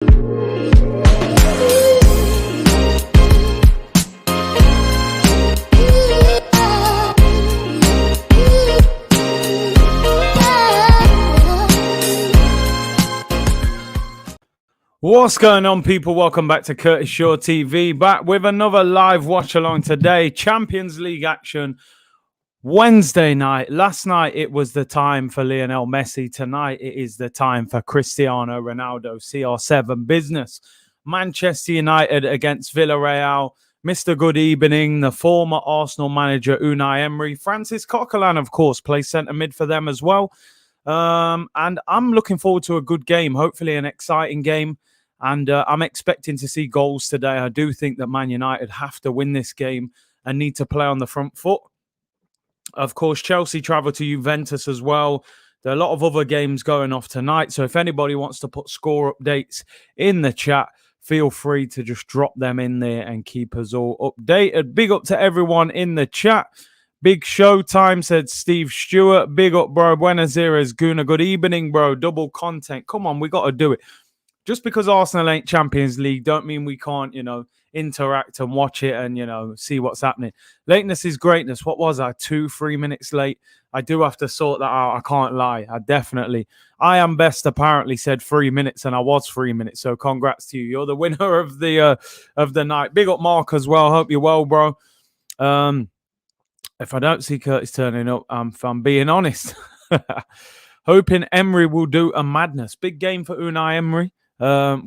What's going on, people? Welcome back to Curtis Shaw TV. Back with another live watch along today. Champions League action Wednesday night. Last night it was the time for Lionel Messi. Tonight it is the time for Cristiano Ronaldo. CR7 business. Manchester United against Villarreal. Mr. Good Evening, the former Arsenal manager Unai Emery. Francis Coquelin, of course, plays centre mid for them as well. And I'm looking forward to a good game, hopefully an exciting game. And I'm expecting to see goals today. I do think that Man United have to win this game and need to play on the front foot. Of course, Chelsea travel to Juventus as well. There are a lot of other games going off tonight. So if anybody wants to put score updates in the chat, feel free to just drop them in there and keep us all updated. Big up to everyone in the chat. Big show time, said Steve Stewart. Big up, bro. Buenos Aires, Guna. Good evening, bro. Double content. Come on, we got to do it. Just because Arsenal ain't Champions League don't mean we can't, interact and watch it and, see what's happening. Lateness is greatness. What was I? 2-3 minutes late? I do have to sort that out. I can't lie. I am best apparently said 3 minutes and I was 3 minutes. So congrats to you. You're the winner of the night. Big up Mark as well. Hope you're well, bro. If I don't see Curtis turning up, if I'm being honest, hoping Emery will do a madness. Big game for Unai Emery.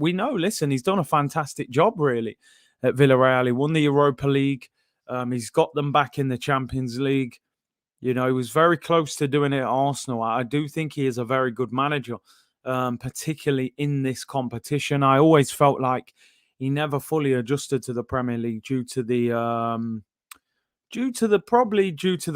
We know, listen, he's done a fantastic job, really, at Villarreal. He won the Europa League. He's got them back in the Champions League. He was very close to doing it at Arsenal. I do think he is a very good manager, particularly in this competition. I always felt like he never fully adjusted to the Premier League due to the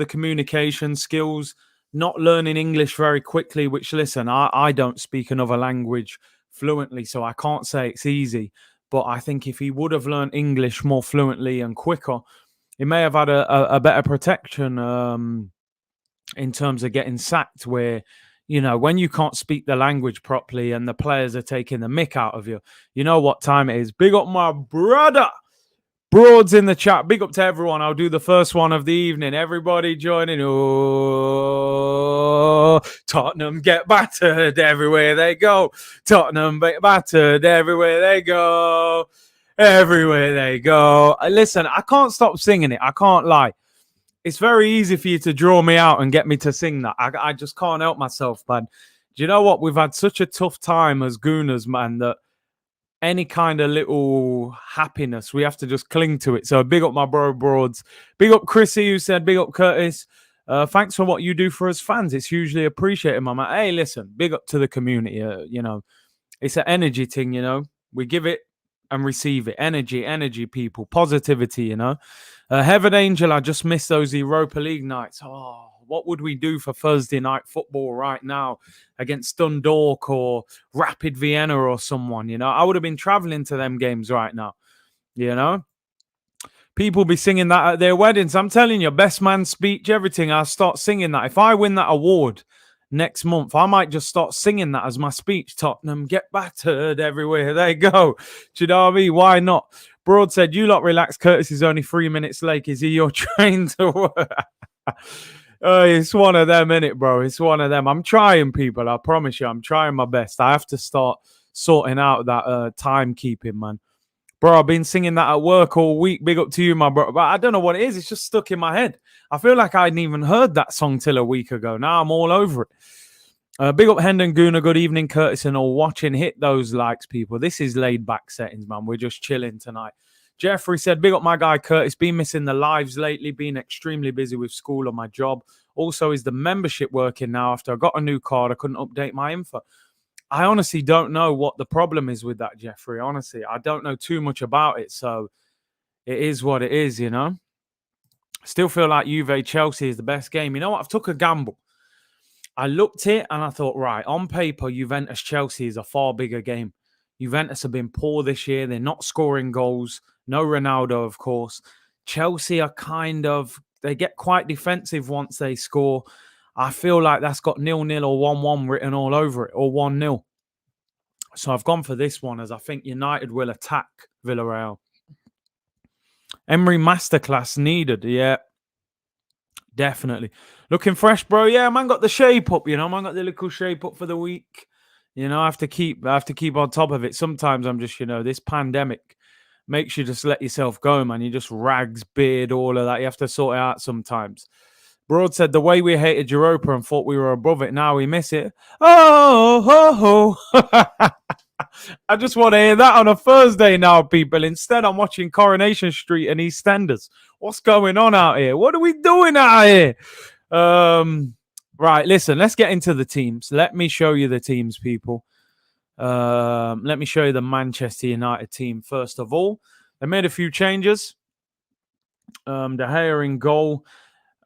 communication skills, not learning English very quickly, which, listen, I don't speak another language fluently, so I can't say it's easy. But I think if he would have learned English more fluently and quicker, he may have had a better protection in terms of getting sacked, where, when you can't speak the language properly and the players are taking the mick out of you, you know what time it is. Big up my brother. Broads in the chat. Big up to everyone. I'll do the first one of the evening. Everybody joining. Oh, Tottenham get battered everywhere they go. Tottenham get battered everywhere they go. Everywhere they go. Listen, I can't stop singing it. I can't lie. It's very easy for you to draw me out and get me to sing that. I just can't help myself, man. Do you know what? We've had such a tough time as Gooners, man, that any kind of little happiness, we have to just cling to it. So big up my bro Broads. Big up Chrissy, who said, big up Curtis. Thanks for what you do for us fans. It's hugely appreciated, mama. Hey, listen, big up to the community. It's an energy thing, We give it and receive it. Energy, people. Positivity, Heaven Angel, I just missed those Europa League nights. Oh, what would we do for Thursday night football right now against Dundalk or Rapid Vienna or someone, I would have been traveling to them games right now, People be singing that at their weddings. I'm telling you, best man speech, everything. I'll start singing that. If I win that award next month, I might just start singing that as my speech. Tottenham get battered everywhere they go. Do you know what I mean? Why not? Broad said, you lot relax. Curtis is only 3 minutes late. Is he your train to work? It's one of them, innit, bro? It's one of them. I'm trying, people. I promise you, I'm trying my best. I have to start sorting out that timekeeping, man. Bro, I've been singing that at work all week. Big up to you, my bro. But I don't know what it is. It's just stuck in my head. I feel like I hadn't even heard that song till a week ago. Now I'm all over it. Big up Hendon Guna. Good evening, Curtis and all watching. Hit those likes, people. This is laid back settings, man. We're just chilling tonight. Jeffrey said, big up my guy Curtis. Been missing the lives lately. Been extremely busy with school and my job. Also, is the membership working now? After I got a new card, I couldn't update my info. I honestly don't know what the problem is with that, Jeffrey. Honestly, I don't know too much about it. So it is what it is, Still feel like Juve Chelsea is the best game. You know what? I've took a gamble. I looked it and I thought, right, on paper, Juventus Chelsea is a far bigger game. Juventus have been poor this year. They're not scoring goals. No Ronaldo, of course. Chelsea are they get quite defensive once they score. I feel like that's got 0-0 or 1-1 written all over it, or 1-0. So I've gone for this one as I think United will attack Villarreal. Emery masterclass needed. Yeah, definitely. Looking fresh, bro. Yeah, man got the shape up, man got the little shape up for the week. I have to keep on top of it. Sometimes I'm just, this pandemic makes you just let yourself go, man. You just rags, beard, all of that. You have to sort it out sometimes. Broad said the way we hated Europa and thought we were above it, now we miss it. Oh, ho, ho. I just want to hear that on a Thursday now, people. Instead, I'm watching Coronation Street and EastEnders. What's going on out here? What are we doing out here? Right, listen, let's get into the teams. Let me show you the teams, people. Let me show you the Manchester United team first of all. They made a few changes. De Gea in goal.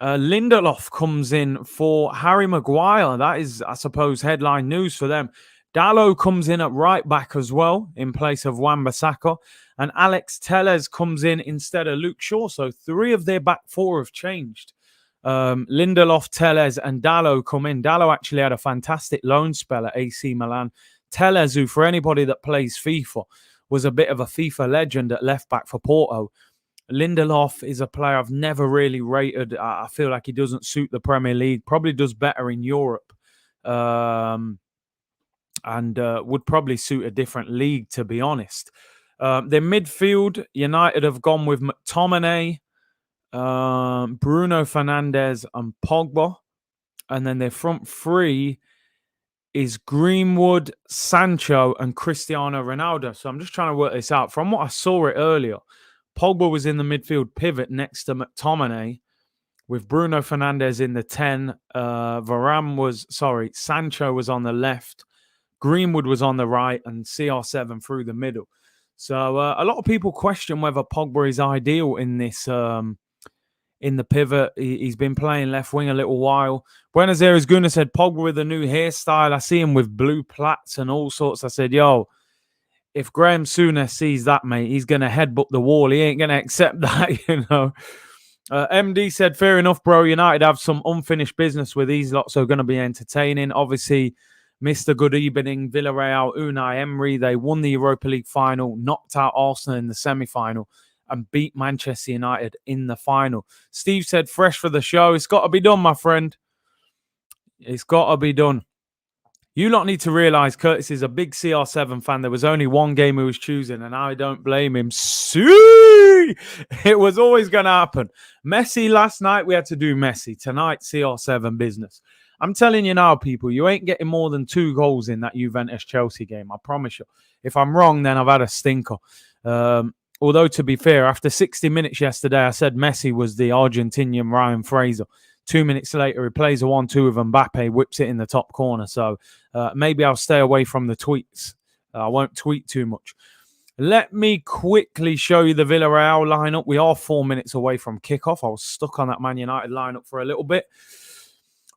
Lindelof comes in for Harry Maguire. That is, I suppose, headline news for them. Dalot comes in at right back as well in place of Wan-Bissaka. And Alex Telles comes in instead of Luke Shaw. So 3 of their back 4 have changed. Lindelof, Telles and Dalot come in. Dalot actually had a fantastic loan spell at AC Milan. Telles, who for anybody that plays FIFA, was a bit of a FIFA legend at left back for Porto. Lindelof is a player I've never really rated. I feel like he doesn't suit the Premier League. Probably does better in Europe. And would probably suit a different league, to be honest. Their midfield, United have gone with McTominay, Bruno Fernandes and Pogba. And then their front 3 is Greenwood, Sancho and Cristiano Ronaldo. So I'm just trying to work this out. From what I saw it earlier, Pogba was in the midfield pivot next to McTominay with Bruno Fernandes in the 10. Sancho was on the left. Greenwood was on the right and CR7 through the middle. So a lot of people question whether Pogba is ideal in this, in the pivot. He's been playing left wing a little while. Buenos Aires Guna said Pogba with a new hairstyle. I see him with blue plaits and all sorts. I said, yo, if Graham Souness sees that, mate, he's going to headbutt the wall. He ain't going to accept that, MD said, fair enough, bro. United have some unfinished business with these lots, so going to be entertaining. Obviously, Mr. Good Evening, Villarreal, Unai, Emery, they won the Europa League final, knocked out Arsenal in the semi-final, and beat Manchester United in the final. Steve said, fresh for the show. It's got to be done, my friend. It's got to be done. You lot need to realise Curtis is a big CR7 fan. There was only one game he was choosing, and I don't blame him. See, it was always going to happen. Messi last night, we had to do Messi. Tonight, CR7 business. I'm telling you now, people, you ain't getting more than 2 goals in that Juventus-Chelsea game. I promise you. If I'm wrong, then I've had a stinker. Although, to be fair, after 60 minutes yesterday, I said Messi was the Argentinian Ryan Fraser. 2 minutes later, he plays a 1-2 with Mbappe, whips it in the top corner. So maybe I'll stay away from the tweets. I won't tweet too much. Let me quickly show you the Villarreal lineup. We are 4 minutes away from kickoff. I was stuck on that Man United lineup for a little bit.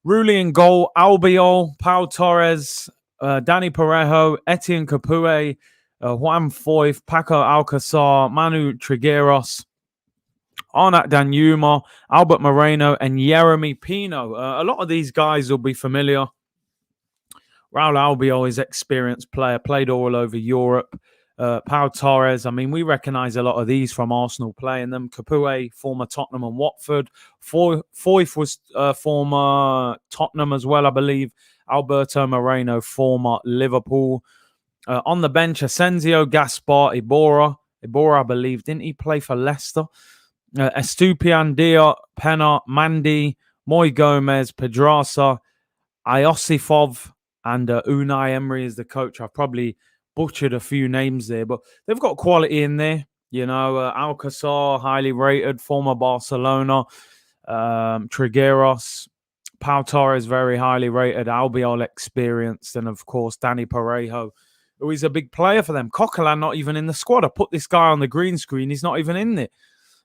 Rulli in goal, Albiol, Pau Torres, Dani Parejo, Etienne Capoue, Juan Foyth, Paco Alcácer, Manu Trigueros, Arnat Danjuma, Albert Moreno, and Yeremy Pino. A lot of these guys will be familiar. Raul Albiol is an experienced player, played all over Europe. Pau Torres, I mean, we recognise a lot of these from Arsenal playing them. Capoue, former Tottenham and Watford. Foyth was former Tottenham as well, I believe. Alberto Moreno, former Liverpool. On the bench, Asensio, Gaspar, Iborra. Iborra, I believe, didn't he play for Leicester? Estupiñán, Diop, Pena, Mandy, Moy Gomez, Pedraza, Iosifov, and Unai Emery is the coach. I've probably butchered a few names there, but they've got quality in there. Alcácer, highly rated, former Barcelona. Trigueros, Pau Torres, very highly rated. Albiol, experienced. And, of course, Dani Parejo, who is a big player for them. Coquelin not even in the squad. I put this guy on the green screen. He's not even in there.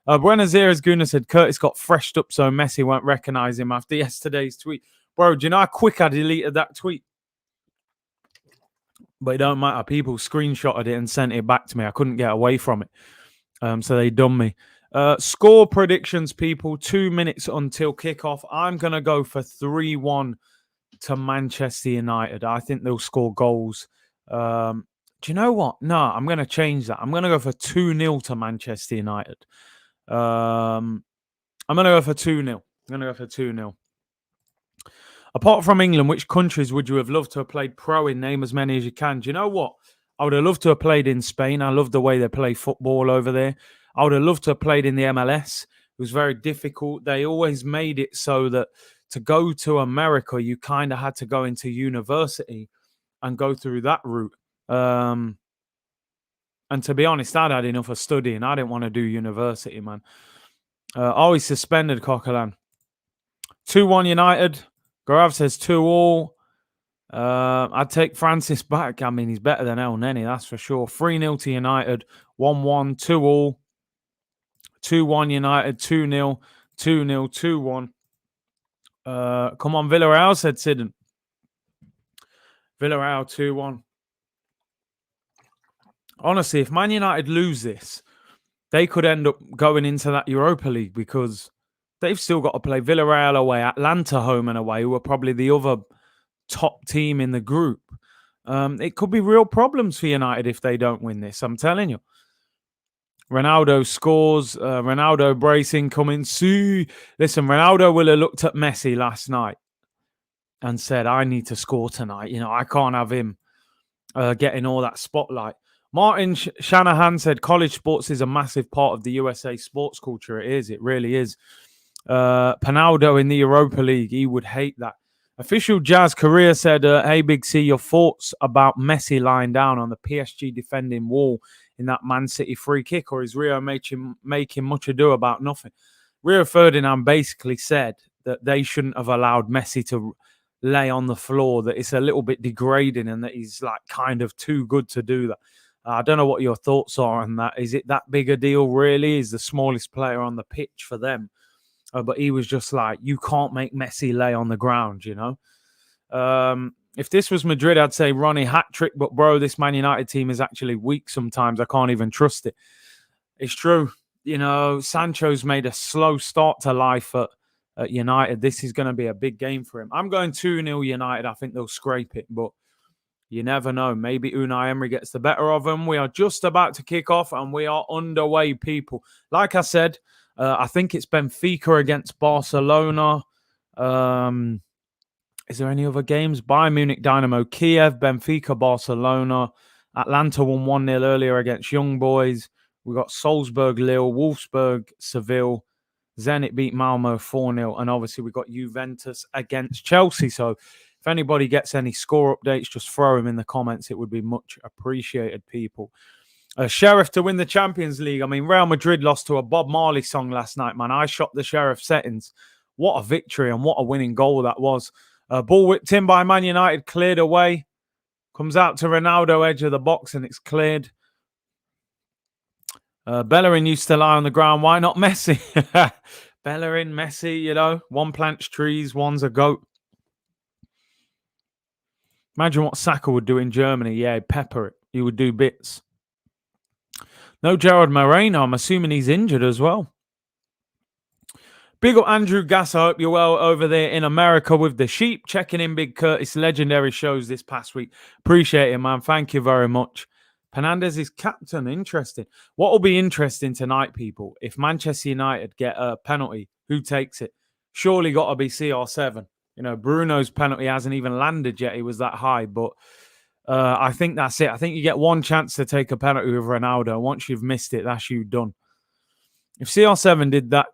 Buenos Aires Guna said Curtis got freshed up so Messi won't recognise him after yesterday's tweet. Bro, do you know how quick I deleted that tweet? But it don't matter. People screenshotted it and sent it back to me. I couldn't get away from it. So they done me. Score predictions, people. 2 minutes until kickoff. I'm going to go for 3-1 to Manchester United. I think they'll score goals. Do you know what? No, I'm going to change that. I'm going to go for 2-0 to Manchester United. I'm going to go for 2-0. I'm going to go for 2-0. Apart from England, which countries would you have loved to have played pro in? Name as many as you can. Do you know what? I would have loved to have played in Spain. I love the way they play football over there. I would have loved to have played in the MLS. It was very difficult. They always made it so that to go to America, you kind of had to go into university and go through that route. And to be honest, I'd had enough of studying. I didn't want to do university, man. Always suspended, Coquelin. 2-1 United. Gareth says 2-2. I'd take Francis back. I mean, he's better than El Neni, that's for sure. 3-0 to United. 1-1, 2-2. 2-1 United. 2-0. 2-0, 2-1. Come on, Villareal, said Sidon. Villareal 2-1. Honestly, if Man United lose this, they could end up going into that Europa League because they've still got to play Villarreal away, Atlanta home and away, who are probably the other top team in the group. It could be real problems for United if they don't win this, I'm telling you. Ronaldo scores. Ronaldo bracing coming. Listen, Ronaldo will have looked at Messi last night and said, I need to score tonight. You know, I can't have him getting all that spotlight. Martin Shanahan said college sports is a massive part of the USA sports culture. It is. It really is. Pinaldo in the Europa League. He would hate that. Official Jazz Korea said, hey, Big C, your thoughts about Messi lying down on the PSG defending wall in that Man City free kick, or is Rio making much ado about nothing? Rio Ferdinand basically said that they shouldn't have allowed Messi to lay on the floor, that it's a little bit degrading and that he's like kind of too good to do that. I don't know what your thoughts are on that. Is it that big a deal, really? He's the smallest player on the pitch for them. But he was just like, you can't make Messi lay on the ground, you know? If this was Madrid, I'd say Ronnie hat-trick. But, bro, this Man United team is actually weak sometimes. I can't even trust it. It's true. You know, Sancho's made a slow start to life at United. This is going to be a big game for him. I'm going 2-0 United. I think they'll scrape it, but you never know. Maybe Unai Emery gets the better of them. We are just about to kick off and we are underway, people. Like I said, I think it's Benfica against Barcelona. Is there any other games? Bayern Munich, Dynamo Kiev, Benfica, Barcelona. Atlanta won 1-0 earlier against Young Boys. We got Salzburg, Lille, Wolfsburg, Seville. Zenit beat Malmo 4-0. And obviously we got Juventus against Chelsea. So if anybody gets any score updates, just throw them in the comments. It would be much appreciated, people. Sheriff to win the Champions League. I mean, Real Madrid lost to a Bob Marley song last night, man. I shot the Sheriff settings. What a victory and what a winning goal that was. Ball whipped in by Man United, cleared away. Comes out to Ronaldo, edge of the box, and it's cleared. Bellerin used to lie on the ground. Why not Messi? Bellerin, Messi, you know. One plants trees, one's a goat. Imagine what Saka would do in Germany. Yeah, he'd pepper it. He would do bits. No Gerard Moreno. I'm assuming he's injured as well. Big up Andrew Gass. I hope you're well over there in America with the sheep. Checking in Big Curtis. Legendary shows this past week. Appreciate it, man. Thank you very much. Fernandez is captain. Interesting. What will be interesting tonight, people, if Manchester United get a penalty, who takes it? Surely got to be CR7. You know, Bruno's penalty hasn't even landed yet. He was that high, but I think that's it. I think you get one chance to take a penalty with Ronaldo. Once you've missed it, that's you done. If CR7 did that,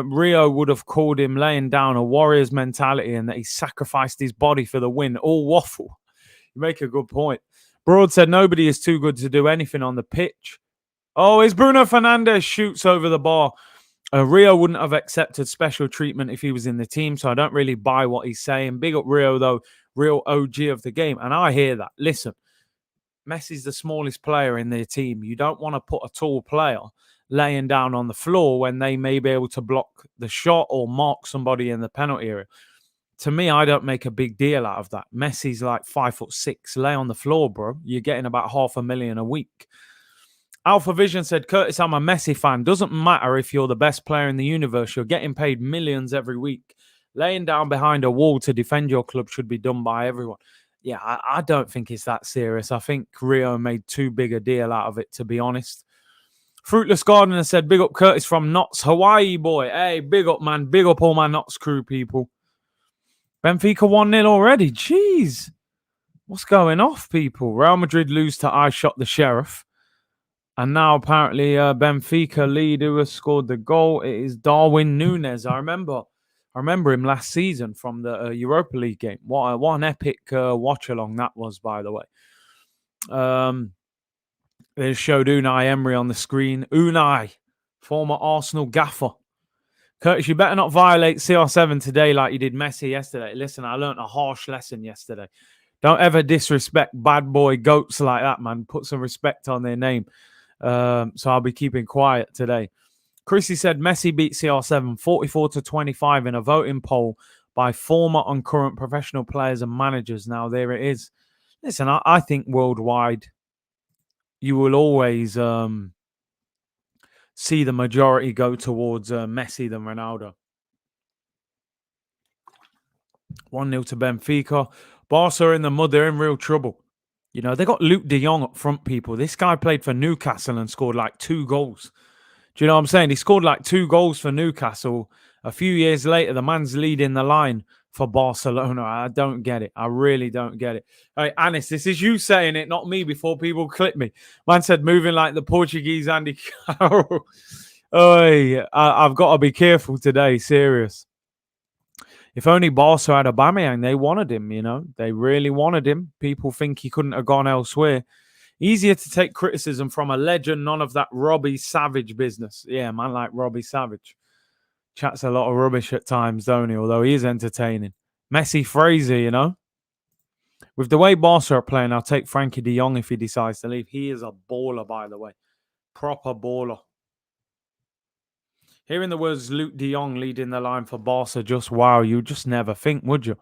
Rio would have called him laying down a warrior's mentality and that he sacrificed his body for the win. All waffle. You make a good point. Broad said nobody is too good to do anything on the pitch. Oh, it's Bruno Fernandes shoots over the bar. Rio wouldn't have accepted special treatment if he was in the team, so I don't really buy what he's saying. Big up Rio, though. Real OG of the game. And I hear that. Listen, Messi's the smallest player in their team. You don't want to put a tall player laying down on the floor when they may be able to block the shot or mark somebody in the penalty area. To me, I don't make a big deal out of that. Messi's like 5'6". Lay on the floor, bro. You're getting about $500,000 a week. Alpha Vision said, Curtis, I'm a Messi fan. Doesn't matter if you're the best player in the universe. You're getting paid millions every week. Laying down behind a wall to defend your club should be done by everyone. yeah, I don't think it's that serious. I think Rio made too big a deal out of it, to be honest. Fruitless Gardener said, big up Curtis from Knots, Hawaii, boy. Hey, big up, man. Big up all my Knots crew people. Benfica 1-0 already. Jeez. What's going off, people? Real Madrid lose to I Shot the Sheriff. And now apparently Benfica lead. Who has scored the goal? It is Darwin Núñez. I remember him last season from the Europa League game. What an epic watch-along that was, by the way. They showed Unai Emery on the screen. Unai, former Arsenal gaffer. Curtis, you better not violate CR7 today like you did Messi yesterday. Listen, I learnt a harsh lesson yesterday. Don't ever disrespect bad boy goats like that, man. Put some respect on their name. So I'll be keeping quiet today. Chrissy said Messi beat CR7 44-25 in a voting poll by former and current professional players and managers. Now, there it is. Listen, I think worldwide you will always see the majority go towards Messi than Ronaldo. 1-0 to Benfica. Barca in the mud. They're in real trouble. You know, they got Luke de Jong up front, people. This guy played for Newcastle and scored like 2 goals. Do you know what I'm saying? He scored like 2 goals for Newcastle. A few years later, the man's leading the line for Barcelona. I don't get it. I really don't get it. All right, Anis, this is you saying it, not me, before people clip me. Man said moving like the Portuguese Andy Carroll. I've got to be careful today, serious. If only Barca had Aubameyang, they wanted him, you know. They really wanted him. People think he couldn't have gone elsewhere. Easier to take criticism from a legend, none of that Robbie Savage business. Yeah, man like Robbie Savage. Chats a lot of rubbish at times, don't he? Although he is entertaining. Messi Fraser, you know. With the way Barca are playing, I'll take Frankie de Jong if he decides to leave. He is a baller, by the way. Proper baller. Hearing the words Luke de Jong leading the line for Barca, just wow, you just never think, would you?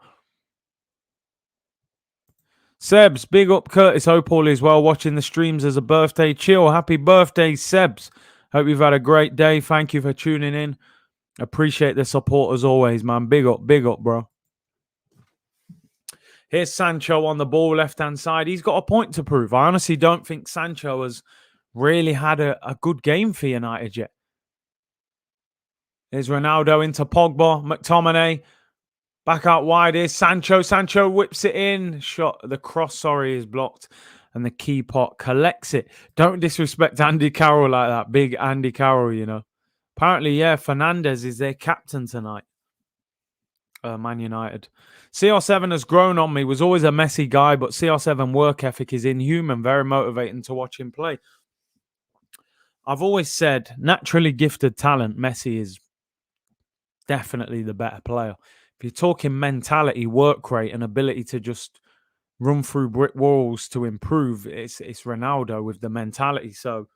Sebs, big up Curtis. Hope all is well. Watching the streams as a birthday chill. Happy birthday, Sebs. Hope you've had a great day. Thank you for tuning in. Appreciate the support as always, man. Big up, bro. Here's Sancho on the ball, left-hand side. He's got a point to prove. I honestly don't think Sancho has really had a good game for United yet. There's Ronaldo into Pogba, McTominay. Back out wide is Sancho. Sancho whips it in. Shot. The cross, is blocked. And the key pot collects it. Don't disrespect Andy Carroll like that. Big Andy Carroll, you know. Apparently, yeah, Fernandes is their captain tonight. Man United. CR7 has grown on me. Was always a messy guy, but CR7 work ethic is inhuman. Very motivating to watch him play. I've always said, naturally gifted talent, Messi is definitely the better player. If you're talking mentality, work rate, and ability to just run through brick walls to improve, it's Ronaldo with the mentality. So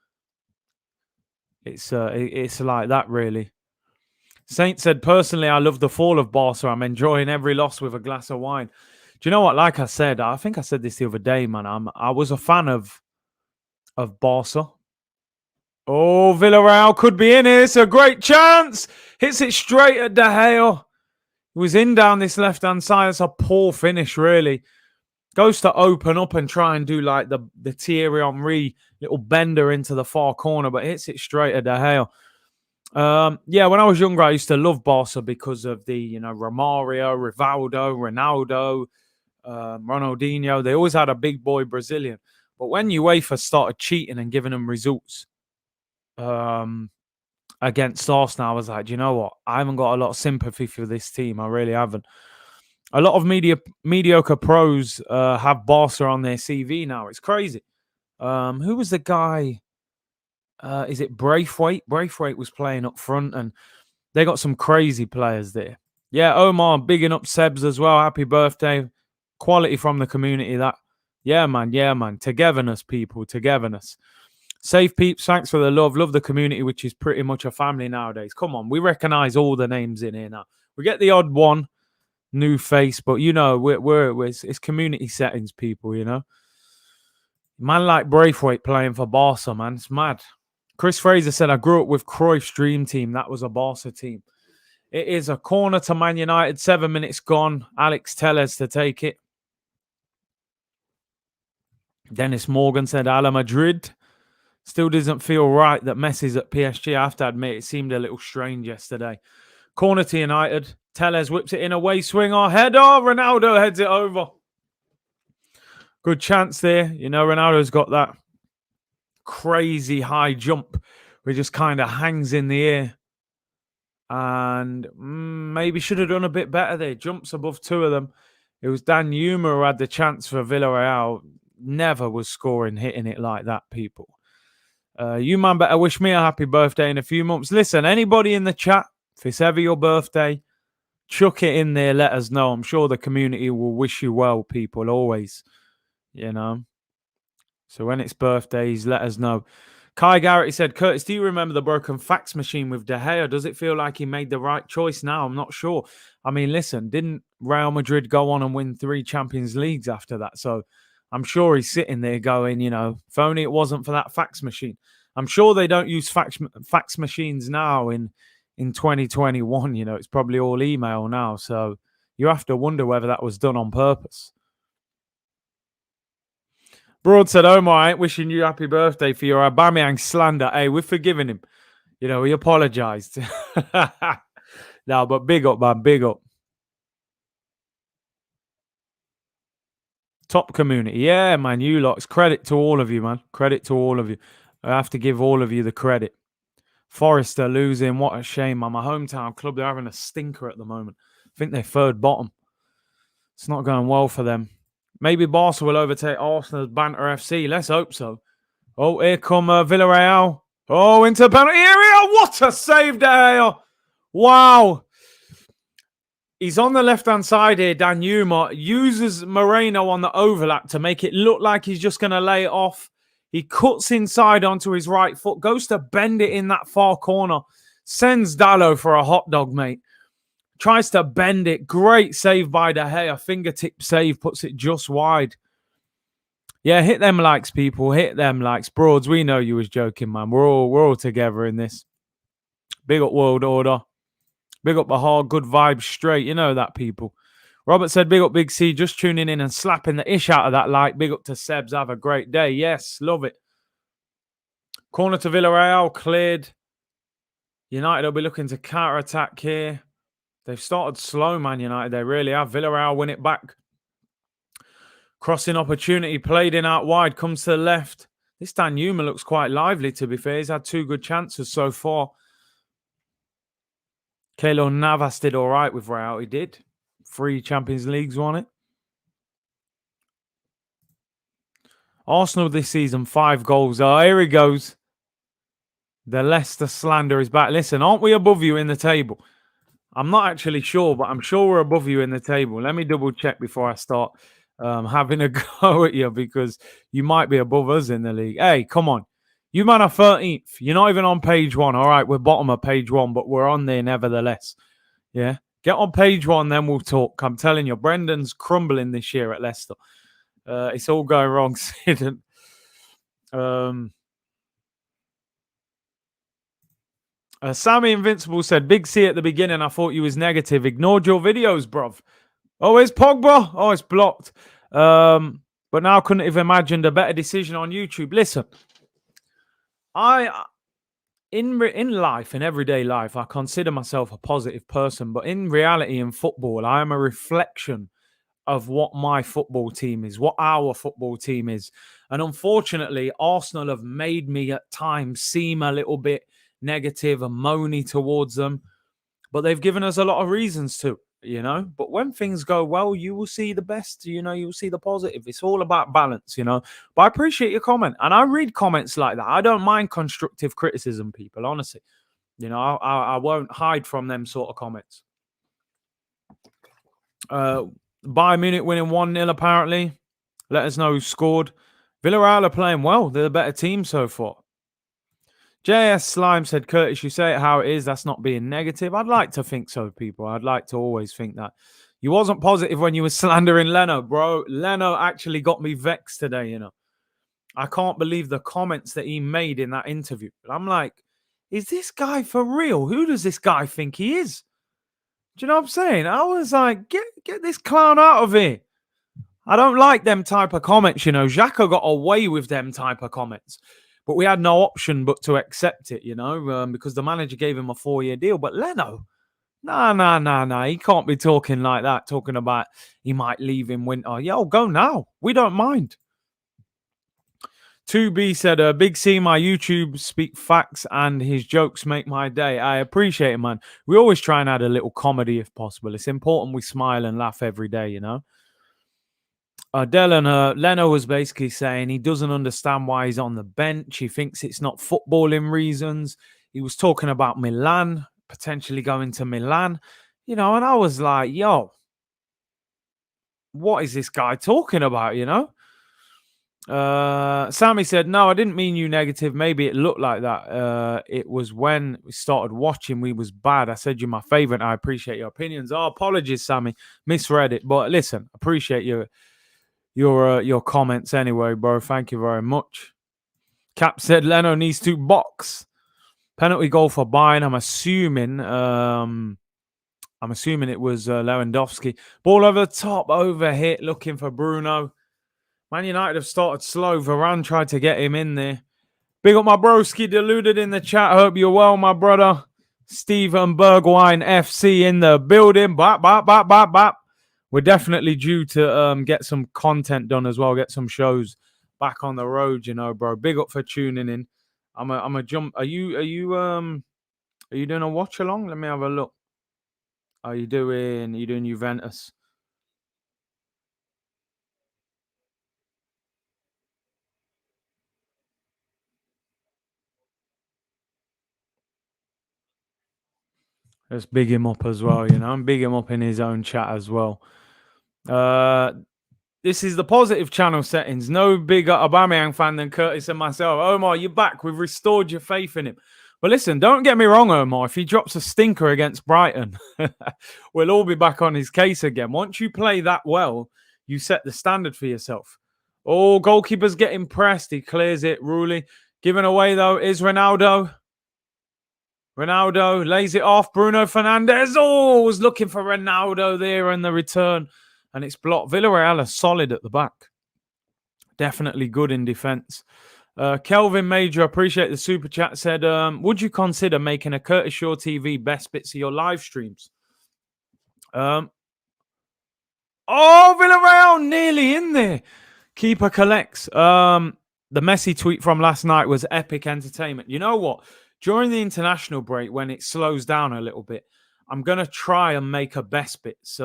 it's like that, really. Saint said, personally, I love the fall of Barca. I'm enjoying every loss with a glass of wine. Do you know what? Like I said, I think I said this the other day, man. I was a fan of Barca. Oh, Villareal could be in here. It's a great chance. Hits it straight at De Gea. He was in down this left-hand side. It's a poor finish, really. Goes to open up and try and do like the Thierry Henry little bender into the far corner, but hits it straight at De Gea. Yeah, when I was younger, I used to love Barca because of the, Romario, Rivaldo, Ronaldo, Ronaldinho. They always had a big boy Brazilian. But when UEFA started cheating and giving them results against Arsenal, I was like, do you know what? I haven't got a lot of sympathy for this team. I really haven't. A lot of mediocre pros have Barca on their CV now. It's crazy. Who was the guy? Is it Braithwaite? Braithwaite was playing up front, and they got some crazy players there. Yeah, Omar, bigging up Sebs as well. Happy birthday. Quality from the community, that. Yeah, man. Togetherness, people. Togetherness. Safe peeps, thanks for the love. Love the community, which is pretty much a family nowadays. Come on, we recognize all the names in here now. We get the odd one, new face, but it's community settings, people, Man like Braithwaite playing for Barca, man. It's mad. Chris Fraser said, I grew up with Cruyff's dream team. That was a Barca team. It is a corner to Man United. 7 minutes gone. Alex Telles to take it. Dennis Morgan said, Ala Madrid. Still doesn't feel right that Messi's at PSG. I have to admit, it seemed a little strange yesterday. Corner to United. Tellez whips it in, away swing or header. Ronaldo heads it over. Good chance there. You know, Ronaldo's got that crazy high jump where he just kind of hangs in the air. And maybe should have done a bit better there. Jumps above two of them. It was Dan Yuma who had the chance for Villareal. Never was scoring, hitting it like that, people. You man better wish me a happy birthday in a few months. Listen, anybody in the chat, if it's ever your birthday, chuck it in there, let us know. I'm sure the community will wish you well, people, always. You know. So when it's birthdays, let us know. Kai Garrett said, Curtis, do you remember the broken fax machine with De Gea? Does it feel like he made the right choice now? I'm not sure. I mean, listen, didn't Real Madrid go on and win 3 Champions Leagues after that? So I'm sure he's sitting there going, you know, if only it wasn't for that fax machine. I'm sure they don't use fax machines now in 2021. You know, it's probably all email now. So you have to wonder whether that was done on purpose. Broad said, Omar, I ain't wishing you happy birthday for your Aubameyang slander. Hey, we're forgiving him. You know, he apologized. No, but big up, man. Big up. Top community. Yeah, man. You lots. Credit to all of you, man. Credit to all of you. I have to give all of you the credit. Forrester losing. What a shame, man. My hometown club, they're having a stinker at the moment. I think they're third bottom. It's not going well for them. Maybe Barca will overtake Arsenal's Banter FC. Let's hope so. Oh, here come Villareal. Oh, into the penalty area. What a save there. Wow. He's on the left-hand side here, Dan Yuma. Uses Moreno on the overlap to make it look like he's just going to lay it off. He cuts inside onto his right foot. Goes to bend it in that far corner. Sends Dallo for a hot dog, mate. Tries to bend it. Great save by De Gea. Fingertip save. Puts it just wide. Yeah, hit them likes, people. Hit them likes. Broads, we know you was joking, man. We're all together in this. Big up World Order. Big up the hard, good vibes straight. You know that, people. Robert said, big up Big C. Just tuning in and slapping the ish out of that like. Big up to Sebs. Have a great day. Yes, love it. Corner to Villarreal. Cleared. United will be looking to counter-attack here. They've started slow, Man United. They really have. Villareal win it back. Crossing opportunity. Played in out wide. Comes to the left. This Dan Newman looks quite lively, to be fair. He's had 2 good chances so far. Keylor Navas did all right with Real. He did. 3 Champions Leagues won it. Arsenal this season, 5 goals. Oh, here he goes. The Leicester slander is back. Listen, aren't we above you in the table? I'm not actually sure, but I'm sure we're above you in the table. Let me double check before I start having a go at you, because you might be above us in the league. Hey, come on. You man are 13th. You're not even on page 1. All right, we're bottom of page 1, but we're on there nevertheless. Yeah. Get on page 1, then we'll talk. I'm telling you, Brendan's crumbling this year at Leicester. It's all going wrong, Sid. Sammy Invincible said, Big C at the beginning, I thought you was negative. Ignored your videos, bruv. Oh, it's Pogba. Oh, it's blocked. But now couldn't have imagined a better decision on YouTube. Listen, in life, in everyday life, I consider myself a positive person. But in reality, in football, I am a reflection of what my football team is, what our football team is. And unfortunately, Arsenal have made me at times seem a little bit negative and moany towards them. But they've given us a lot of reasons to, you know. But when things go well, you will see the best, you know, you'll see the positive. It's all about balance, you know. But I appreciate your comment. And I read comments like that. I don't mind constructive criticism, people, honestly. You know, I won't hide from them sort of comments. Bayern Munich winning 1-0 apparently. Let us know who scored. Villarreal are playing well. They're the better team so far. JS Slime said, Curtis, you say it how it is. That's not being negative. I'd like to think so, people. I'd like to always think that. You wasn't positive when you were slandering Leno, bro. Leno actually got me vexed today, you know. I can't believe the comments that he made in that interview. But I'm like, is this guy for real? Who does this guy think he is? Do you know what I'm saying? I was like, get this clown out of here. I don't like them type of comments, you know. Xhaka got away with them type of comments, but we had no option but to accept it, you know, because the manager gave him a 4-year deal. But Leno, nah. He can't be talking like that, talking about he might leave in winter. Yo, go now. We don't mind. 2B said, Big C, my YouTube speak facts and his jokes make my day. I appreciate it, man. We always try and add a little comedy if possible. It's important we smile and laugh every day, you know. Dylan, Leno was basically saying he doesn't understand why he's on the bench. He thinks it's not footballing reasons. He was talking about Milan, potentially going to Milan, you know, and I was like, yo, what is this guy talking about, you know? Sammy said, no, I didn't mean you negative. Maybe it looked like that. It was when we started watching, we was bad. I said you're my favorite. I appreciate your opinions. Oh, apologies, Sammy. Misread it. But listen, appreciate your comments anyway, bro. Thank you very much. Cap said Leno needs to box. Penalty goal for Bayern. I'm assuming it was Lewandowski. Ball over the top, overhit, looking for Bruno. Man United have started slow. Varane tried to get him in there. Big up my broski, deluded in the chat. Hope you're well, my brother. Stephen Bergwijn FC in the building. Bap. We're definitely due to get some content done as well. Get some shows back on the road, you know, bro. Big up for tuning in. I'm a jump. Are you doing a watch along? Let me have a look. Are you doing Juventus? Let's big him up as well, you know. And big him up in his own chat as well. This is the positive channel settings. No bigger Aubameyang fan than Curtis and myself. Omar, you're back. We've restored your faith in him. But listen, don't get me wrong, Omar. If he drops a stinker against Brighton, we'll all be back on his case again. Once you play that well, you set the standard for yourself. Oh, goalkeeper's getting pressed. He clears it. Ruley. Given away, though, is Ronaldo. Ronaldo lays it off. Bruno Fernandes. Oh, was looking for Ronaldo there in the return. And it's blocked. Villareal are solid at the back. Definitely good in defence. Kelvin Major, appreciate the super chat, said, would you consider making a Curtis Shaw TV best bits of your live streams? Oh, Villareal nearly in there. Keeper collects. The Messi tweet from last night was epic entertainment. You know what? During the international break, when it slows down a little bit, I'm going to try and make a best bits.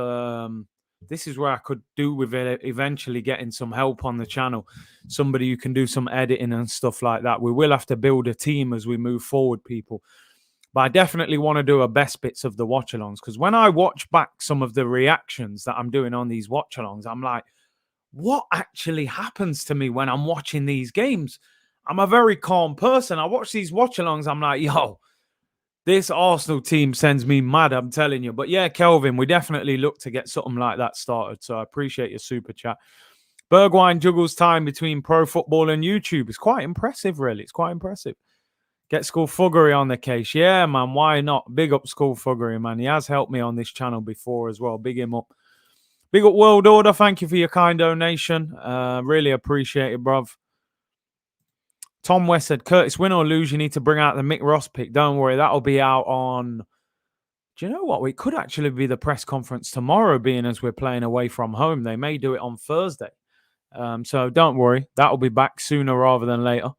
This is where I could do with it eventually getting some help on the channel. Somebody who can do some editing and stuff like that. We will have to build a team as we move forward, people. But I definitely want to do a best bits of the watch-alongs. Because when I watch back some of the reactions that I'm doing on these watch-alongs, I'm like, what actually happens to me when I'm watching these games? I'm a very calm person. I watch these watch-alongs. I'm like, yo, this Arsenal team sends me mad, I'm telling you. But yeah, Kelvin, we definitely look to get something like that started. So I appreciate your super chat. Bergwijn juggles time between pro football and YouTube. It's quite impressive, really. It's quite impressive. Get School Fuggery on the case. Yeah, man, why not? Big up School Fuggery, man. He has helped me on this channel before as well. Big him up. Big up World Order. Thank you for your kind donation. Really appreciate it, bruv. Tom West said, Curtis, win or lose, you need to bring out the Mick Ross pick. Don't worry, that'll be out on... Do you know what? It could actually be the press conference tomorrow, being as we're playing away from home. They may do it on Thursday. So don't worry. That'll be back sooner rather than later.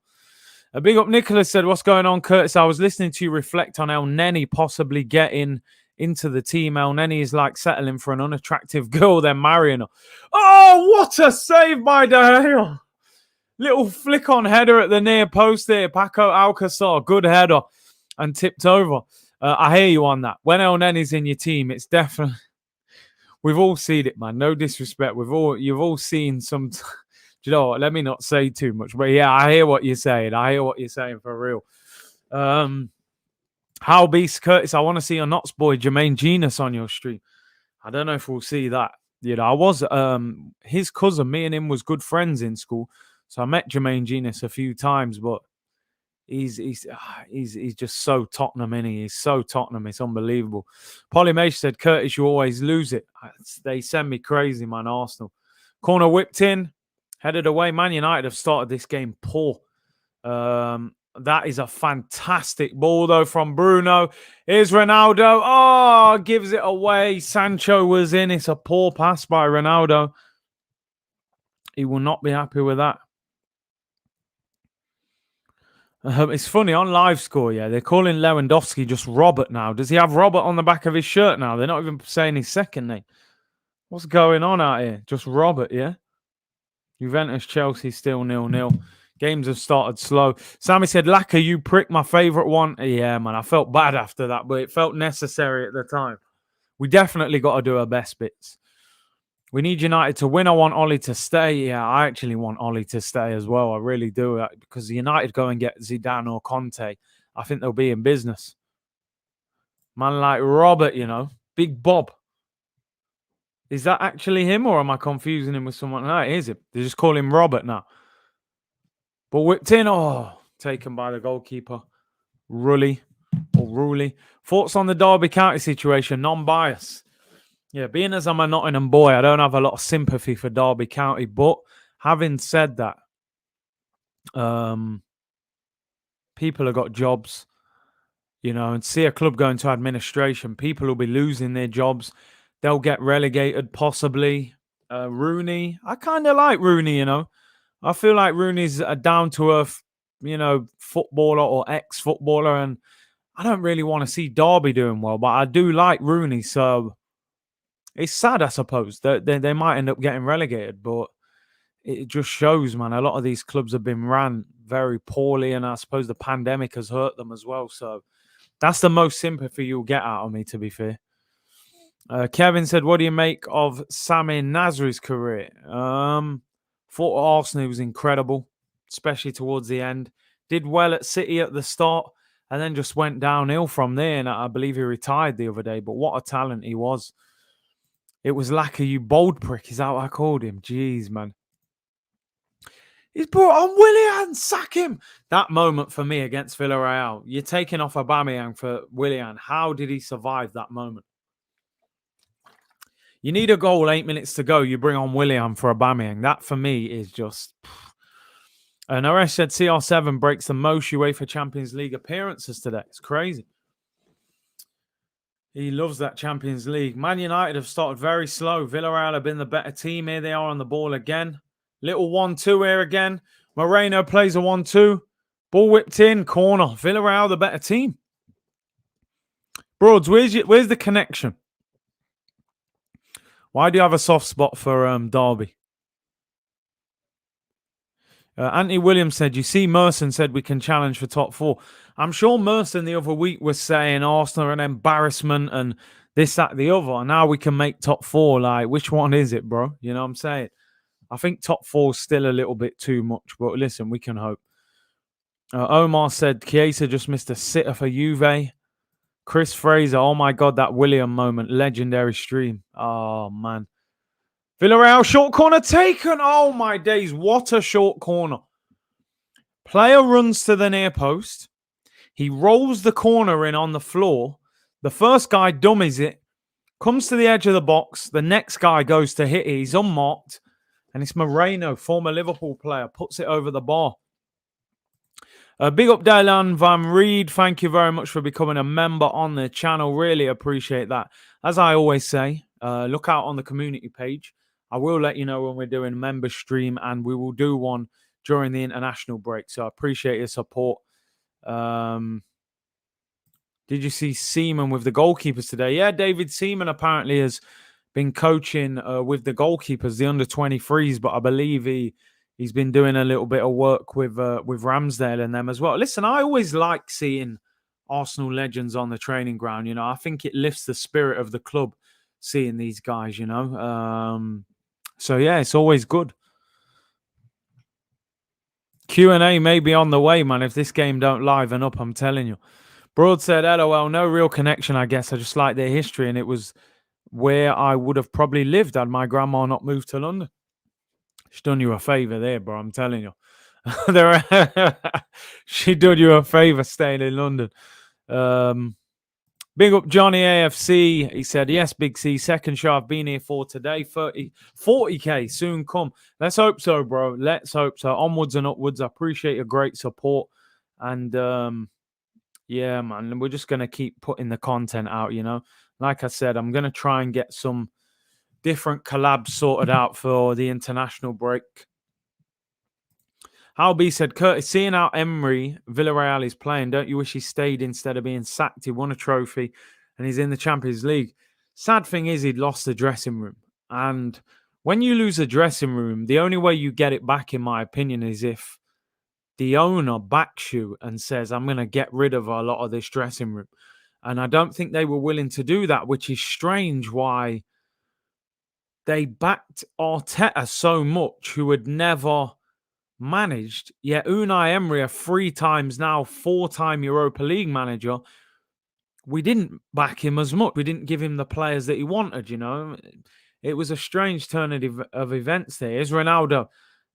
A big up Nicholas said, what's going on, Curtis? I was listening to you reflect on El Neni possibly getting into the team. El Neni is like settling for an unattractive girl, then marrying her. Oh, what a save by De Gea. Little flick on header at the near post there. Paco Alcacer, good header and tipped over. I hear you on that. When El Neni's in your team, it's definitely... We've all seen it, man. No disrespect. You've all seen some... Do you know what? Let me not say too much. But yeah, I hear what you're saying. I hear what you're saying for real. How Beast Curtis, I want to see your Knots boy, Jermaine Genius, on your stream. I don't know if we'll see that. You know, I was his cousin. Me and him was good friends in school. So I met Jermaine Genius a few times, but he's just so Tottenham, isn't he? He's so Tottenham. It's unbelievable. Polly Mage said, Curtis, you always lose it. They send me crazy, man, Arsenal. Corner whipped in, headed away. Man United have started this game poor. That is a fantastic ball, though, from Bruno. Here's Ronaldo. Oh, gives it away. Sancho was in. It's a poor pass by Ronaldo. He will not be happy with that. It's funny, on live score, yeah, they're calling Lewandowski just Robert now. Does he have Robert on the back of his shirt now? They're not even saying his second name. What's going on out here? Just Robert, yeah? Juventus, Chelsea, still 0-0. Games have started slow. Sammy said, Laka, you prick, my favourite one. Yeah, man, I felt bad after that, but it felt necessary at the time. We definitely got to do our best bits. We need United to win. I want Ollie to stay. Yeah, I actually want Ollie to stay as well. I really do. Because United go and get Zidane or Conte, I think they'll be in business. Man like Robert, you know. Big Bob. Is that actually him, or am I confusing him with someone? No, it is him. They just call him Robert now. But whipped in. Oh, taken by the goalkeeper. Rully. Thoughts on the Derby County situation? Non-bias. Yeah, being as I'm a Nottingham boy, I don't have a lot of sympathy for Derby County. But having said that, people have got jobs, you know, and see a club going to administration, people will be losing their jobs. They'll get relegated, possibly. Rooney, I kind of like Rooney, you know. I feel like Rooney's a down-to-earth, you know, footballer or ex-footballer, and I don't really want to see Derby doing well, but I do like Rooney, so it's sad, I suppose. They might end up getting relegated, but it just shows, man, a lot of these clubs have been ran very poorly, and I suppose the pandemic has hurt them as well. So that's the most sympathy you'll get out of me, to be fair. Kevin said, what do you make of Sami Nasri's career? Thought Arsenal was incredible, especially towards the end. Did well at City at the start, and then just went downhill from there, and I believe he retired the other day. But what a talent he was. It was Laka, you bold prick. Is that what I called him? Jeez, man. He's brought on Willian. Sack him. That moment for me against Villareal. You're taking off Aubameyang for Willian. How did he survive that moment? You need a goal, 8 minutes to go. You bring on Willian for Aubameyang. That for me is just... Naresh said CR7 breaks the most UEFA Champions League appearances today. It's crazy. He loves that Champions League. Man United have started very slow. Villarreal have been the better team. Here they are on the ball again. Little 1-2 here again. Moreno plays a 1-2. Ball whipped in. Corner. Villarreal the better team. Broads, where's the connection? Why do you have a soft spot for Derby? Anthony Williams said, you see, Merson said we can challenge for top 4. I'm sure Merson the other week was saying Arsenal are an embarrassment and this, that, the other. And now we can make top 4. Like, which one is it, bro? You know what I'm saying? I think top 4 is still a little bit too much. But listen, we can hope. Omar said, Chiesa just missed a sitter for Juve. Chris Fraser, oh my God, that William moment. Legendary stream. Oh, man. Villarreal, short corner taken. Oh, my days. What a short corner. Player runs to the near post. He rolls the corner in on the floor. The first guy dummies it. Comes to the edge of the box. The next guy goes to hit it. He's unmarked. And it's Moreno, former Liverpool player, puts it over the bar. Big up Dylan Van Reed. Thank you very much for becoming a member on the channel. Really appreciate that. As I always say, look out on the community page. I will let you know when we're doing a member stream, and we will do one during the international break. So I appreciate your support. Did you see Seaman with the goalkeepers today? Yeah, David Seaman apparently has been coaching with the goalkeepers, the under-23s, but I believe he's been doing a little bit of work with Ramsdale and them as well. Listen, I always like seeing Arsenal legends on the training ground. You know, I think it lifts the spirit of the club seeing these guys, you know. So, yeah, it's always good. Q&A may be on the way, man, if this game don't liven up, I'm telling you. Broad said, LOL, no real connection, I guess. I just like their history, and it was where I would have probably lived had my grandma not moved to London. She's done you a favour there, bro, I'm telling you. She done you a favour staying in London. Big up Johnny AFC. He said, yes, Big C, second show I've been here for today. 40K soon come. Let's hope so, bro. Let's hope so. Onwards and upwards. I appreciate your great support. And yeah, man, we're just going to keep putting the content out, you know. Like I said, I'm going to try and get some different collabs sorted out for the international break. Halby said, Curtis, seeing how Emery, Villareal is playing, don't you wish he stayed instead of being sacked? He won a trophy and he's in the Champions League. Sad thing is he'd lost the dressing room. And when you lose a dressing room, the only way you get it back, in my opinion, is if the owner backs you and says, I'm going to get rid of a lot of this dressing room. And I don't think they were willing to do that, which is strange why they backed Arteta so much, who had never managed. Yet Unai Emery, a 3 times now 4-time Europa League manager, we didn't back him as much. We didn't give him the players that he wanted, you know. It was a strange turn of events there. Here's Ronaldo,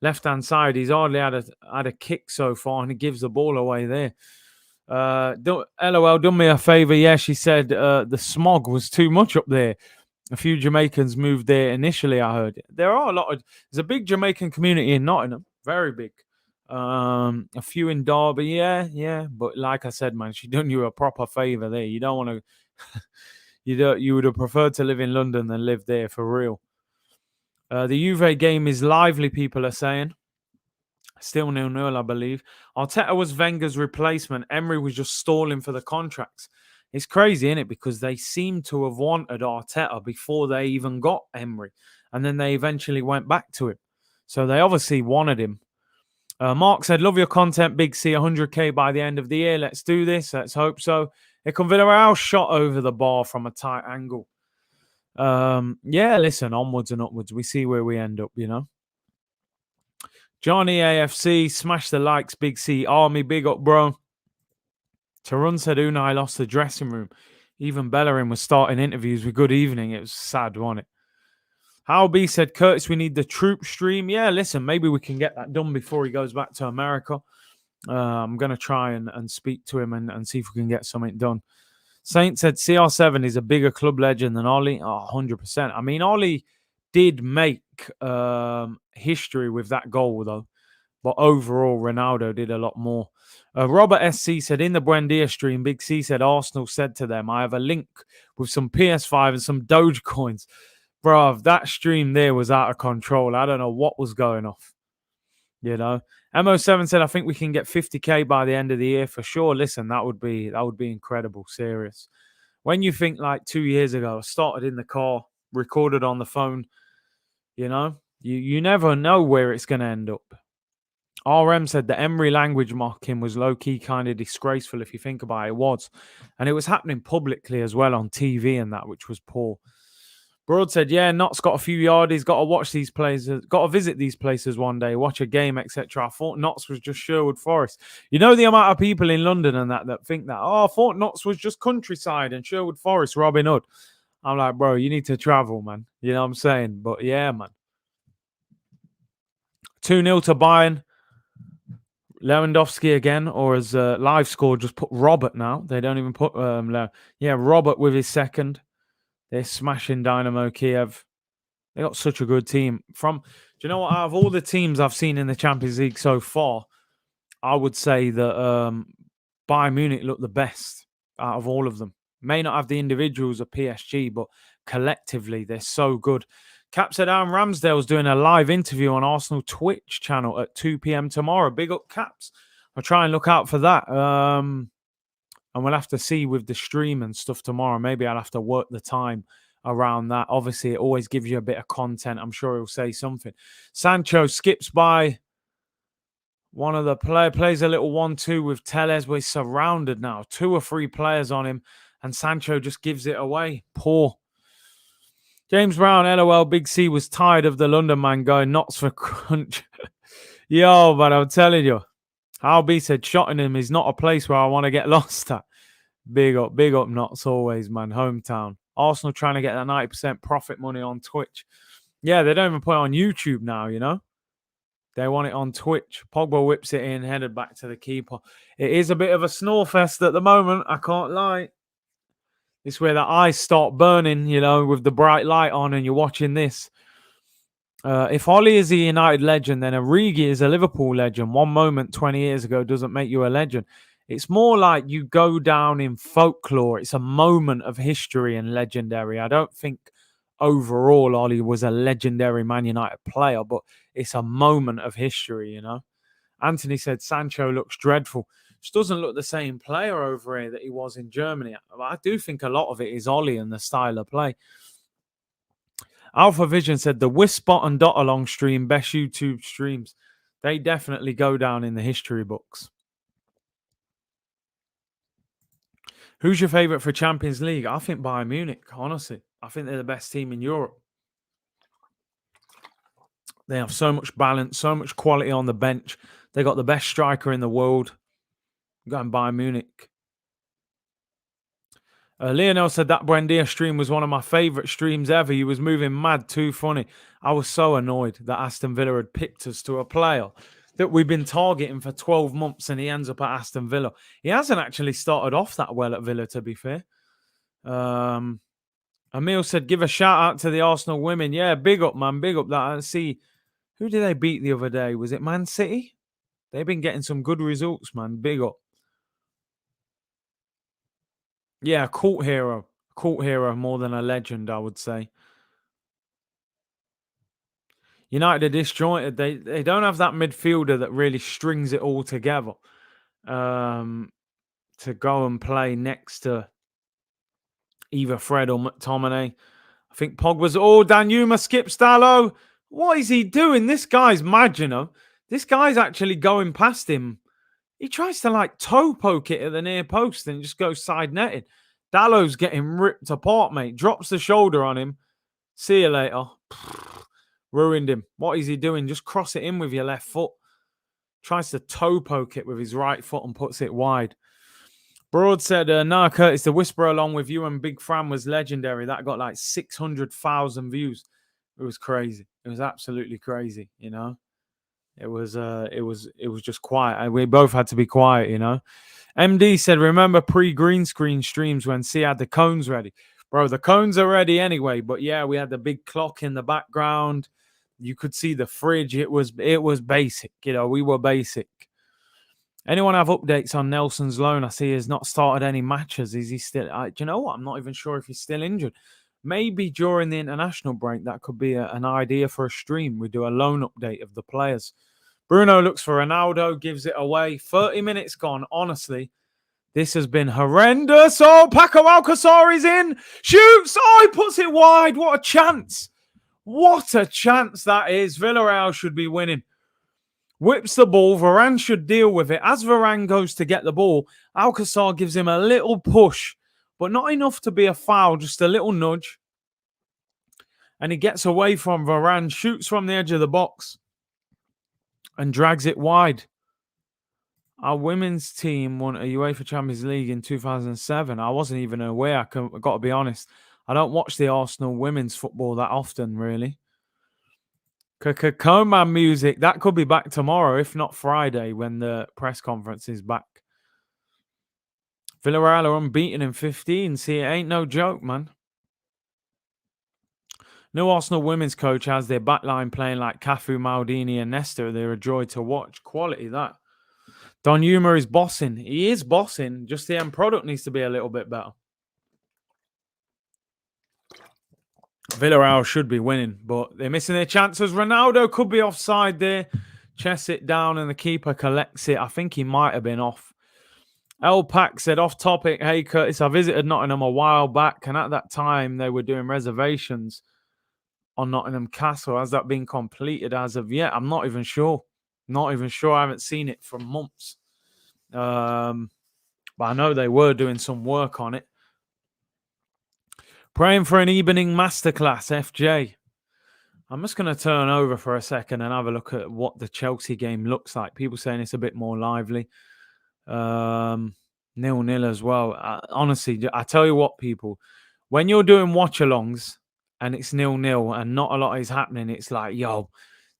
left-hand side. He's hardly had a kick so far, and he gives the ball away there. LOL, done me a favour. Yeah, she said the smog was too much up there. A few Jamaicans moved there initially, I heard. There's a big Jamaican community in Nottingham. Very big. A few in Derby, yeah. But like I said, man, she done you a proper favour there. You don't want to. You would have preferred to live in London than live there for real. The Juve game is lively, people are saying. Still 0-0, I believe. Arteta was Wenger's replacement. Emery was just stalling for the contracts. It's crazy, isn't it? Because they seem to have wanted Arteta before they even got Emery. And then they eventually went back to him. So they obviously wanted him. Mark said, love your content, Big C, 100K by the end of the year. Let's do this. Let's hope so. Here come Villareal, shot over the bar from a tight angle. Yeah, listen, onwards and upwards. We see where we end up, you know. Johnny AFC, smash the likes, Big C Army, big up, bro. Tarun said Unai lost the dressing room. Even Bellerin was starting interviews with good evening. It was sad, wasn't it? Hal B said, Curtis, we need the troop stream. Yeah, listen, maybe we can get that done before he goes back to America. I'm going to try and speak to him and see if we can get something done. Saint said, CR7 is a bigger club legend than Ollie. Oh, 100%. I mean, Ollie did make history with that goal, though. But overall, Ronaldo did a lot more. Robert SC said, in the Buendia stream, Big C said, Arsenal said to them, I have a link with some PS5 and some Doge coins. Bruv, that stream there was out of control. I don't know what was going off. You know, MO7 said, I think we can get 50K by the end of the year for sure. Listen, that would be incredible. Serious. When you think like 2 years ago, I started in the car, recorded on the phone, you know, you never know where it's going to end up. RM said the Emery language mocking was low-key kind of disgraceful if you think about it. It was. And it was happening publicly as well on TV and that, which was poor. Broad said, yeah, Knott's got a few yardies, got to watch these places, got to visit these places one day, watch a game, etc. I thought Knott's was just Sherwood Forest. You know the amount of people in London and that think that, I thought Knott's was just countryside and Sherwood Forest, Robin Hood. I'm like, bro, you need to travel, man. You know what I'm saying? But yeah, man. 2-0 to Bayern. Lewandowski again, or as live score, just put Robert now. They don't even put Robert with his second. They're smashing Dynamo Kiev. They got such a good team. Do you know what? Out of all the teams I've seen in the Champions League so far, I would say that Bayern Munich look the best out of all of them. May not have the individuals of PSG, but collectively they're so good. Cap said Aaron Ramsdale's doing a live interview on Arsenal Twitch channel at 2 p.m. tomorrow. Big up, Caps. I'll try and look out for that. And we'll have to see with the stream and stuff tomorrow. Maybe I'll have to work the time around that. Obviously, it always gives you a bit of content. I'm sure he'll say something. Sancho skips by one of the plays a little 1-2 with Telles, but he's surrounded now. 2 or 3 players on him, and Sancho just gives it away. Poor. James Brown, LOL, Big C was tired of the London man going nuts for crunch. Yo, but I'm telling you, Hal B said Shottingham is not a place where I want to get lost at. Big up nuts always, man. Hometown. Arsenal trying to get that 90% profit money on Twitch. Yeah, they don't even put it on YouTube now, you know. They want it on Twitch. Pogba whips it in, headed back to the keeper. It is a bit of a snore fest at the moment, I can't lie. It's where the eyes start burning, with the bright light on and you're watching this. If Ollie is a United legend, then Origi is a Liverpool legend. One moment 20 years ago doesn't make you a legend. It's more like you go down in folklore. It's a moment of history and legendary. I don't think overall Ollie was a legendary Man United player, but it's a moment of history, Anthony said Sancho looks dreadful. Just doesn't look the same player over here that he was in Germany. I do think a lot of it is Ollie and the style of play. Alpha Vision said the Wispot and Dot-Along stream, best YouTube streams. They definitely go down in the history books. Who's your favourite for Champions League? I think Bayern Munich, honestly. I think they're the best team in Europe. They have so much balance, so much quality on the bench. They got the best striker in the world. I'm going Bayern Munich. Lionel said that Buendia stream was one of my favourite streams ever. He was moving mad, too funny. I was so annoyed that Aston Villa had picked us to a player that we've been targeting for 12 months and he ends up at Aston Villa. He hasn't actually started off that well at Villa, to be fair. Emil said, give a shout out to the Arsenal women. Yeah, big up, man. Big up that. I see. Who did they beat the other day? Was it Man City? They've been getting some good results, man. Big up. Yeah, cult hero. Cult hero more than a legend, I would say. United are disjointed. They don't have that midfielder that really strings it all together to go and play next to either Fred or McTominay. I think Pogba's... Oh, Danjuma skips Dallo. What is he doing? This guy's mad, This guy's actually going past him. He tries to toe poke it at the near post and just goes side netted. Dallo's getting ripped apart, mate. Drops the shoulder on him. See you later. Ruined him. What is he doing? Just cross it in with your left foot. Tries to toe poke it with his right foot and puts it wide. Broad said, nah, Curtis, the whisper along with you and Big Fran was legendary. That got 600,000 views. It was crazy. It was absolutely crazy, It was just quiet. We both had to be quiet, MD said, remember pre-green screen streams when C had the cones ready? Bro, the cones are ready anyway. But yeah, we had the big clock in the background. You could see the fridge. It was basic. We were basic. Anyone have updates on Nelson's loan? I see he has not started any matches. Is he still... do you know what? I'm not even sure if he's still injured. Maybe during the international break, that could be an idea for a stream. We do a loan update of the players. Bruno looks for Ronaldo, gives it away. 30 minutes gone. Honestly, this has been horrendous. Oh, Paco Alcácer is in. Shoots. Oh, he puts it wide. What a chance. What a chance that is. Villareal should be winning. Whips the ball. Varane should deal with it. As Varane goes to get the ball, Alcácer gives him a little push, but not enough to be a foul, just a little nudge. And he gets away from Varane, shoots from the edge of the box, and drags it wide. Our women's team won a UEFA Champions League in 2007. I wasn't even aware. I've got to be honest. I don't watch the Arsenal women's football that often, really. Coman music. That could be back tomorrow, if not Friday, when the press conference is back. Villareal are unbeaten in 15. See, it ain't no joke, man. No Arsenal women's coach has their backline playing like Cafu, Maldini, and Nesta. They're a joy to watch. Quality, that. Don Yuma is bossing. He is bossing. Just the end product needs to be a little bit better. Villarreal should be winning, but they're missing their chances. Ronaldo could be offside there. Chests it down and the keeper collects it. I think he might have been off. El Pack said, off topic, hey Curtis, I visited Nottingham a while back, and at that time they were doing reservations on Nottingham Castle. Has that been completed as of yet? I'm not even sure. Not even sure. I haven't seen it for months. But I know they were doing some work on it. Praying for an evening masterclass, FJ. I'm just going to turn over for a second and have a look at what the Chelsea game looks like. People saying it's a bit more lively. 0-0 as well. Honestly, I tell you what, people, when you're doing watch-alongs and it's 0-0 and not a lot is happening, it's like, yo,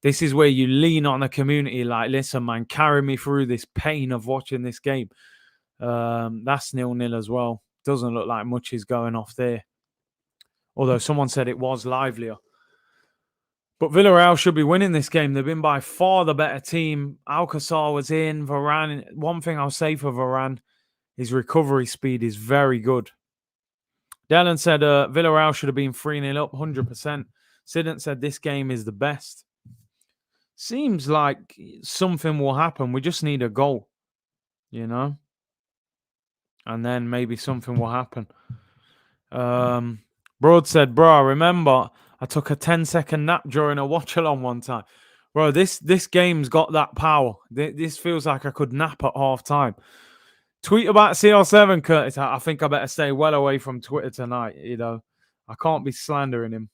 this is where you lean on the community. Like, listen, man, carry me through this pain of watching this game. That's 0-0 as well. Doesn't look like much is going off there. Although someone said it was livelier. But Villarreal should be winning this game. They've been by far the better team. Alcázar was in. Varane. One thing I'll say for Varane, his recovery speed is very good. Dylan said Villarreal should have been 3-0 up, 100%. Sidn't said this game is the best. Seems like something will happen. We just need a goal, you know? And then maybe something will happen. Broad said, bro, I remember I took a 10-second nap during a watch-along one time. Bro, this game's got that power. This feels like I could nap at half time. Tweet about CR7, Curtis. I think I better stay well away from Twitter tonight, you know. I can't be slandering him.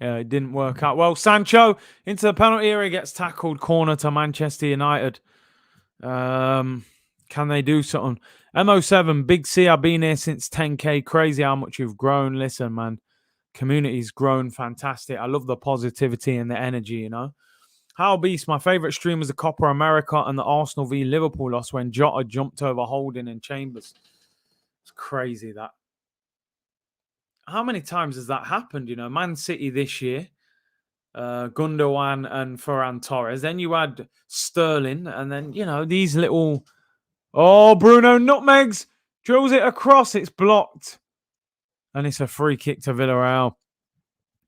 Yeah, it didn't work out. Well, Sancho into the penalty area, gets tackled, corner to Manchester United. Can they do something? MO7, Big C, I've been here since 10K. Crazy how much you've grown. Listen, man, community's grown fantastic. I love the positivity and the energy, you know. How Beast, my favourite stream was the Copa America and the Arsenal v Liverpool loss when Jota jumped over Holding and Chambers. It's crazy that. How many times has that happened? You know, Man City this year, Gundogan and Ferran Torres. Then you had Sterling, and then, you know, these little... Oh, Bruno nutmegs, drills it across. It's blocked. And it's a free kick to Villareal.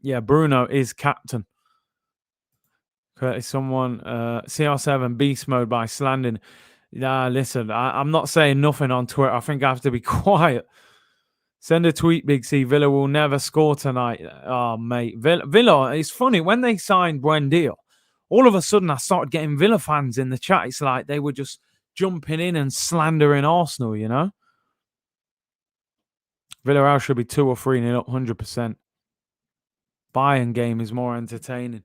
Yeah, Bruno is captain. Curtis, someone, CR7 beast mode by Slandin. Nah, listen, I'm not saying nothing on Twitter. I think I have to be quiet. Send a tweet, Big C. Villa will never score tonight. Oh, mate. Villa, it's funny. When they signed Buendia, all of a sudden I started getting Villa fans in the chat. It's like they were just jumping in and slandering Arsenal, you know? Villarreal should be 2 or 3-0 up, 100%. Bayern game is more entertaining.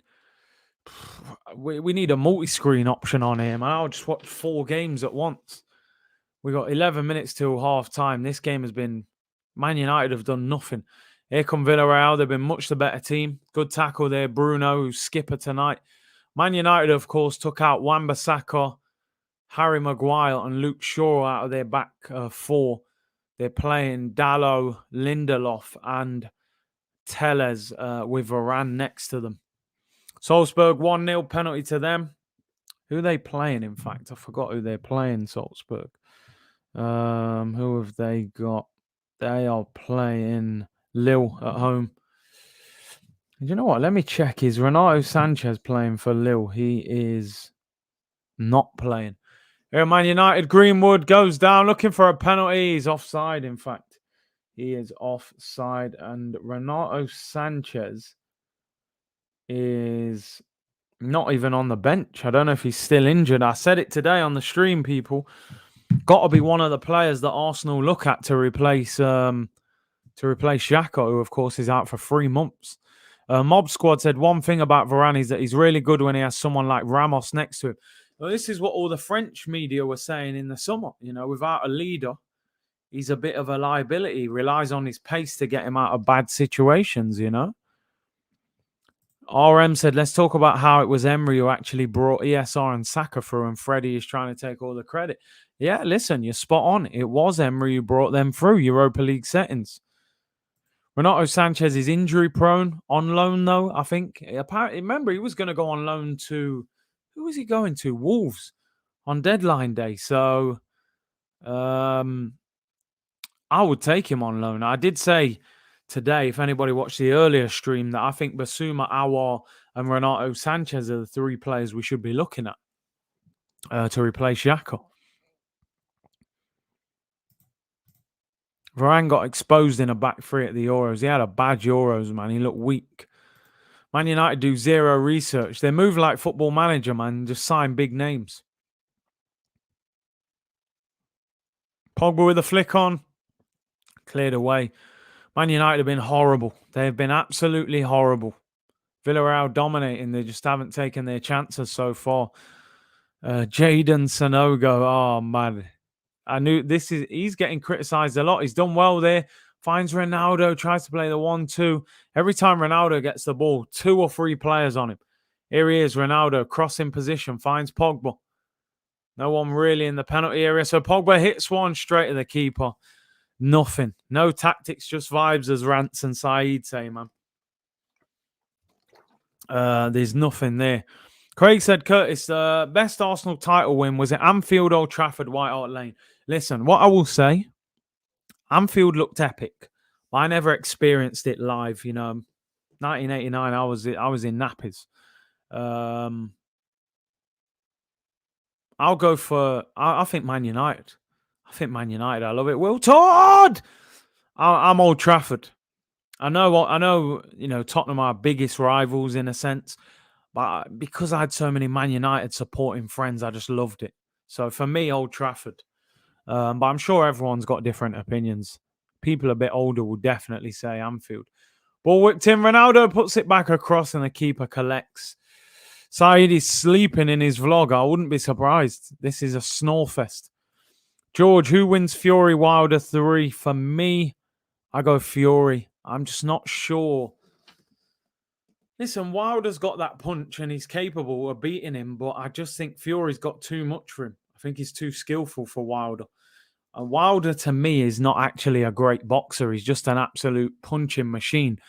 We need a multi-screen option on here, man. I'll just watch 4 games at once. We got 11 minutes till half time. This game has been... Man United have done nothing. Here come Villarreal. They've been much the better team. Good tackle there. Bruno, who's skipper tonight. Man United, of course, took out Wan-Bissaka, Harry Maguire and Luke Shaw out of their back 4. They're playing Dalot, Lindelof and Telles with Varane next to them. Salzburg 1-0 penalty to them. Who are they playing, in fact? I forgot who they're playing, Salzburg. Who have they got? They are playing Lille at home. And you know what? Let me check. Is Renato Sanchez playing for Lille? He is not playing. Here, Man United, Greenwood goes down looking for a penalty. He's offside, in fact. He is offside. And Renato Sanchez is not even on the bench. I don't know if he's still injured. I said it today on the stream, people. Got to be one of the players that Arsenal look at to replace Xhaka, who, of course, is out for 3 months. Mob Squad said one thing about Varane is that he's really good when he has someone like Ramos next to him. Well, this is what all the French media were saying in the summer. You know, without a leader, he's a bit of a liability. He relies on his pace to get him out of bad situations, you know. RM said, let's talk about how it was Emery who actually brought ESR and Saka through and Freddie is trying to take all the credit. Yeah, listen, you're spot on. It was Emery who brought them through Europa League settings. Renato Sanchez is injury prone. On loan, though, I think. Apparently, remember, he was going to go on loan to... Who was he going to? Wolves on deadline day. So I would take him on loan. I did say today, if anybody watched the earlier stream, that I think Basuma, Awar, and Renato Sanchez are the 3 players we should be looking at to replace Xhaka. Varane got exposed in a back 3 at the Euros. He had a bad Euros, man. He looked weak. Man United do 0 research. They move like Football Manager, man. Just sign big names. Pogba with a flick on. Cleared away. Man United have been horrible. They have been absolutely horrible. Villarreal dominating. They just haven't taken their chances so far. Jadon Sanogo. Oh, man. I knew he's getting criticised a lot. He's done well there. Finds Ronaldo. Tries to play the 1-2. Every time Ronaldo gets the ball, 2 or 3 players on him. Here he is, Ronaldo. Crossing position. Finds Pogba. No one really in the penalty area. So Pogba hits one straight at the keeper. Nothing. No tactics, just vibes, as Rance and Saeed say, man. There's nothing there. Craig said, Curtis, best Arsenal title win was at Anfield, Old Trafford, White Hart Lane. Listen, what I will say, Anfield looked epic. I never experienced it live. 1989, I was in nappies. I'll go for. I think Man United. I love it. Will Todd. I'm Old Trafford. I know. Tottenham are our biggest rivals in a sense, but because I had so many Man United supporting friends, I just loved it. So for me, Old Trafford. But I'm sure everyone's got different opinions. People a bit older will definitely say Anfield. Ball whipped in. Ronaldo puts it back across and the keeper collects. Saeed is sleeping in his vlog. I wouldn't be surprised. This is a snore fest. George, who wins Fury Wilder 3? For me, I go Fury. I'm just not sure. Listen, Wilder's got that punch and he's capable of beating him, but I just think Fury's got too much for him. I think he's too skillful for Wilder. And Wilder, to me, is not actually a great boxer. He's just an absolute punching machine.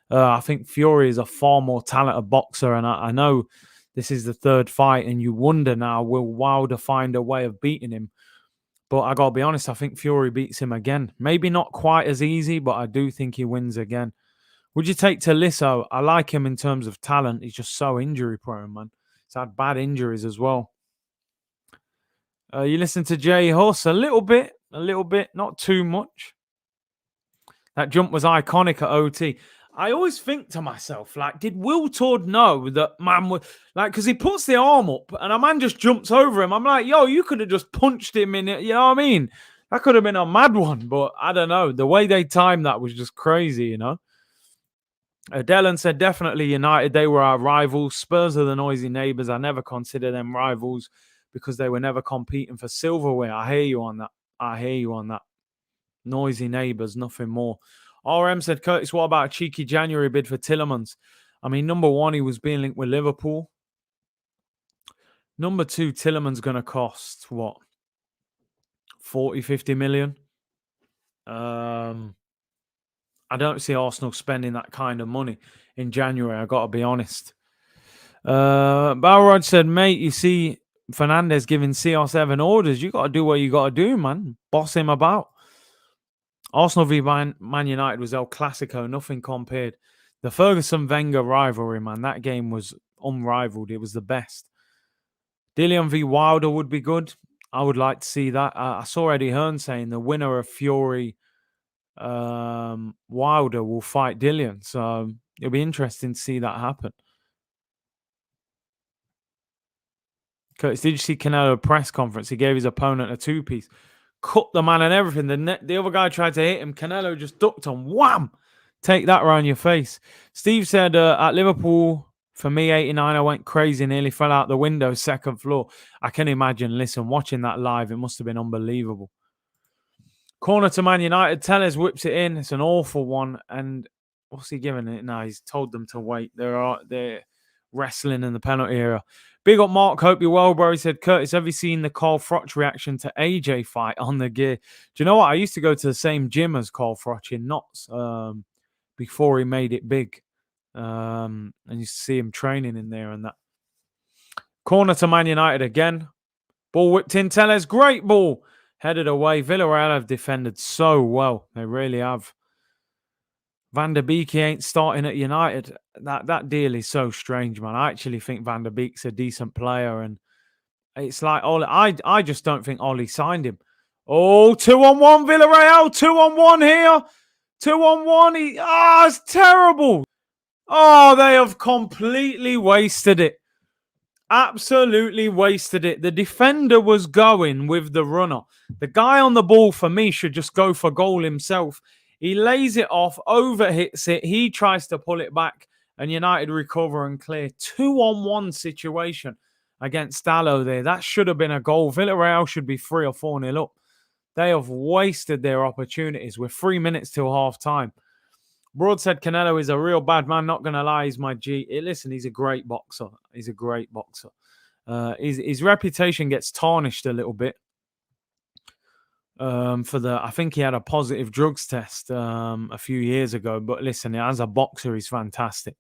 I think Fury is a far more talented boxer, and I know this is the third fight, and you wonder now, will Wilder find a way of beating him? But I got to be honest, I think Fury beats him again. Maybe not quite as easy, but I do think he wins again. Would you take Tolisso? I like him in terms of talent. He's just so injury prone, man. He's had bad injuries as well. You listen to Jay Huss a little bit, not too much. That jump was iconic at OT. I always think to myself, like, did Will Todd know that man was like, because he puts the arm up and a man just jumps over him. I'm like, yo, you could have just punched him in it. You know what I mean? That could have been a mad one, but I don't know. The way they timed that was just crazy, you know? Dylan said, definitely United. They were our rivals. Spurs are the noisy neighbours. I never consider them rivals because they were never competing for silverware. I hear you on that. Noisy neighbours, nothing more. RM said, Curtis, what about a cheeky January bid for Tielemans? I mean, number one, he was being linked with Liverpool. Number two, Tielemans going to cost, what, 40, 50 million? I don't see Arsenal spending that kind of money in January, I got to be honest. Balrog said, mate, you see Fernandez giving CR7 orders. You got to do what you got to do, man. Boss him about. Arsenal v Man United was El Clasico, nothing compared. The Ferguson-Wenger rivalry, man, that game was unrivaled. It was the best. Dillian v Wilder would be good. I would like to see that. I saw Eddie Hearn saying the winner of Fury Wilder will fight Dillian. So it'll be interesting to see that happen. Curtis, did you see Canelo press conference? He gave his opponent a two-piece. Cut the man and everything. The other guy tried to hit him. Canelo just ducked on. Wham! Take that around your face. Steve said, at Liverpool, for me, 89, I went crazy, nearly fell out the window, second floor. I can imagine. Listen, watching that live, it must have been unbelievable. Corner to Man United. Tellez whips it in. It's an awful one. And what's he giving it? No, he's told them to wait. They're wrestling in the penalty area. Big up Mark, hope you're well, bro. He said, Curtis, have you seen the Carl Froch reaction to AJ fight on the gear? Do you know what? I used to go to the same gym as Carl Froch in Notts before he made it big. And you used to see him training in there and that. Corner to Man United again. Ball whipped in. Tellez, great ball. Headed away. Villareal have defended so well. They really have. Van der Beek ain't starting at United. That deal is so strange, man. I actually think Van der Beek's a decent player, and it's like Ollie. I just don't think Ollie signed him. Oh, 2-on-1 Villarreal, 2-on-1 here, 2-on-1. It's terrible. Oh, they have completely wasted it. Absolutely wasted it. The defender was going with the runner. The guy on the ball, for me, should just go for goal himself. He lays it off, overhits it. He tries to pull it back, and United recover and clear. 2-on-1 situation against Dallo there. That should have been a goal. Villarreal should be 3 or 4-0 up. They have wasted their opportunities. We're 3 minutes till half time. Broad said Canelo is a real bad man. Not going to lie, he's my G. Listen, he's a great boxer. His reputation gets tarnished a little bit. I think he had a positive drugs test a few years ago. But listen, as a boxer, he's fantastic.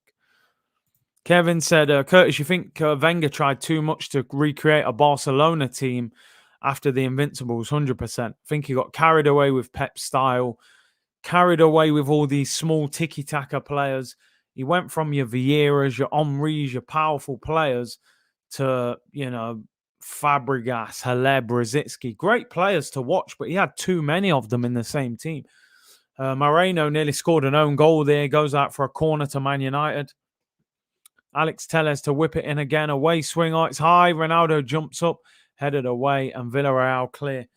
Kevin said, Curtis, you think Wenger tried too much to recreate a Barcelona team after the Invincibles? 100%. I think he got carried away with Pep's style, carried away with all these small tiki-taka players. He went from your Vieiras, your Henrys, your powerful players to, Fabregas, Haleb, Rosicki. Great players to watch, but he had too many of them in the same team. Moreno nearly scored an own goal there. Goes out for a corner to Man United. Alex Telles to whip it in again. Away swing. Oh, it's high. Ronaldo jumps up, headed away, and Villareal clear.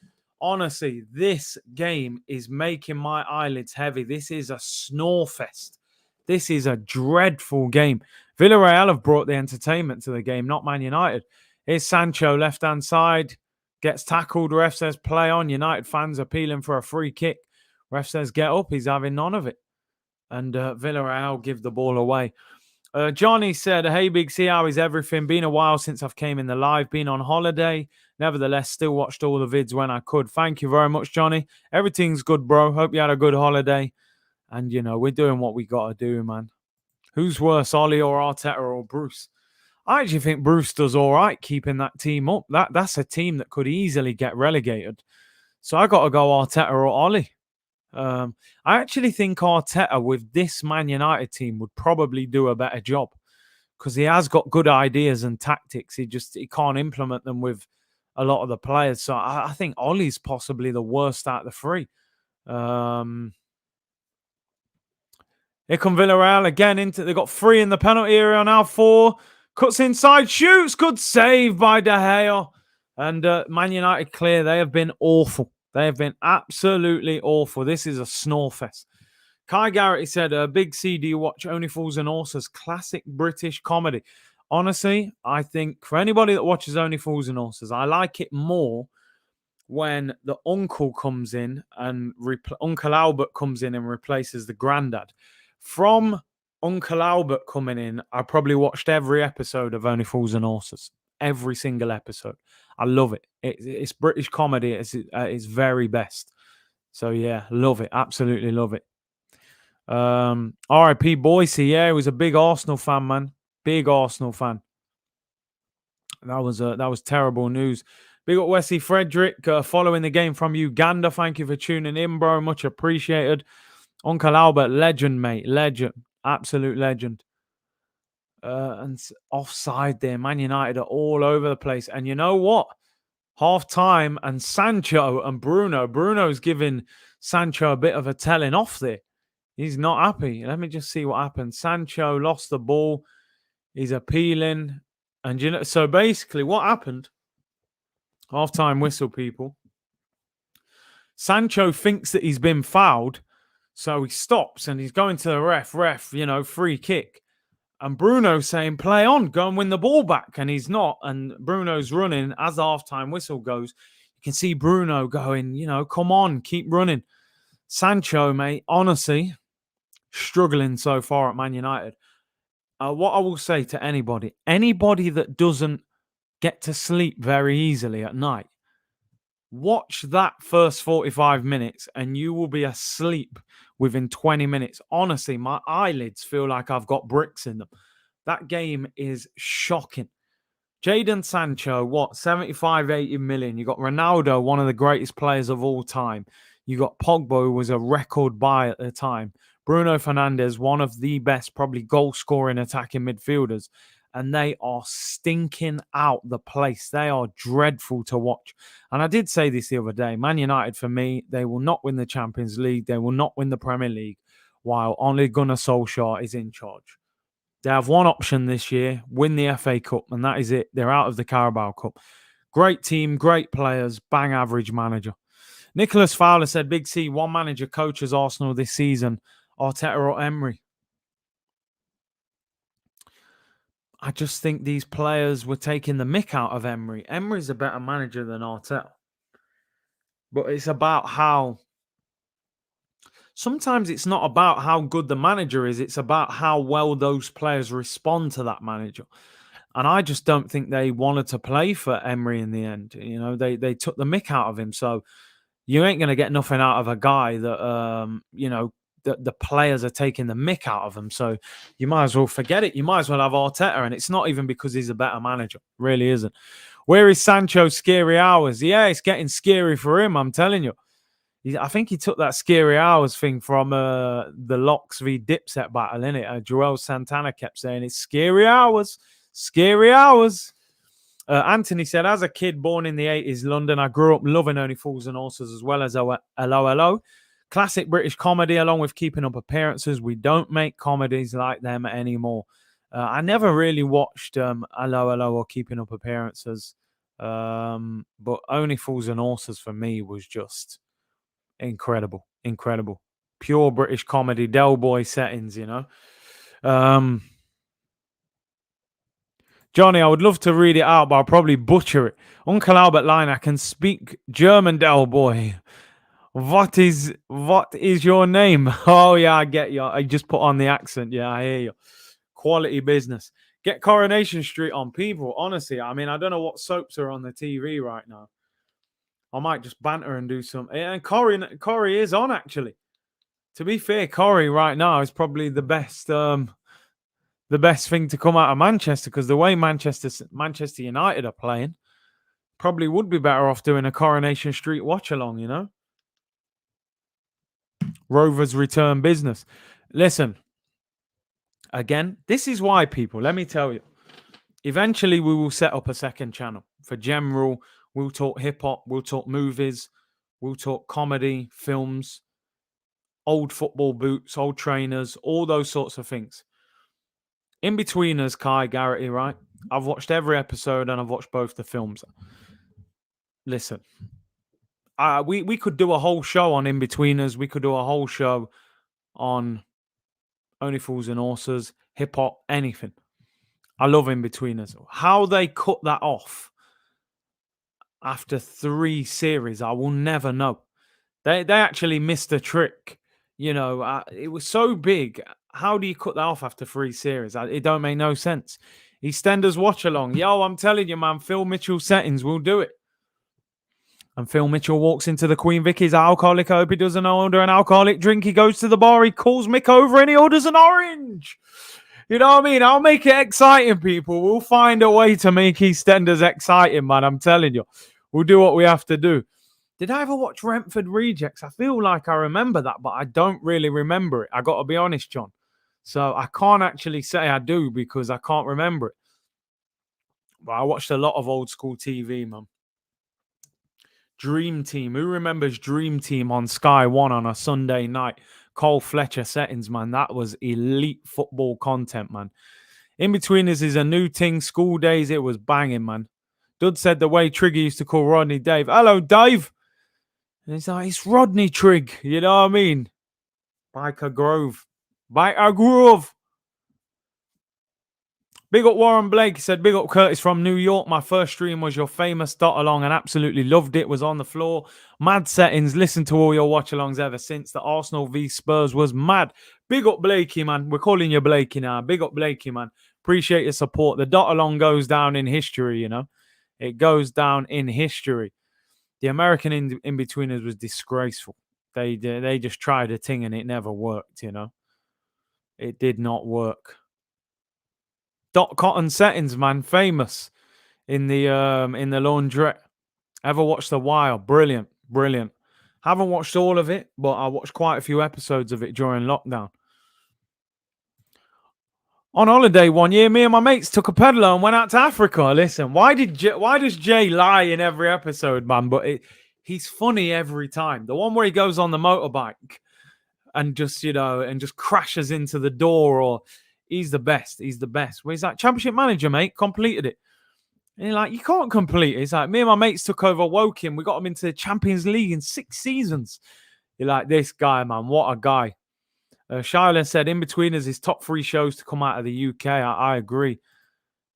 Honestly, this game is making my eyelids heavy. This is a snore fest. This is a dreadful game. Villarreal have brought the entertainment to the game, not Man United. Here's Sancho, left-hand side. Gets tackled. Ref says play on. United fans appealing for a free kick. Ref says get up. He's having none of it. And Villarreal give the ball away. Johnny said, hey, Big C, how is everything? Been a while since I've came in the live. Been on holiday. Nevertheless, still watched all the vids when I could. Thank you very much, Johnny. Everything's good, bro. Hope you had a good holiday. And, we're doing what we got to do, man. Who's worse, Ollie or Arteta or Bruce? I actually think Bruce does all right keeping that team up. That's a team that could easily get relegated. So I got to go Arteta or Ollie. I actually think Arteta with this Man United team would probably do a better job because he has got good ideas and tactics. He can't implement them with a lot of the players. So I think Ollie's possibly the worst out of the three. Here come Villarreal again. They got 3 in the penalty area now. 4 cuts inside, shoots. Good save by De Gea. And Man United clear. They have been awful. They have been absolutely awful. This is a snore fest. Kai Garrett said, Big C, do you watch Only Fools and Horses? Classic British comedy. Honestly, I think for anybody that watches Only Fools and Horses, I like it more when the uncle comes in and Uncle Albert comes in and replaces the granddad. From Uncle Albert coming in, I probably watched every episode of Only Fools and Horses. Every single episode. I love it. It's British comedy at its very best. So, yeah, love it. Absolutely love it. R.I.P. Boise. Yeah, he was a big Arsenal fan, man. Big Arsenal fan. That was terrible news. Big up Wesley Frederick following the game from Uganda. Thank you for tuning in, bro. Much appreciated. Uncle Albert, legend, mate. Legend. Absolute legend. And offside there. Man United are all over the place. And you know what? Half time and Sancho and Bruno. Bruno's giving Sancho a bit of a telling off there. He's not happy. Let me just see what happened. Sancho lost the ball. He's appealing. And so basically what happened? Half-time whistle, people. Sancho thinks that he's been fouled. So he stops and he's going to the ref, free kick. And Bruno's saying, play on, go and win the ball back. And he's not. And Bruno's running. As the halftime whistle goes, you can see Bruno going, come on, keep running. Sancho, mate, honestly, struggling so far at Man United. What I will say to anybody that doesn't get to sleep very easily at night, watch that first 45 minutes and you will be asleep within 20 minutes. Honestly, my eyelids feel like I've got bricks in them. That game is shocking. Jadon Sancho, 75, 80 million. You got Ronaldo, one of the greatest players of all time. You got Pogba, who was a record buy at the time. Bruno Fernandes, one of the best, probably goal-scoring attacking midfielders. And they are stinking out the place. They are dreadful to watch. And I did say this the other day. Man United, for me, they will not win the Champions League. They will not win the Premier League while Ole Gunnar Solskjaer is in charge. They have one option this year, win the FA Cup, and that is it. They're out of the Carabao Cup. Great team, great players, bang average manager. Nicholas Fowler said, Big C, one manager coaches Arsenal this season, Arteta or Emery. I just think these players were taking the mick out of Emery. Emery's a better manager than Arteta. But it's about how... Sometimes it's not about how good the manager is. It's about how well those players respond to that manager. And I just don't think they wanted to play for Emery in the end. You know, they took the mick out of him. So you ain't going to get nothing out of a guy that, the players are taking the mick out of him. So you might as well forget it. You might as well have Arteta. And it's not even because he's a better manager. Really isn't. Where is Sancho's scary hours? Yeah, it's getting scary for him, I'm telling you. I think he took that scary hours thing from the Locks v Dipset battle, innit? Joel Santana kept saying it's scary hours. Scary hours. Anthony said, as a kid born in the 80s, London, I grew up loving Only Fools and Horses as well as Hello Hello. Classic British comedy along with keeping up appearances. We don't make comedies like them anymore. I never really watched Hello Hello or Keeping Up Appearances. But Only Fools and Horses for me was just incredible. Incredible. Pure British comedy, Del Boy settings, you know. Johnny, I would love to read it out, but I'll probably butcher it. Uncle Albert Line, I can speak German, Del Boy. What is your name? Oh, yeah, I get you. I just put on the accent. Yeah, I hear you. Quality business. Get Coronation Street on, people. Honestly, I mean, I don't know what soaps are on the TV right now. I might just banter and do some. And Corrie is on, actually. To be fair, Corrie right now is probably the best thing to come out of Manchester, because the way Manchester United are playing, probably would be better off doing a Coronation Street watch-along, you know? Rovers return business. Listen, again, this is why, people, let me tell you, eventually we will set up a second channel for general. We'll talk hip-hop, we'll talk movies, we'll talk comedy, films, old football boots, old trainers, all those sorts of things. In between us, Kai, Gareth, right? I've watched every episode and I've watched both the films. Listen, we could do a whole show on In Betweeners. We could do a whole show on Only Fools and Horses, hip hop, anything. I love In Betweeners. How they cut that off after 3 series, I will never know. They actually missed a trick. You know, it was so big. How do you cut that off after 3 series? It don't make no sense. EastEnders watch along. Yo, I'm telling you, man, Phil Mitchell settings will do it. And Phil Mitchell walks into the Queen Vicky's alcoholic. I hope he doesn't order an alcoholic drink. He goes to the bar. He calls Mick over and he orders an orange. You know what I mean? I'll make it exciting, people. We'll find a way to make EastEnders exciting, man. I'm telling you. We'll do what we have to do. Did I ever watch Rentford Rejects? I feel like I remember that, but I don't really remember it. I got to be honest, John. So I can't actually say I do because I can't remember it. But I watched a lot of old school TV, man. Dream Team. Who remembers Dream Team on Sky 1 on a Sunday night? Cole Fletcher settings, man. That was elite football content, man. In Between Us is a new thing. School days, it was banging, man. Dud said the way Trigger used to call Rodney Dave. Hello, Dave. And he's like, it's Rodney Trigg. You know what I mean? Biker Grove. Biker Grove. Big up Warren Blake. He said, big up Curtis from New York. My first stream was your famous dot along and absolutely loved it. Was on the floor. Mad settings. Listened to all your watch alongs ever since. The Arsenal v Spurs was mad. Big up Blakey, man. We're calling you Blakey now. Big up Blakey, man. Appreciate your support. The dot along goes down in history, you know. It goes down in history. The American in-betweeners was disgraceful. They just tried a thing and it never worked, you know. It did not work. Dot Cotton settings, man, famous in the laundrette. Ever watched The Wire? Brilliant, brilliant. Haven't watched all of it, but I watched quite a few episodes of it during lockdown. On holiday one year, me and my mates took a peddler and went out to Africa. Listen, why does Jay lie in every episode, man? But he's funny every time. The one where he goes on the motorbike and just, you know, and just crashes into the door, or he's the best. He's the best. Where he's like, Championship manager, mate, completed it. And you're like, you can't complete it. It's like, me and my mates took over Woking. We got him into the Champions League in 6 seasons. You're like, this guy, man, what a guy. Shiloh said, In Between Us is top 3 shows to come out of the UK. I agree.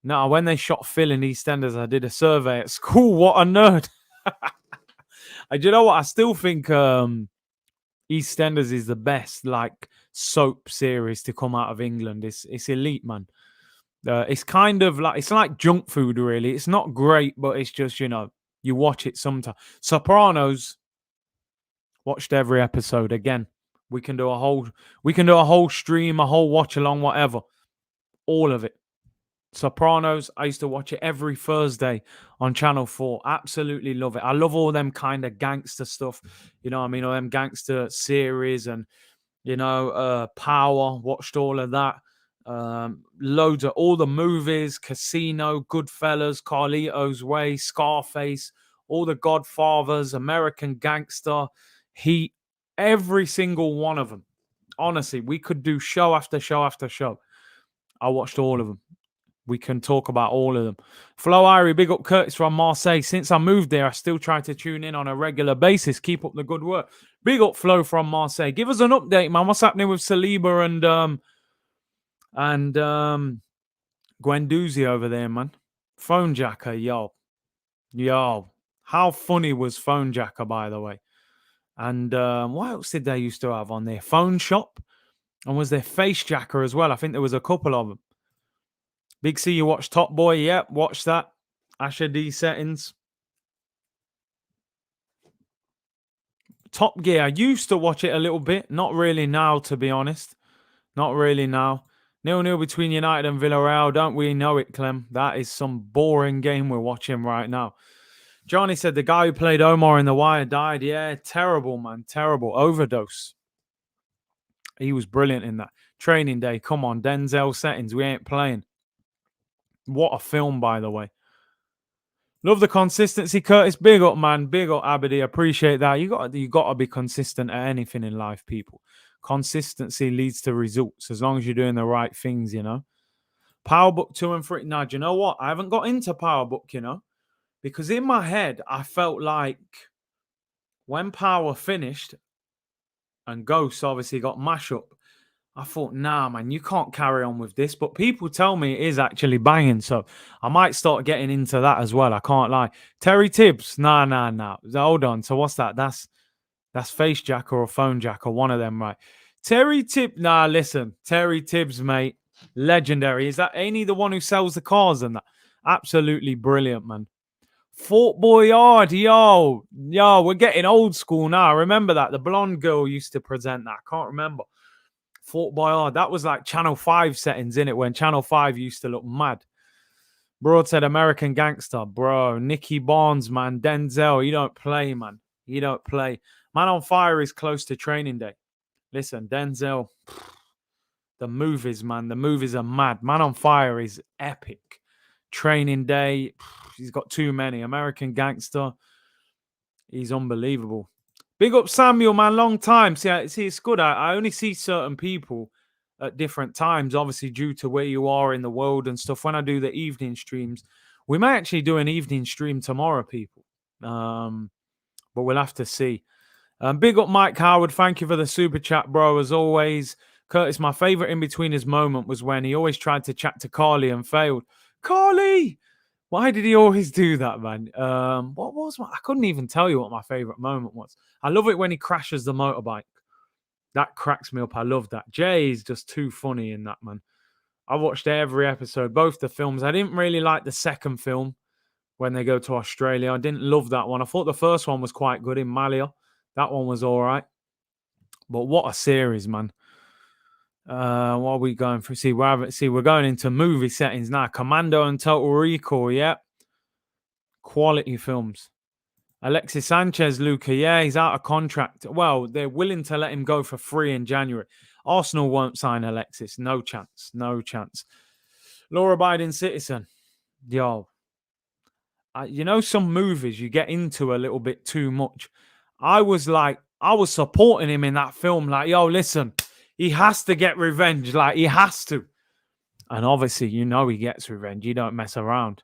No, when they shot Phil in EastEnders, I did a survey at school. What a nerd. And you know what? I still think EastEnders is the best, like, soap series to come out of England. It's elite, man. It's kind of like it's like junk food, really. It's not great, but it's just you watch it sometimes. Sopranos, watched every episode again. We can do a whole stream, a whole watch along, whatever. All of it. Sopranos, I used to watch it every Thursday on Channel 4. Absolutely love it. I love all them kind of gangster stuff. You know what I mean? All them gangster series and, Power. Watched all of that. Loads of all the movies, Casino, Goodfellas, Carlito's Way, Scarface, all the Godfathers, American Gangster, Heat, every single one of them. Honestly, we could do show after show after show. I watched all of them. We can talk about all of them. Flo Irie, big up Curtis from Marseille. Since I moved there, I still try to tune in on a regular basis. Keep up the good work. Big up Flo from Marseille. Give us an update, man. What's happening with Saliba and Guendouzi over there, man? Phone Jacker, yo. How funny was Phone Jacker, by the way? And what else did they used to have on there? Phone Shop? And was there Face Jacker as well? I think there was a couple of them. Big C, you watch Top Boy? Yep, watch that. Asher D settings. Top Gear, I used to watch it a little bit. Not really now, to be honest. Not really now. 0-0 between United and Villareal. Don't we know it, Clem? That is some boring game we're watching right now. Johnny said the guy who played Omar in The Wire died. Yeah, terrible, man. Terrible. Overdose. He was brilliant in that. Training Day. Come on, Denzel settings. We ain't playing. What a film, by the way. Love the consistency, Curtis. Big up, man. Big up, Abadi. Appreciate that. You got to be consistent at anything in life, people. Consistency leads to results as long as you're doing the right things, Powerbook 2 and 3. Now, do you know what? I haven't got into Powerbook, because in my head, I felt like when Power finished and Ghost obviously got mash up, I thought, nah, man, you can't carry on with this. But people tell me it is actually banging. So I might start getting into that as well. I can't lie. Terry Tibbs. Nah. Hold on. So what's that? That's Face Jacker or Phone Jacker. One of them, right? Terry Tibbs. Nah, listen. Terry Tibbs, mate. Legendary. Ain't he the one who sells the cars and that? Absolutely brilliant, man. Fort Boyard. Yo, we're getting old school now. I remember that. The blonde girl used to present that. I can't remember. Fort Boyard. That was like Channel 5 settings, in it when Channel 5 used to look mad. Broad said American Gangster. Bro, Nicky Barnes, man. Denzel, you don't play, man. You don't play. Man on Fire is close to Training Day. Listen, Denzel, the movies, man. The movies are mad. Man on Fire is epic. Training Day, he's got too many. American Gangster, he's unbelievable. Big up Samuel, man. Long time. See, it's good. I only see certain people at different times, obviously due to where you are in the world and stuff. When I do the evening streams, we may actually do an evening stream tomorrow, people. But we'll have to see. Big up Mike Howard. Thank you for the super chat, bro. As always, Curtis, my favorite in-betweeners moment was when he always tried to chat to Carly and failed. Carly! Why did he always do that, man? What was I couldn't even tell you what my favorite moment was. I love it when he crashes the motorbike. That cracks me up. I love that. Jay is just too funny in that, man. I watched every episode, both the films. I didn't really like the second film when they go to Australia. I didn't love that one. I thought the first one was quite good in Malia. That one was all right. But what a series, man. What are we going through? We're going into movie settings now. Commando and Total Recall, yep. Quality films. Alexis Sanchez, Luca, yeah, he's out of contract. Well, they're willing to let him go for free in January. Arsenal won't sign Alexis. No chance. Law-abiding citizen. Yo. Some movies you get into a little bit too much. I was supporting him in that film. Like, yo, listen, he has to get revenge. Like, he has to. And obviously, he gets revenge. You don't mess around.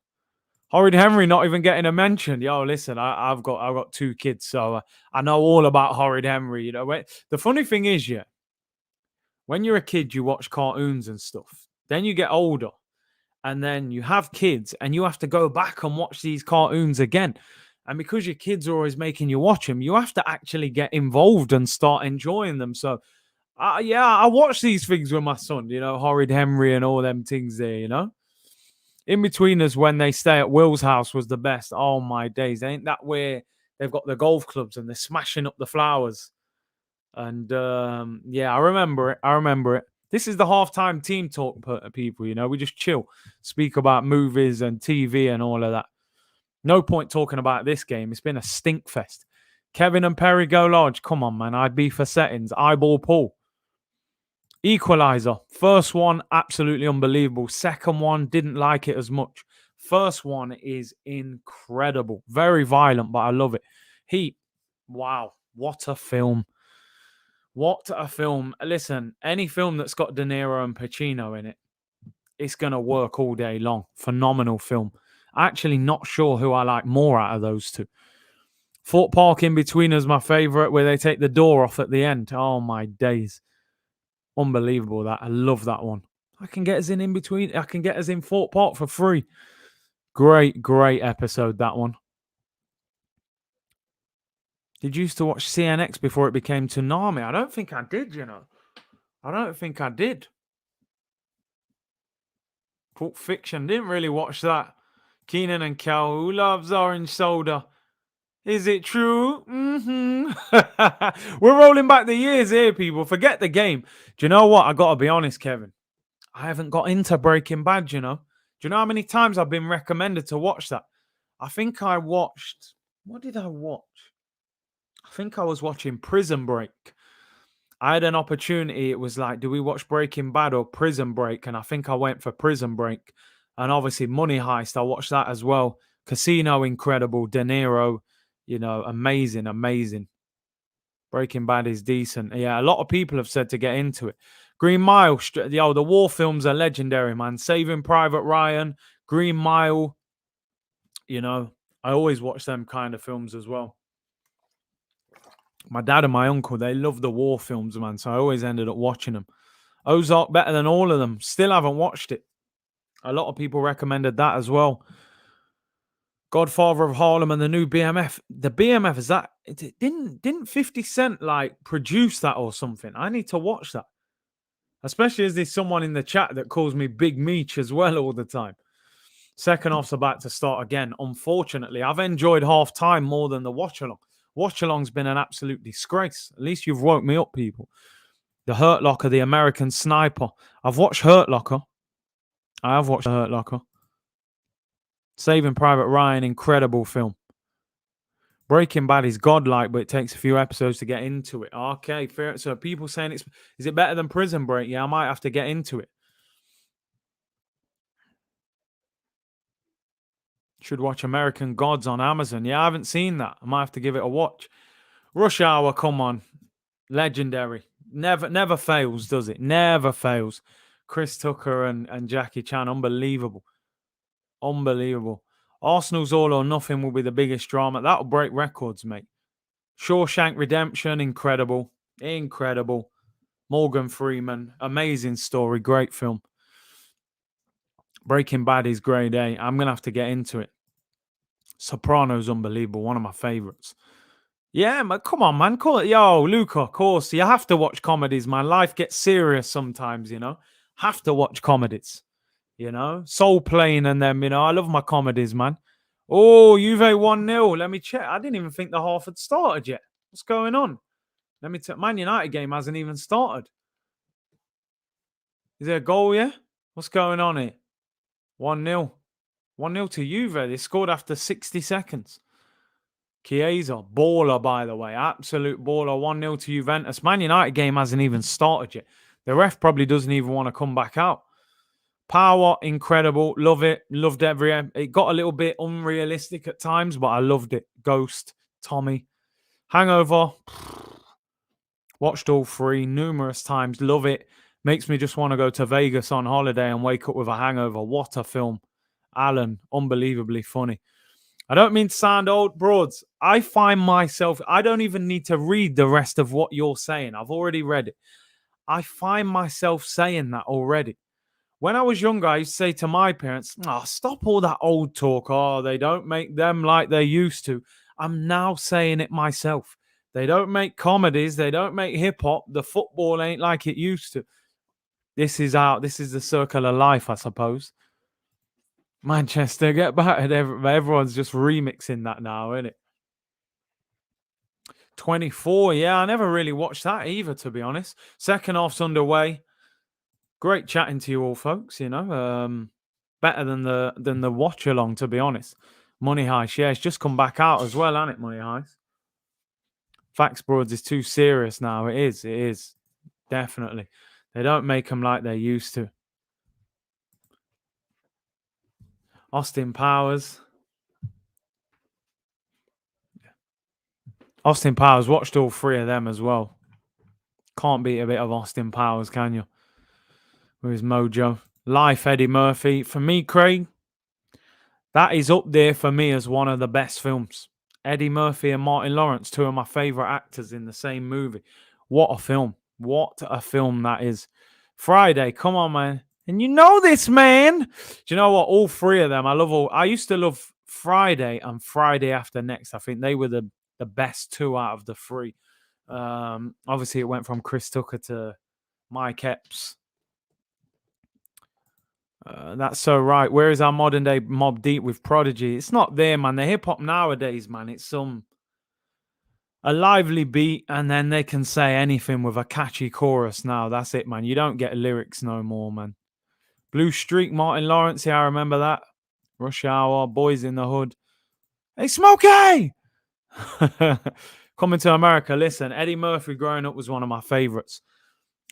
Horrid Henry not even getting a mention. Yo, listen, I've got 2 kids, so I know all about Horrid Henry. The funny thing is, when you're a kid, you watch cartoons and stuff. Then you get older, and then you have kids, and you have to go back and watch these cartoons again. And because your kids are always making you watch them, you have to actually get involved and start enjoying them. So, I watch these things with my son, Horrid Henry and all them things there, In-betweeners when they stay at Will's house was the best. Oh, my days. Ain't that where they've got the golf clubs and they're smashing up the flowers? And yeah, I remember it. I remember it. This is the halftime team talk, people. You know, we just chill, speak about movies and TV and all of that. No point talking about this game. It's been a stink fest. Kevin and Perry go large. Come on, man. I'd be for settings. Eyeball Paul. Equalizer. First one, absolutely unbelievable. Second one, didn't like it as much. First one is incredible. Very violent, but I love it. Heat. Wow. What a film. What a film. Listen, any film that's got De Niro and Pacino in it, it's going to work all day long. Phenomenal film. Actually, not sure who I like more out of those two. Fort Park In Between is my favorite, where they take the door off at the end. Oh, my days. Unbelievable that. I love that one. I can get us in between. I can get us in Fort Park for free. Great, great episode, that one. Did you used to watch CNX before it became Toonami? I don't think I did, you know. I don't think I did. Pulp Fiction. Didn't really watch that. Keenan and Kel. Who loves orange soda? Is it true? Mm-hmm. We're rolling back the years here, people. Forget the game. Do you know what? I got to be honest, Kevin. I haven't got into Breaking Bad, you know. Do you know how many times I've been recommended to watch that? I think I watched... What did I watch? I think I was watching Prison Break. I had an opportunity. It was like, do we watch Breaking Bad or Prison Break? And I think I went for Prison Break. And obviously Money Heist, I watched that as well. Casino, incredible. De Niro, you know, amazing, amazing. Breaking Bad is decent. Yeah, a lot of people have said to get into it. Green Mile, yo, the war films are legendary, man. Saving Private Ryan, Green Mile, you know, I always watch them kind of films as well. My dad and my uncle, they love the war films, man, so I always ended up watching them. Ozark, better than all of them. Still haven't watched it. A lot of people recommended that as well. Godfather of Harlem and the new BMF. The BMF, is that... Didn't 50 Cent, like, produce that or something? I need to watch that. Especially as there's someone in the chat that calls me Big Meech as well all the time. Second half's about to start again. Unfortunately, I've enjoyed half time more than the Watchalong. Watchalong's been an absolute disgrace. At least you've woke me up, people. The Hurt Locker, the American Sniper. I've watched Hurt Locker. I have watched Hurt Locker. Saving Private Ryan, incredible film. Breaking Bad is godlike, but it takes a few episodes to get into it. Okay, fair. So people saying is it better than Prison Break? Yeah, I might have to get into it. Should watch American Gods on Amazon. Yeah, I haven't seen that. I might have to give it a watch. Rush Hour, come on. Legendary. Never fails, does it? Never fails. Chris Tucker and Jackie Chan, unbelievable. Unbelievable. Arsenal's All or Nothing will be the biggest drama. That'll break records, mate. Shawshank Redemption, incredible. Incredible. Morgan Freeman, amazing story, great film. Breaking Bad is grade A. I'm going to have to get into it. Sopranos, unbelievable. One of my favorites. Yeah, man, come on, man. Call it. Yo, Luca, of course. You have to watch comedies, man. Life gets serious sometimes, you know. Have to watch comedies, you know. Soul Plane and them, you know. I love my comedies, man. Oh, Juve 1-0. Let me check. I didn't even think the half had started yet. What's going on? Let me tell. Man United game hasn't even started. Is there a goal, yeah? What's going on here? 1-0. 1-0 to Juve. They scored after 60 seconds. Chiesa, baller, by the way. Absolute baller. 1-0 to Juventus. Man United game hasn't even started yet. The ref probably doesn't even want to come back out. Power, incredible. Love it. Loved every... It got a little bit unrealistic at times, but I loved it. Ghost, Tommy. Hangover. Watched all three numerous times. Love it. Makes me just want to go to Vegas on holiday and wake up with a hangover. What a film. Alan, unbelievably funny. I don't mean to sound old, broads. I find myself... I don't even need to read the rest of what you're saying. I've already read it. I find myself saying that already. When I was younger, I used to say to my parents, oh, stop all that old talk. Oh, they don't make them like they used to. I'm now saying it myself. They don't make comedies. They don't make hip-hop. The football ain't like it used to. This is the circle of life, I suppose. Manchester get battered. Everyone's just remixing that now, isn't it? 24. Yeah, I never really watched that either, to be honest. Second half's underway. Great chatting to you all, folks. Better than the watch along, to be honest. Money Heist, yeah, it's just come back out as well, hasn't it? Money Heist. Facts Broads is too serious now. It is definitely. They don't make them like they used to. Austin Powers. Austin Powers, watched all three of them as well. Can't beat a bit of Austin Powers, can you? With his mojo. Life, Eddie Murphy. For me, Craig, that is up there for me as one of the best films. Eddie Murphy and Martin Lawrence, two of my favourite actors in the same movie. What a film. What a film that is. Friday, come on, man. And you know this, man. Do you know what? All three of them, I used to love Friday and Friday After Next. I think they were the best two out of the three. Obviously, it went from Chris Tucker to Mike Epps. That's so right. Where is our modern day Mob Deep with Prodigy? It's not there, man. The hip hop nowadays, man, it's a lively beat, and then they can say anything with a catchy chorus now. That's it, man. You don't get lyrics no more, man. Blue Streak, Martin Lawrence. Yeah, I remember that. Rush Hour, Boys in the Hood. Hey, Smokey! Coming to America. Listen, Eddie Murphy growing up was one of my favorites.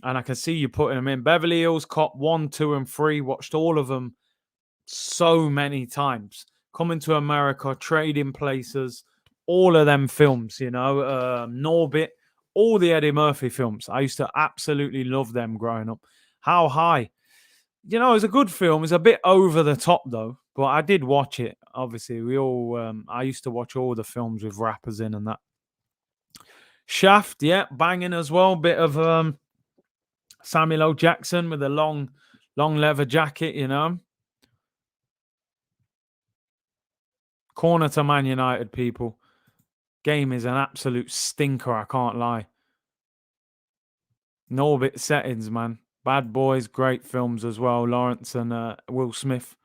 And I can see you putting them in. Beverly Hills Cop 1, 2, and 3. Watched all of them so many times. Coming to America, Trading Places, all of them films, Norbit, all the Eddie Murphy films. I used to absolutely love them growing up. How High? It was a good film. It's a bit over the top, though. But I did watch it. Obviously, I used to watch all the films with rappers in and that. Shaft, yeah, banging as well. Bit of Samuel L. Jackson with a long leather jacket, Corner to Man United, people. Game is an absolute stinker, I can't lie. Norbit settings, man. Bad Boys, great films as well. Lawrence and Will Smith.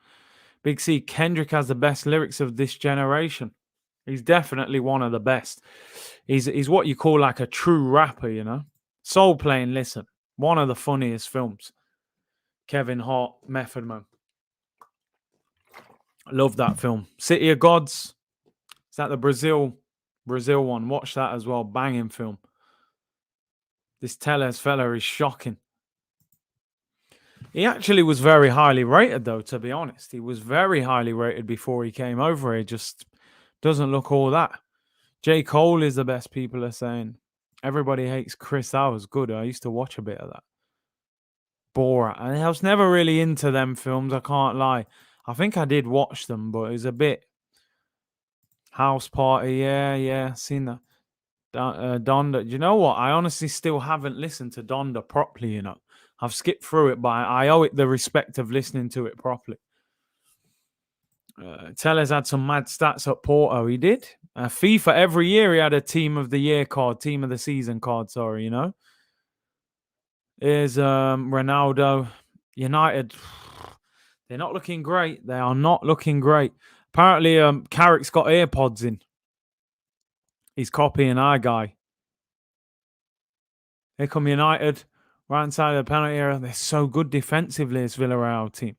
Big C, Kendrick has the best lyrics of this generation. He's definitely one of the best. He's what you call like a true rapper, Soul Plane, listen. One of the funniest films. Kevin Hart, Method Man. Love that film. City of Gods. Is that the Brazil one? Watch that as well. Banging film. This Tellez fella is shocking. He actually was very highly rated, though, to be honest. He was very highly rated before he came over here. Just doesn't look all that. J. Cole is the best, people are saying. Everybody hates Chris. That was good. I used to watch a bit of that. Borat. I was never really into them films, I can't lie. I think I did watch them, but it was a bit... House Party, yeah, seen that. Donda. Do you know what? I honestly still haven't listened to Donda properly, I've skipped through it, but I owe it the respect of listening to it properly. Tellez had some mad stats at Porto. He did. FIFA, every year he had a Team of the Year card, Team of the Season card, sorry, Here's Ronaldo. United, they're not looking great. They are not looking great. Apparently, Carrick's got AirPods in. He's copying our guy. Here come United. Right hand side of the penalty area. They're so good defensively, this Villareal team.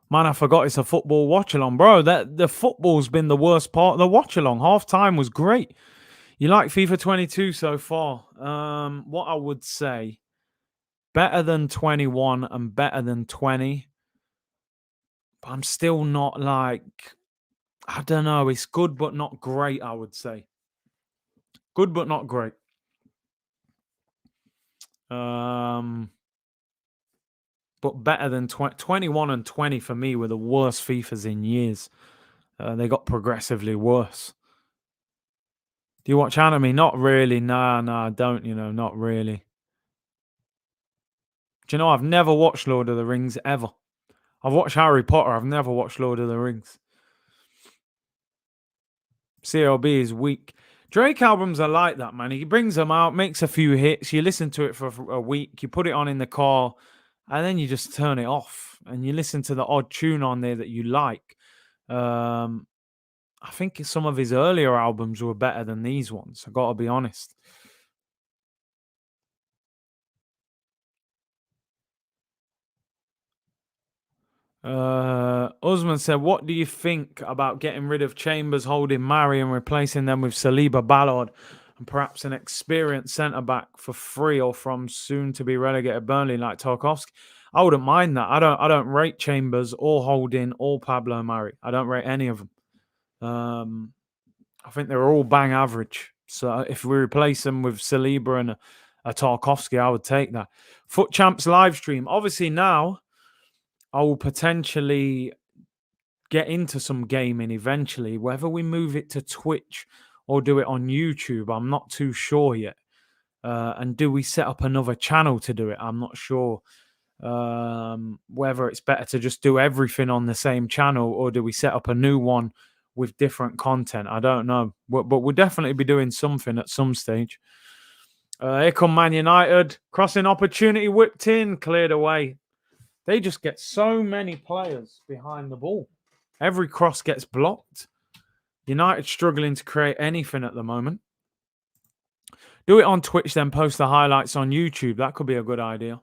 Man, I forgot it's a football watch-along. Bro, the football's been the worst part of the watch-along. Half-time was great. You like FIFA 22 so far? What I would say, better than 21 and better than 20. But I'm still not like... I don't know. It's good but not great, I would say. Good but not great. But better than 21 and 20 for me were the worst FIFAs in years. They got progressively worse. Do you watch anime? Not really. Nah, don't, not really. Do you know, I've never watched Lord of the Rings ever. I've watched Harry Potter. I've never watched Lord of the Rings. CLB is weak. Drake albums are like that, man. He brings them out, makes a few hits. You listen to it for a week. You put it on in the car. and then you just turn it off and you listen to the odd tune on there that you like. Um, I think some of his earlier albums were better than these ones. I got to be honest. Usman said, "What do you think about getting rid of Chambers, holding Mari, and replacing them with Saliba, Ballard, and perhaps an experienced centre back for free or from soon to be relegated Burnley like Tarkovsky?" I wouldn't mind that. I don't rate Chambers or Holding or Pablo Mari. I don't rate any of them. I think they're all bang average. So if we replace them with Saliba and a Tarkovsky, I would take that. Foot Champs live stream. Obviously now I will potentially get into some gaming eventually. Whether we move it to Twitch or do it on YouTube, I'm not too sure yet. And do we set up another channel to do it? I'm not sure. Whether it's better to just do everything on the same channel or do we set up a new one with different content? I don't know. But we'll definitely be doing something at some stage. Here come Man United. Crossing opportunity whipped in, cleared away. They just get so many players behind the ball. Every cross gets blocked. United struggling to create anything at the moment. Do it on Twitch, then post the highlights on YouTube. That could be a good idea.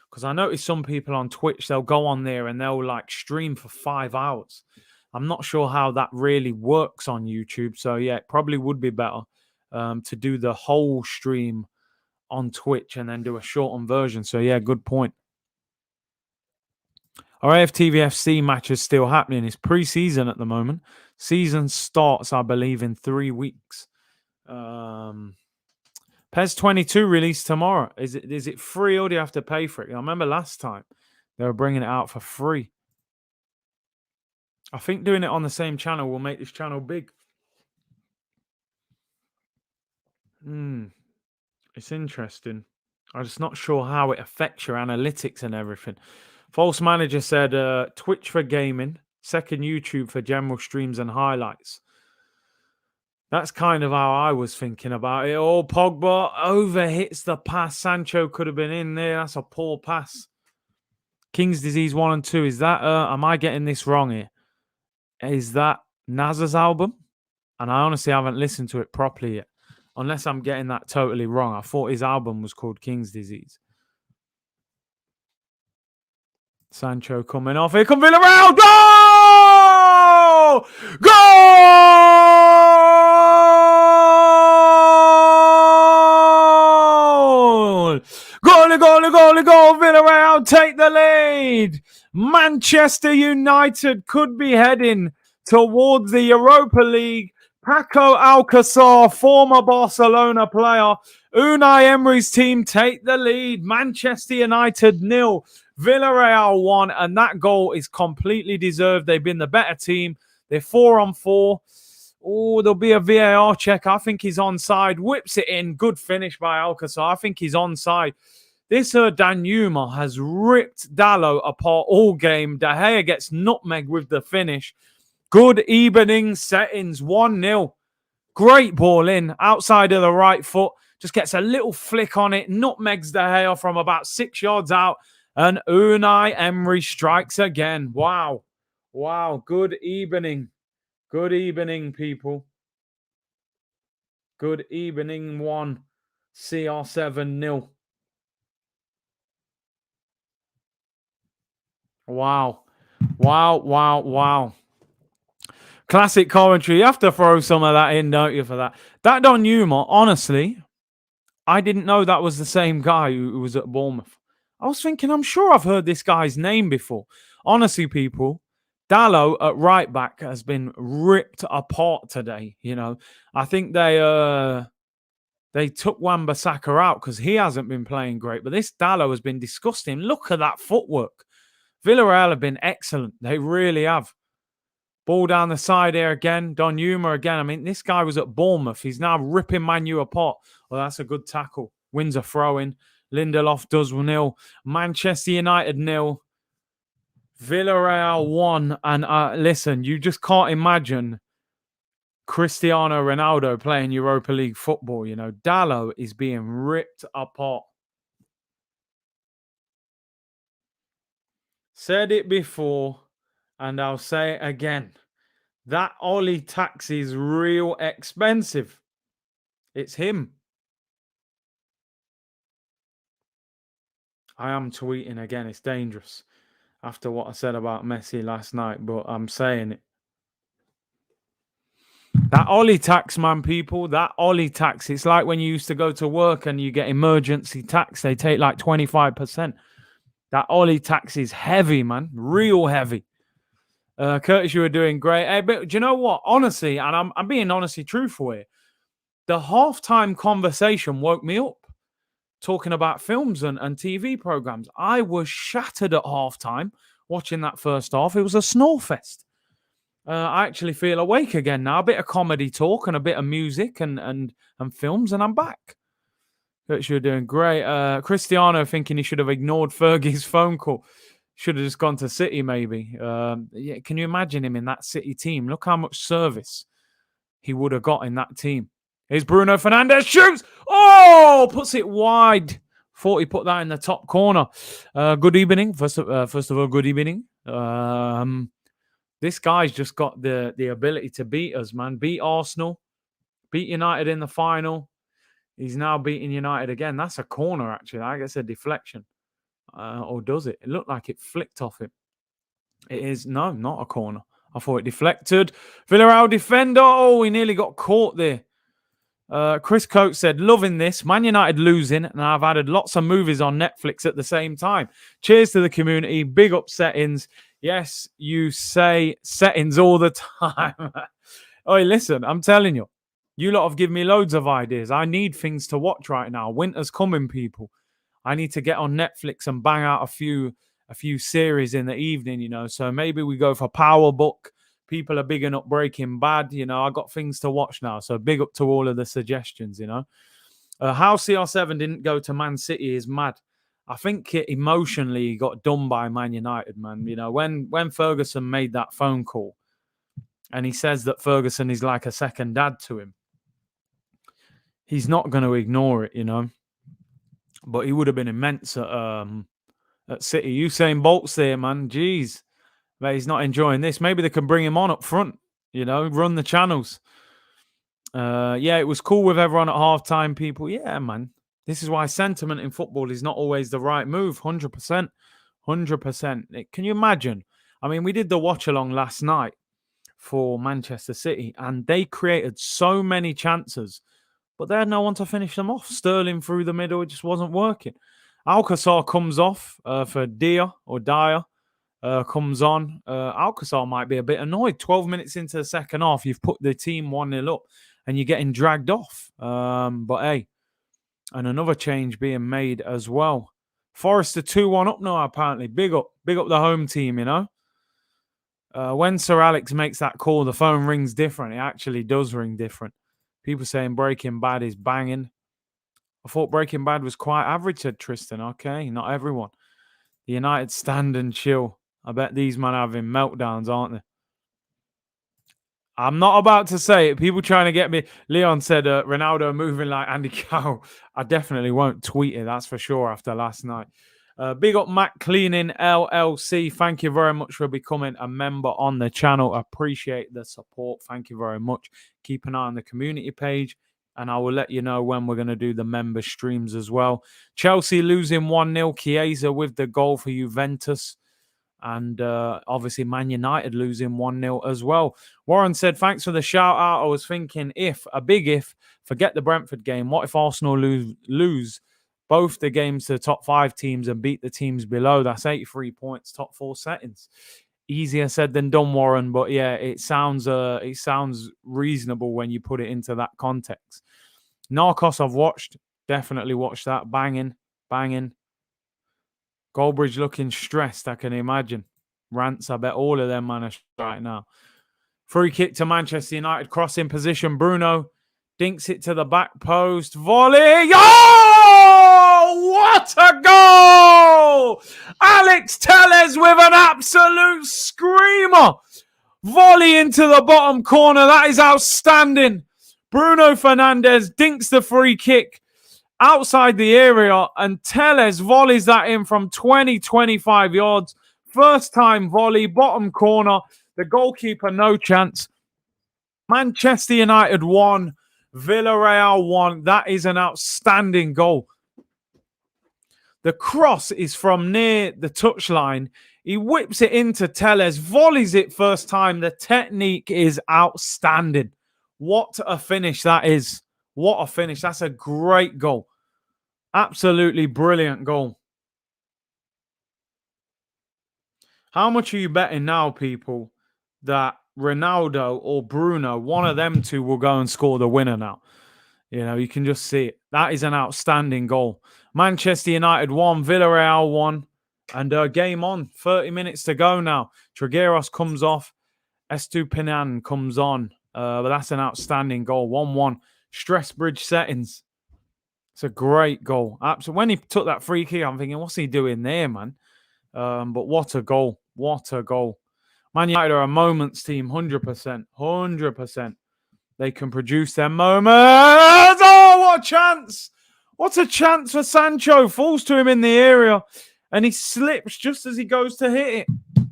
Because I noticed some people on Twitch, they'll go on there and they'll like stream for 5 hours. I'm not sure how that really works on YouTube. So yeah, it probably would be better to do the whole stream on Twitch and then do a shortened version. So yeah, good point. Our AFTVFC match is still happening. It's pre-season at the moment. Season starts, I believe, in 3 weeks. PES 22 released tomorrow. Is it free or do you have to pay for it? I remember last time they were bringing it out for free. I think doing it on the same channel will make this channel big. It's interesting. I'm just not sure how it affects your analytics and everything. False Manager said Twitch for gaming, second YouTube for general streams and highlights. That's kind of how I was thinking about it. Oh, Pogba overhits the pass. Sancho could have been in there. That's a poor pass. King's Disease 1 and 2. Is that, am I getting this wrong here? Is that Naz's album? And I honestly haven't listened to it properly yet. Unless I'm getting that totally wrong. I thought his album was called King's Disease. Sancho coming off. Here come Villareal. Goal! Goal! Goal! Villarreal take the lead. Manchester United could be heading towards the Europa League. Paco Alcacer, former Barcelona player. Unai Emery's team take the lead. Manchester United 0. Villarreal 1, and that goal is completely deserved. They've been the better team. They're 4-on-4. Oh, there'll be a VAR check. I think he's onside. Whips it in. Good finish by Alcacer. I think he's onside. This Danjuma has ripped Dalot apart all game. De Gea gets nutmeg with the finish. Good evening settings. 1-0. Great ball in. Outside of the right foot. Just gets a little flick on it. Nutmegs De Gea from about 6 yards out. And Unai Emery strikes again. Wow. Wow. Good evening. Good evening, people. Good evening, 1. CR7 0. Wow. Wow. Classic commentary. You have to throw some of that in, don't you, for that? That Danjuma, honestly, I didn't know that was the same guy who was at Bournemouth. I was thinking, I'm sure I've heard this guy's name before. Honestly, people, Dalot at right back has been ripped apart today. You know, I think they took Wan-Bissaka out because he hasn't been playing great. But this Dalot has been disgusting. Look at that footwork. Villarreal have been excellent. They really have. Ball down the side here again. Danjuma again. I mean, this guy was at Bournemouth. He's now ripping Manu apart. Well, that's a good tackle. Wins a throw-in. Lindelof does 0. Manchester United 0. Villarreal 1. And listen, you just can't imagine Cristiano Ronaldo playing Europa League football. You know, Dalot is being ripped apart. Said it before, and I'll say it again. That Ollie taxi is real expensive. It's him. I am tweeting again. It's dangerous after what I said about Messi last night, but I'm saying it. That Ollie tax, man, people, that Ollie tax. It's like when you used to go to work and you get emergency tax. They take like 25%. That Ollie tax is heavy, man. Real heavy. Curtis, you were doing great. Hey, but do you know what? Honestly, and I'm being honestly truthful here, the halftime conversation woke me up. Talking about films and TV programs. I was shattered at halftime watching that first half. It was a snore fest. I actually feel awake again now. A bit of comedy talk and a bit of music and films, and I'm back. You're doing great. Cristiano thinking he should have ignored Fergie's phone call. Should have just gone to City, maybe. Yeah, can you imagine him in that City team? Look how much service he would have got in that team. Here's Bruno Fernandes, shoots! Oh, puts it wide. Thought he put that in the top corner. Good evening. First of all, good evening. This guy's just got the ability to beat us, man. Beat Arsenal. Beat United in the final. He's now beating United again. That's a corner, actually. I guess a deflection. Or does it? It looked like it flicked off him. It is. No, not a corner. I thought it deflected. Villareal defender. Oh, he nearly got caught there. Chris Coates said, loving this. Man United losing, and I've added lots of movies on Netflix at the same time. Cheers to the community. Big up Settings. Yes, you say Settings all the time. Oh, listen, I'm telling you. You lot have given me loads of ideas. I need things to watch right now. Winter's coming, people. I need to get on Netflix and bang out a few series in the evening, you know. So maybe we go for Power Book. People are bigging up Breaking Bad. You know, I got things to watch now. So big up to all of the suggestions, you know. How CR7 didn't go to Man City is mad. I think it emotionally got done by Man United, man. You know, when Ferguson made that phone call and he says that Ferguson is like a second dad to him, he's not going to ignore it, you know. But he would have been immense at City. Usain Bolt's there, man. Jeez. But he's not enjoying this. Maybe they can bring him on up front, you know, run the channels. Yeah, it was cool with everyone at halftime, people. Yeah, man. This is why sentiment in football is not always the right move. 100%. 100%. Can you imagine? I mean, we did the watch-along last night for Manchester City, and they created so many chances, but they had no one to finish them off. Sterling through the middle, it just wasn't working. Alcazar comes off for Dyer. Comes on. Alcazar might be a bit annoyed. 12 minutes into the second half, you've put the team 1-0 up and you're getting dragged off. But hey, and another change being made as well. Forest are 2-1 up now, apparently. Big up the home team, you know. When Sir Alex makes that call, the phone rings different. It actually does ring different. People saying Breaking Bad is banging. I thought Breaking Bad was quite average, said Tristan. Okay, not everyone. The United stand and chill. I bet these men are having meltdowns, aren't they? I'm not about to say it. People trying to get me. Leon said Ronaldo moving like Andy Carroll. I definitely won't tweet it, that's for sure, after last night. Big up Matt Cleaning LLC. Thank you very much for becoming a member on the channel. I appreciate the support. Thank you very much. Keep an eye on the community page, and I will let you know when we're going to do the member streams as well. Chelsea losing 1-0. Chiesa with the goal for Juventus. And obviously Man United losing 1-0 as well. Warren said, thanks for the shout out. I was thinking a big if, forget the Brentford game. What if Arsenal lose both the games to the top 5 teams and beat the teams below? That's 83 points, top 4 settings. Easier said than done, Warren. But yeah, it sounds reasonable when you put it into that context. Narcos I've watched. Definitely watched that. Banging. Goldbridge looking stressed, I can imagine. Rants, I bet all of them man are right now. Free kick to Manchester United, crossing position. Bruno dinks it to the back post. Volley! Oh! What a goal! Alex Telles with an absolute screamer. Volley into the bottom corner. That is outstanding. Bruno Fernandes dinks the free kick outside the area, and Telles volleys that in from 20-25 yards. First time volley, bottom corner. The goalkeeper, no chance. Manchester United 1, Villarreal 1. That is an outstanding goal. The cross is from near the touchline. He whips it into Telles, volleys it first time. The technique is outstanding. What a finish that is. What a finish. That's a great goal. Absolutely brilliant goal. How much are you betting now, people, that Ronaldo or Bruno, one of them two, will go and score the winner now? You know, you can just see it. That is an outstanding goal. Manchester United 1, Villarreal 1, and game on. 30 minutes to go now. Trigueros comes off. Estupinan comes on. But that's an outstanding goal. 1-1. Stress bridge settings. It's a great goal. Absolutely. When he took that free kick, I'm thinking, what's he doing there, man? But what a goal. What a goal. Man United are a moments team, 100%. 100%. They can produce their moments. Oh, what a chance. What a chance for Sancho. Falls to him in the area. And he slips just as he goes to hit it.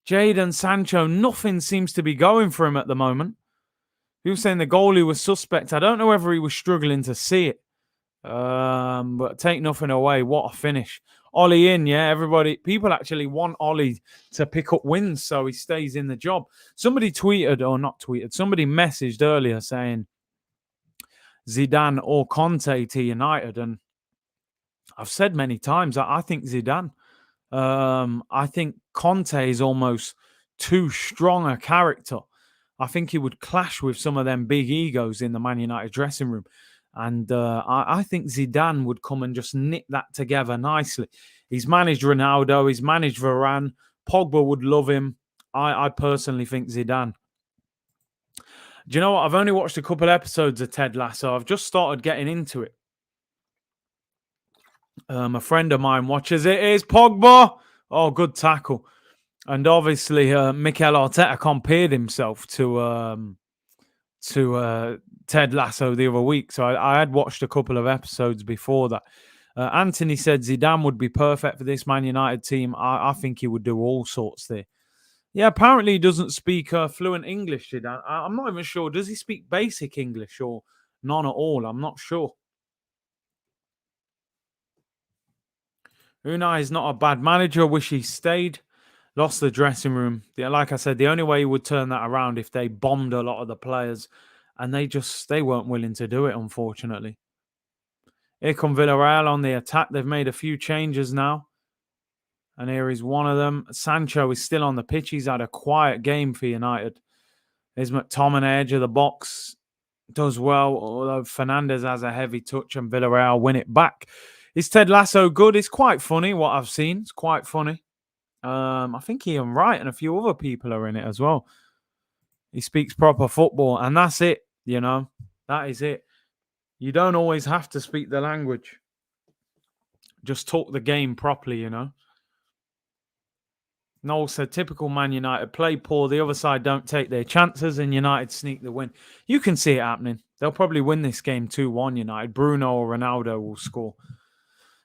Jadon Sancho, nothing seems to be going for him at the moment. He was saying the goalie was suspect. I don't know whether he was struggling to see it. But take nothing away. What a finish. Ollie in, yeah. Everybody, people actually want Ollie to pick up wins so he stays in the job. Somebody tweeted, or not tweeted, somebody messaged earlier saying Zidane or Conte to United. And I've said many times, I think Zidane. I think Conte is almost too strong a character. I think he would clash with some of them big egos in the Man United dressing room. And I think Zidane would come and just knit that together nicely. He's managed Ronaldo. He's managed Varane. Pogba would love him. I personally think Zidane. Do you know what? I've only watched a couple episodes of Ted Lasso. I've just started getting into it. A friend of mine watches it. It's Pogba. Oh, good tackle. And obviously, Mikel Arteta compared himself to Ted Lasso the other week. So I had watched a couple of episodes before that. Anthony said Zidane would be perfect for this Man United team. I think he would do all sorts there. Yeah, apparently he doesn't speak fluent English, Zidane. I'm not even sure. Does he speak basic English or none at all? I'm not sure. Unai is not a bad manager. Wish he stayed. Lost the dressing room. Like I said, the only way he would turn that around if they bombed a lot of the players, and they weren't willing to do it, unfortunately. Here come Villarreal on the attack. They've made a few changes now. And here is one of them. Sancho is still on the pitch. He's had a quiet game for United. There's McTominay, edge of the box. Does well, although Fernandes has a heavy touch and Villarreal win it back. Is Ted Lasso good? It's quite funny what I've seen. It's quite funny. I think Ian Wright and a few other people are in it as well. He speaks proper football, and that's it, you know. That is it. You don't always have to speak the language. Just talk the game properly, you know. Noel said, typical Man United, play poor. The other side don't take their chances, and United sneak the win. You can see it happening. They'll probably win this game 2-1, United. Bruno or Ronaldo will score.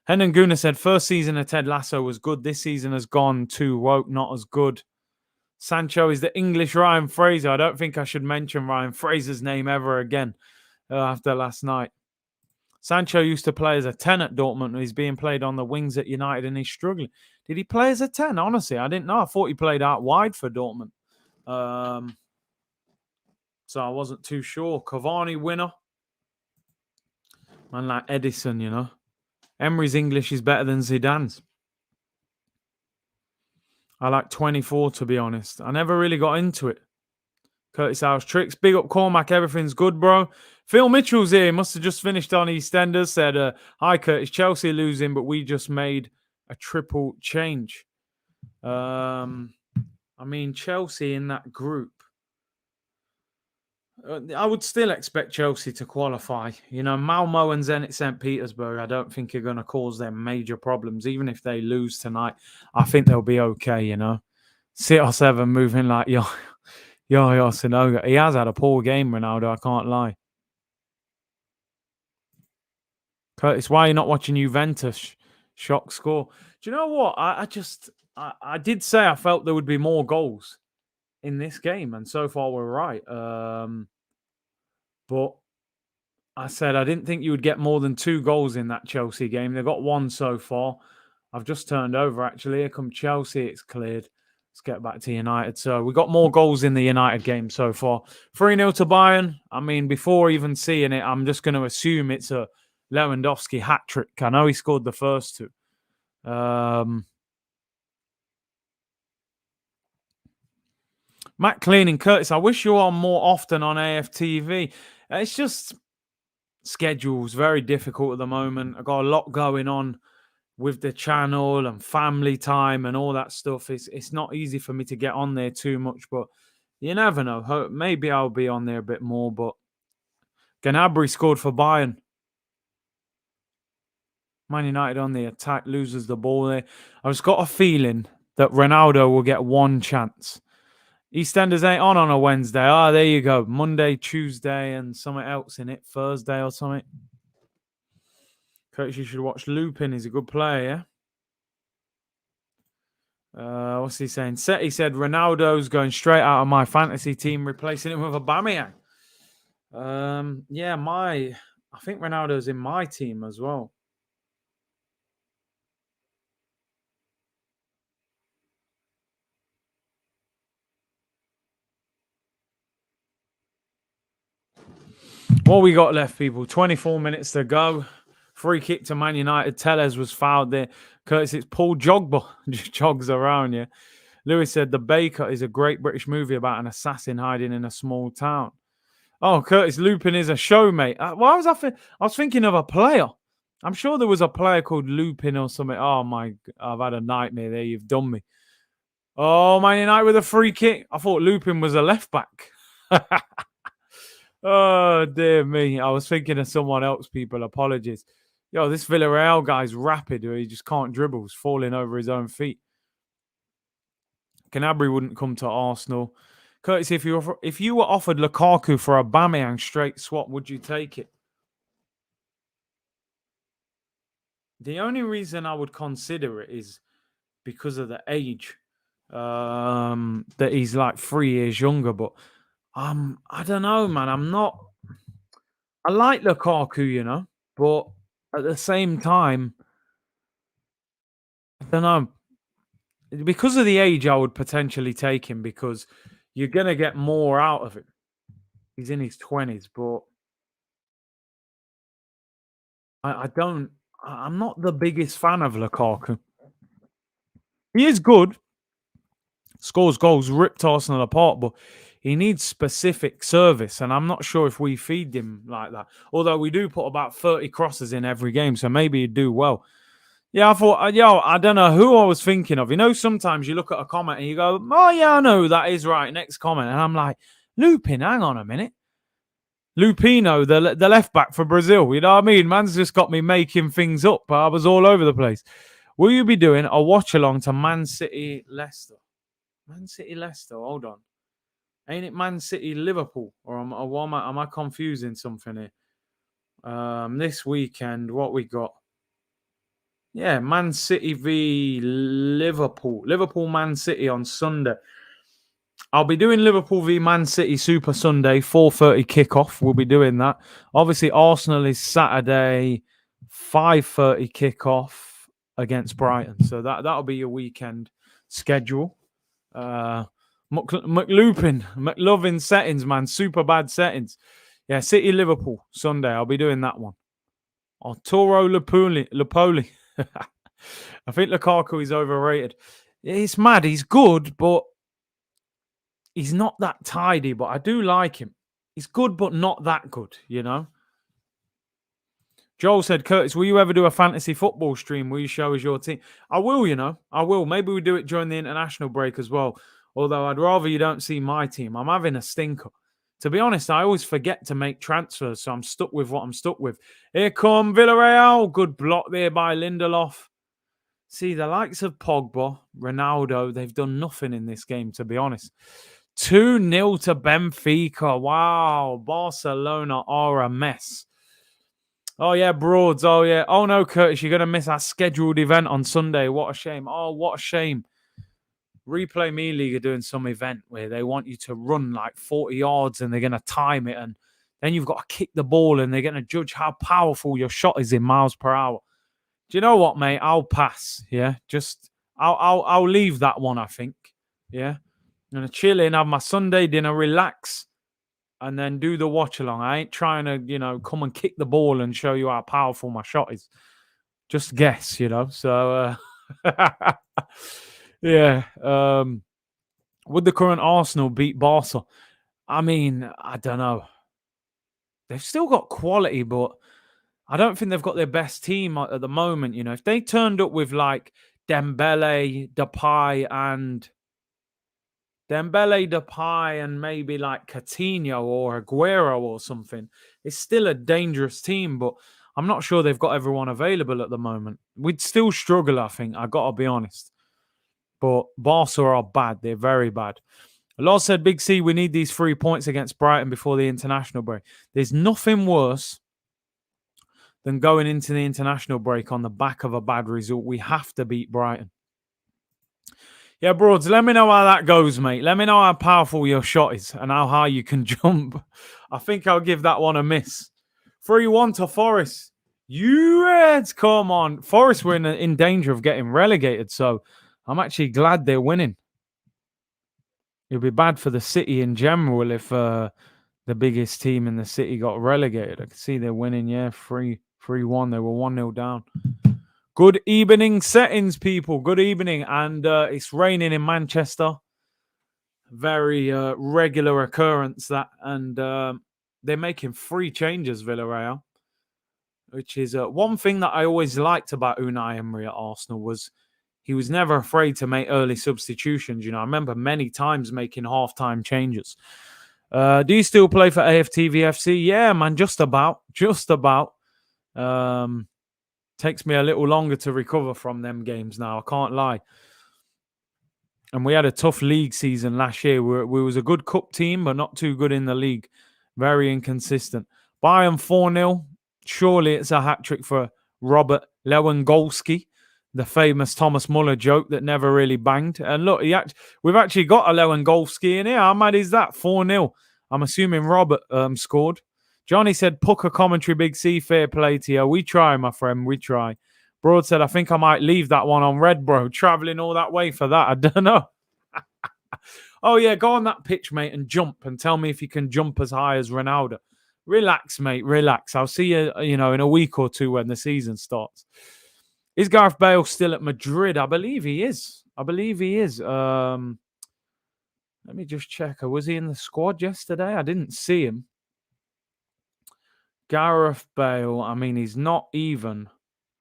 Henan Guna said, first season of Ted Lasso was good. This season has gone too woke, not as good. Sancho is the English Ryan Fraser. I don't think I should mention Ryan Fraser's name ever again after last night. Sancho used to play as a 10 at Dortmund. He's being played on the wings at United and he's struggling. Did he play as a 10? Honestly, I didn't know. I thought he played out wide for Dortmund. So I wasn't too sure. Cavani winner. Man like Edison, you know. Emery's English is better than Zidane's. I like 24, to be honest. I never really got into it. Curtis House tricks. Big up Cormac. Everything's good, bro. Phil Mitchell's here. Must have just finished on EastEnders. Said, hi, Curtis. Chelsea losing, but we just made a triple change. I mean, Chelsea in that group. I would still expect Chelsea to qualify. You know, Malmo and Zenit St. Petersburg, I don't think are going to cause them major problems. Even if they lose tonight, I think they'll be okay, you know. CR7 moving like Yo Sinoga. He has had a poor game, Ronaldo, I can't lie. Curtis, why are you not watching Juventus? Shock score. Do you know what? I did say I felt there would be more goals in this game, and so far we're right. But I said I didn't think you would get more than 2 goals in that Chelsea game. They got 1 so far. I've just turned over, actually. Here come Chelsea. It's cleared. Let's get back to United. So we got more goals in the United game so far. 3-0 to Bayern. I mean, before even seeing it, I'm just going to assume it's a Lewandowski hat-trick. I know he scored the first 2. Matt Clean and Curtis, I wish you were on more often on AFTV. It's just schedule's very difficult at the moment. I've got a lot going on with the channel and family time and all that stuff. It's not easy for me to get on there too much, but you never know. Maybe I'll be on there a bit more, but Gnabry scored for Bayern. Man United on the attack, loses the ball there. I've just got a feeling that Ronaldo will get 1 chance. EastEnders ain't on a Wednesday. Ah, there you go. Monday, Tuesday, and something else in it. Thursday or something. Coach, you should watch Lupin. He's a good player, yeah? What's he saying? He said Ronaldo's going straight out of my fantasy team, replacing him with Aubameyang. Yeah, I think Ronaldo's in my team as well. What we got left, people? 24 minutes to go. Free kick to Man United. Tellez was fouled there. Curtis, it's Paul Jogba. Just jogs around, yeah. Lewis said The Baker is a great British movie about an assassin hiding in a small town. Oh, Curtis, Lupin is a showmate. Why was I was thinking of a player. I'm sure there was a player called Lupin or something. Oh, my. I've had a nightmare there. You've done me. Oh, Man United with a free kick. I thought Lupin was a left back. Oh, dear me. I was thinking of someone else, people. Apologies. Yo, this Villareal guy's rapid. He just can't dribble. He's falling over his own feet. Gnabry wouldn't come to Arsenal. Curtis, if you were offered Lukaku for a Aubameyang straight swap, would you take it? The only reason I would consider it is because of the age. That he's like 3 years younger, but I don't know, man. I like Lukaku, but at the same time, I don't know. Because of the age, I would potentially take him because you're going to get more out of him. He's in his 20s, but I'm not the biggest fan of Lukaku. He is good, scores goals, ripped Arsenal apart, but he needs specific service, and I'm not sure if we feed him like that. Although we do put about 30 crosses in every game, so maybe he'd do well. Yeah, I thought, I don't know who I was thinking of. Sometimes you look at a comment and you go, oh, yeah, I know, that is right. Next comment. And I'm like, Lupin, hang on a minute. Lupino, the left back for Brazil. You know what I mean? Man's just got me making things up. I was all over the place. Will you be doing a watch-along to Man City, Leicester? Man City, Leicester, hold on. Ain't it Man City, Liverpool? Or am I confusing something here? This weekend, what we got? Yeah, Man City v Liverpool. Liverpool, Man City on Sunday. I'll be doing Liverpool v Man City Super Sunday, 4:30 kickoff. We'll be doing that. Obviously, Arsenal is Saturday, 5:30 kickoff against Brighton. So that'll be your weekend schedule. McLovin settings, man. Super bad settings. Yeah, City Liverpool Sunday. I'll be doing that one. Arturo Lupoli. I think Lukaku is overrated. It's mad. He's good, but he's not that tidy. But I do like him. He's good, but not that good, Joel said, Curtis, will you ever do a fantasy football stream? Will you show us your team? I will, I will. Maybe we do it during the international break as well. Although I'd rather you don't see my team. I'm having a stinker. To be honest, I always forget to make transfers, so I'm stuck with what I'm stuck with. Here come Villareal. Good block there by Lindelof. See, the likes of Pogba, Ronaldo, they've done nothing in this game, to be honest. 2-0 to Benfica. Wow, Barcelona are a mess. Oh, yeah, Broads. Oh, yeah. Oh, no, Curtis, you're going to miss our scheduled event on Sunday. What a shame. Oh, what a shame. Replay Me League are doing some event where they want you to run like 40 yards and they're going to time it. And then you've got to kick the ball and they're going to judge how powerful your shot is in miles per hour. Do you know what, mate? I'll pass. Yeah. I'll leave that one, I think. Yeah. I'm going to chill in, have my Sunday dinner, relax, and then do the watch along. I ain't trying to, come and kick the ball and show you how powerful my shot is. Just guess, So, yeah. Would the current Arsenal beat Barca? I mean, I don't know. They've still got quality, but I don't think they've got their best team at the moment. If they turned up with like Dembele, Depay, and maybe like Coutinho or Aguero or something, it's still a dangerous team, but I'm not sure they've got everyone available at the moment. We'd still struggle, I think. I got to be honest. But Barca are bad. They're very bad. Law said, Big C, we need these 3 points against Brighton before the international break. There's nothing worse than going into the international break on the back of a bad result. We have to beat Brighton. Yeah, Broads, let me know how that goes, mate. Let me know how powerful your shot is and how high you can jump. I think I'll give that one a miss. 3-1 to Forest. You Reds, come on. Forest were in danger of getting relegated, so I'm actually glad they're winning. It'd be bad for the city in general if the biggest team in the city got relegated. I can see they're winning, 3-1. They were 1-0 down. Good evening settings, people. Good evening. And it's raining in Manchester. Very regular occurrence, that. And they're making 3 changes, Villareal, which is one thing that I always liked about Unai Emery at Arsenal was he was never afraid to make early substitutions. I remember many times making half-time changes. Do you still play for AFTVFC? Yeah, man, just about. Takes me a little longer to recover from them games now. I can't lie. And we had a tough league season last year. We was a good cup team, but not too good in the league. Very inconsistent. Bayern 4-0. Surely it's a hat-trick for Robert Lewandowski, the famous Thomas Muller joke that never really banged. And look, we've actually got a Lewandowski in here. How mad is that? 4-0. I'm assuming Robert scored. Johnny said, Pucker commentary, Big C, fair play to you. We try, my friend, we try. Broad said, I think I might leave that one on red, bro. Traveling all that way for that. I don't know. Oh, yeah, go on that pitch, mate, and jump and tell me if you can jump as high as Ronaldo. Relax, mate, relax. I'll see you, in a week or two when the season starts. Is Gareth Bale still at Madrid? I believe he is. Let me just check. Was he in the squad yesterday? I didn't see him. Gareth Bale, I mean, he's not even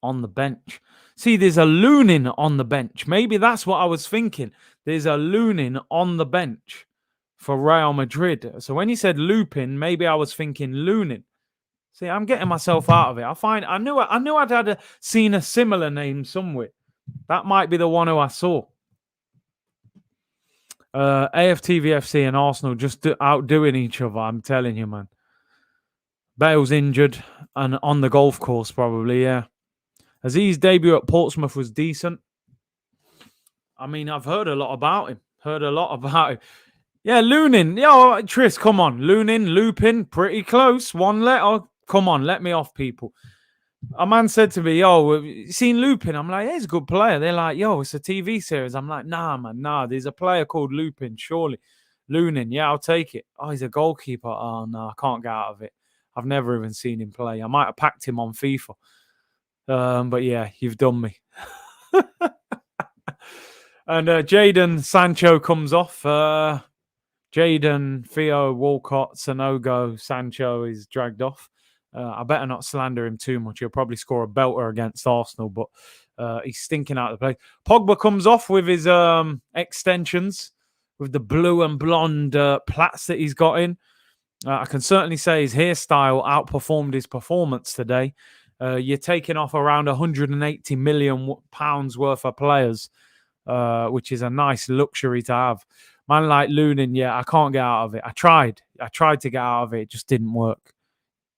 on the bench. See, there's a Lunin on the bench. Maybe that's what I was thinking. There's a Lunin on the bench for Real Madrid. So when he said Lupin, maybe I was thinking Lunin. See, I'm getting myself out of it. I knew I'd seen a similar name somewhere. That might be the one who I saw. AFTVFC and Arsenal just outdoing each other. I'm telling you, man. Bale's injured and on the golf course, probably, yeah. Aziz's debut at Portsmouth was decent. I mean, I've heard a lot about him. Yeah, Lunin. Yo, Tris, come on. Lunin, Lupin, pretty close. One letter. Come on, let me off, people. A man said to me, yo, you seen Lupin? I'm like, yeah, he's a good player. They're like, yo, it's a TV series. I'm like, nah, man, nah. There's a player called Lupin, surely. Lunin, yeah, I'll take it. Oh, he's a goalkeeper. Oh, no, I can't get out of it. I've never even seen him play. I might have packed him on FIFA. But yeah, you've done me. And Jadon Sancho comes off. Jadon, Theo, Walcott, Sanogo, Sancho is dragged off. I better not slander him too much. He'll probably score a belter against Arsenal, but he's stinking out of the place. Pogba comes off with his extensions, with the blue and blonde plaits that he's got in. I can certainly say his hairstyle outperformed his performance today. You're taking off around £180 million worth of players, which is a nice luxury to have. Man like Lunin, yeah, I can't get out of it. I tried to get out of it. It just didn't work.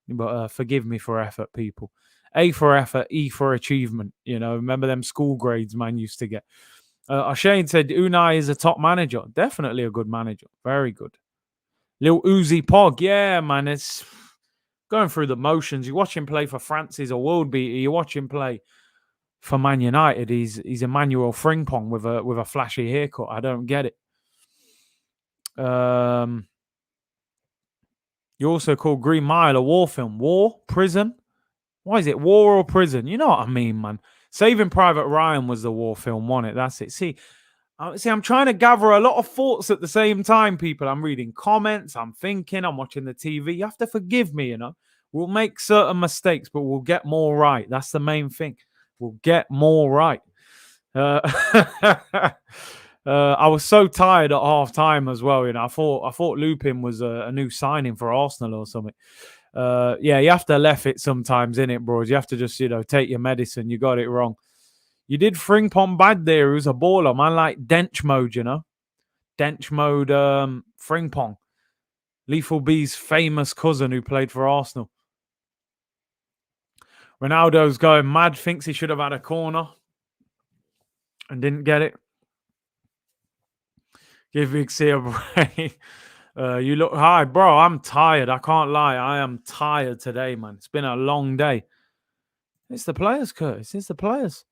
But forgive me for effort, people. A for effort, E for achievement. Remember them school grades man used to get. Shane said Unai is a top manager. Definitely a good manager. Very good. Lil Uzi Pog. Yeah, man. It's going through the motions. You watch him play for France, he's a world beater. You watch him play for Man United, he's Emmanuel Frimpong with a flashy haircut. I don't get it. You also call Green Mile a war film. War? Prison? Why is it war or prison? You know what I mean, man. Saving Private Ryan was the war film, wasn't it? That's it. See, I'm trying to gather a lot of thoughts at the same time, people. I'm reading comments, I'm thinking, I'm watching the TV. You have to forgive me, We'll make certain mistakes, but we'll get more right. That's the main thing. We'll get more right. I was so tired at half time as well. I thought Lupin was a new signing for Arsenal or something. Yeah, you have to left it sometimes, innit, bros? You have to just, take your medicine. You got it wrong. You did Frimpong bad there. He was a baller, man. Like Dench mode, Dench mode Frimpong. Lethal B's famous cousin who played for Arsenal. Ronaldo's going mad. Thinks he should have had a corner and didn't get it. Give Big C a break. You look high. Bro, I'm tired. I can't lie. I am tired today, man. It's been a long day. It's the players, Curtis. It's the players.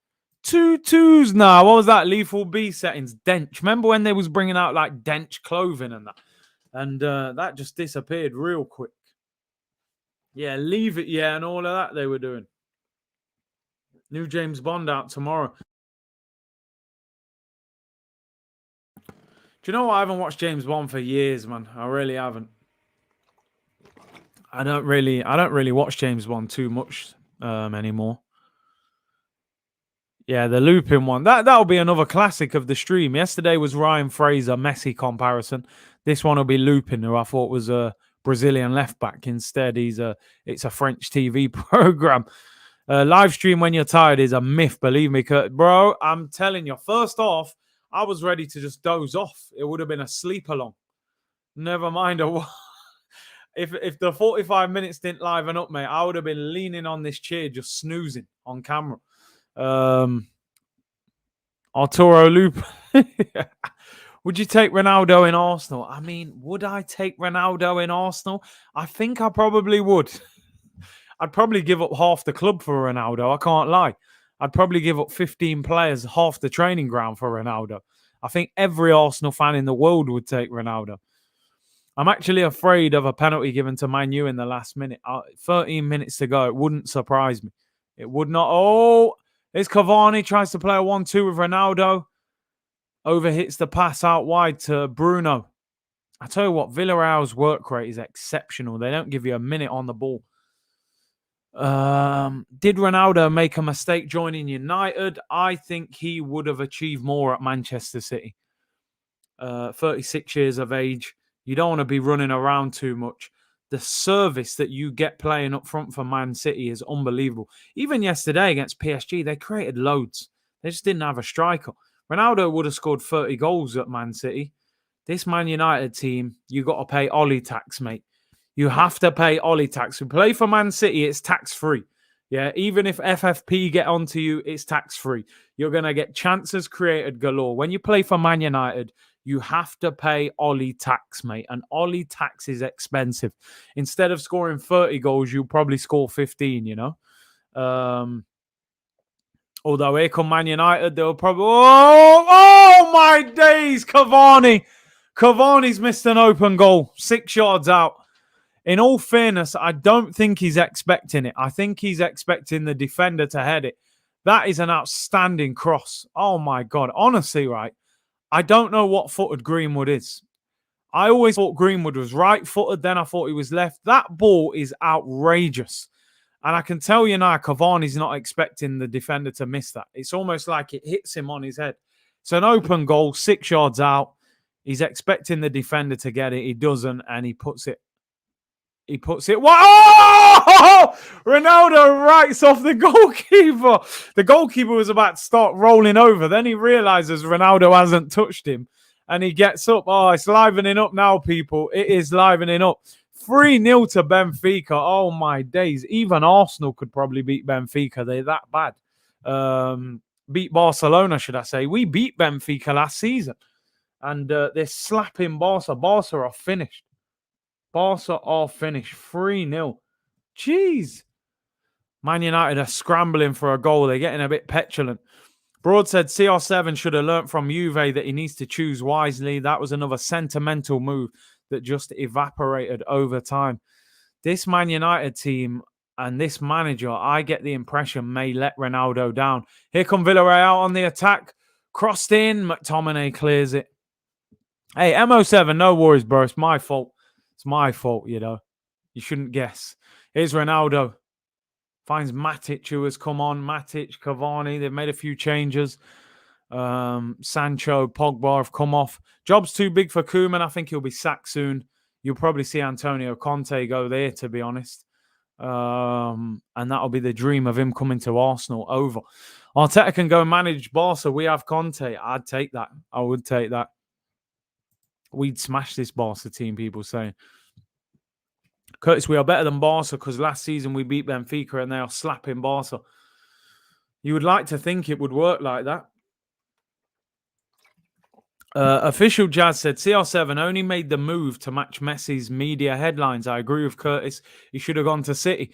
2-2s now. What was that? Lethal B settings. Dench. Remember when they was bringing out like Dench clothing and that? And that just disappeared real quick. Yeah, leave it. Yeah, and all of that they were doing. New James Bond out tomorrow. Do you know what? I haven't watched James Bond for years, man. I really haven't. I don't really watch James Bond too much anymore. Yeah, the Lupin one. That'll be another classic of the stream. Yesterday was Ryan Fraser, Messi comparison. This one will be Lupin, who I thought was a Brazilian left back. Instead, it's a French TV program. Live stream when you're tired is a myth, believe me, Kurt. Bro. I'm telling you. First off, I was ready to just doze off. It would have been a sleep along. Never mind if the 45 minutes didn't liven up, mate, I would have been leaning on this chair just snoozing on camera. Arturo Loop. Would you take Ronaldo in Arsenal? I mean, would I take Ronaldo in Arsenal? I think I probably would. I'd probably give up half the club for Ronaldo. I can't lie. I'd probably give up 15 players, half the training ground for Ronaldo. I think every Arsenal fan in the world would take Ronaldo. I'm actually afraid of a penalty given to Man U in the last minute. 13 minutes to go. It wouldn't surprise me. It would not. Oh, it's Cavani. Tries to play a 1-2 with Ronaldo. Overhits the pass out wide to Bruno. I tell you what, Villarreal's work rate is exceptional. They don't give you a minute on the ball. Did Ronaldo make a mistake joining United? I think he would have achieved more at Manchester City. 36 years of age. You don't want to be running around too much. The service that you get playing up front for Man City is unbelievable. Even yesterday against PSG, they created loads. They just didn't have a striker. Ronaldo would have scored 30 goals at Man City. This Man United team, you got to pay Ollie tax, mate. You have to pay Ollie tax. You play for Man City, it's tax-free. Yeah, even if FFP get onto you, it's tax-free. You're going to get chances created galore. When you play for Man United, you have to pay Ollie tax, mate. And Ollie tax is expensive. Instead of scoring 30 goals, you probably score 15, Although here come Man United, they'll probably... Oh my days, Cavani. Cavani's missed an open goal. 6 yards out. In all fairness, I don't think he's expecting it. I think he's expecting the defender to head it. That is an outstanding cross. Oh my God. Honestly, right, I don't know what footed Greenwood is. I always thought Greenwood was right-footed. Then I thought he was left. That ball is outrageous. And I can tell you now, Cavani's not expecting the defender to miss that. It's almost like it hits him on his head. It's an open goal, 6 yards out. He's expecting the defender to get it. He doesn't, and he puts it. Oh! Ronaldo writes off the goalkeeper. The goalkeeper was about to start rolling over. Then he realizes Ronaldo hasn't touched him. And he gets up. Oh, it's livening up now, people. It is livening up. 3-0 to Benfica. Oh, my days. Even Arsenal could probably beat Benfica. They're that bad. Beat Barcelona, should I say. We beat Benfica last season. And they're slapping Barca. Barca are finished. 3-0. Jeez. Man United are scrambling for a goal. They're getting a bit petulant. Broad said CR7 should have learnt from Juve that he needs to choose wisely. That was another sentimental move that just evaporated over time. This Man United team and this manager, I get the impression, may let Ronaldo down. Here come Villareal on the attack. Crossed in. McTominay clears it. Hey, MO7, no worries, bro. It's my fault. It's my fault, you know. You shouldn't guess. Here's Ronaldo. Finds Matic, who has come on. Matic, Cavani. They've made a few changes. Sancho, Pogba have come off. Job's too big for Koeman. I think he'll be sacked soon. You'll probably see Antonio Conte go there, to be honest. And that'll be the dream of him coming to Arsenal over. Arteta can go manage Barca. We have Conte. I'd take that. I would take that. We'd smash this Barca team, people saying. Curtis, we are better than Barca because last season we beat Benfica and they are slapping Barca. You would like to think it would work like that. Official Jazz said CR7 only made the move to match Messi's media headlines. I agree with Curtis. He should have gone to City.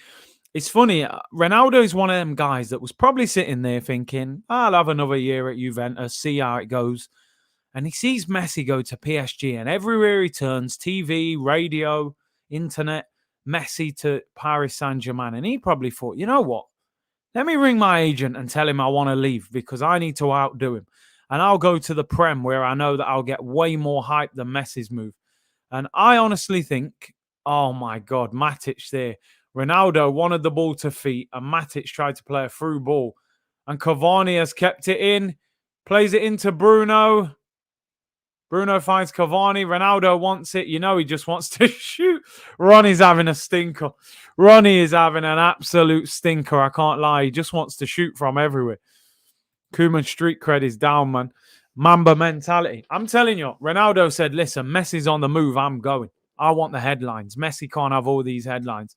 It's funny. Ronaldo is one of them guys that was probably sitting there thinking, I'll have another year at Juventus, see how it goes. And he sees Messi go to PSG and everywhere he turns, TV, radio, internet, Messi to Paris Saint-Germain. And he probably thought, you know what? Let me ring my agent and tell him I want to leave because I need to outdo him. And I'll go to the Prem where I know that I'll get way more hype than Messi's move. And I honestly think, oh my God, Matic there. Ronaldo wanted the ball to feet and Matic tried to play a through ball. And Cavani has kept it in, plays it into Bruno. Bruno finds Cavani. Ronaldo wants it. You know, he just wants to shoot. Ronnie's having a stinker. Ronnie is having an absolute stinker. I can't lie. He just wants to shoot from everywhere. Koeman street cred is down, man. Mamba mentality. I'm telling you, Ronaldo said, listen, Messi's on the move. I'm going. I want the headlines. Messi can't have all these headlines.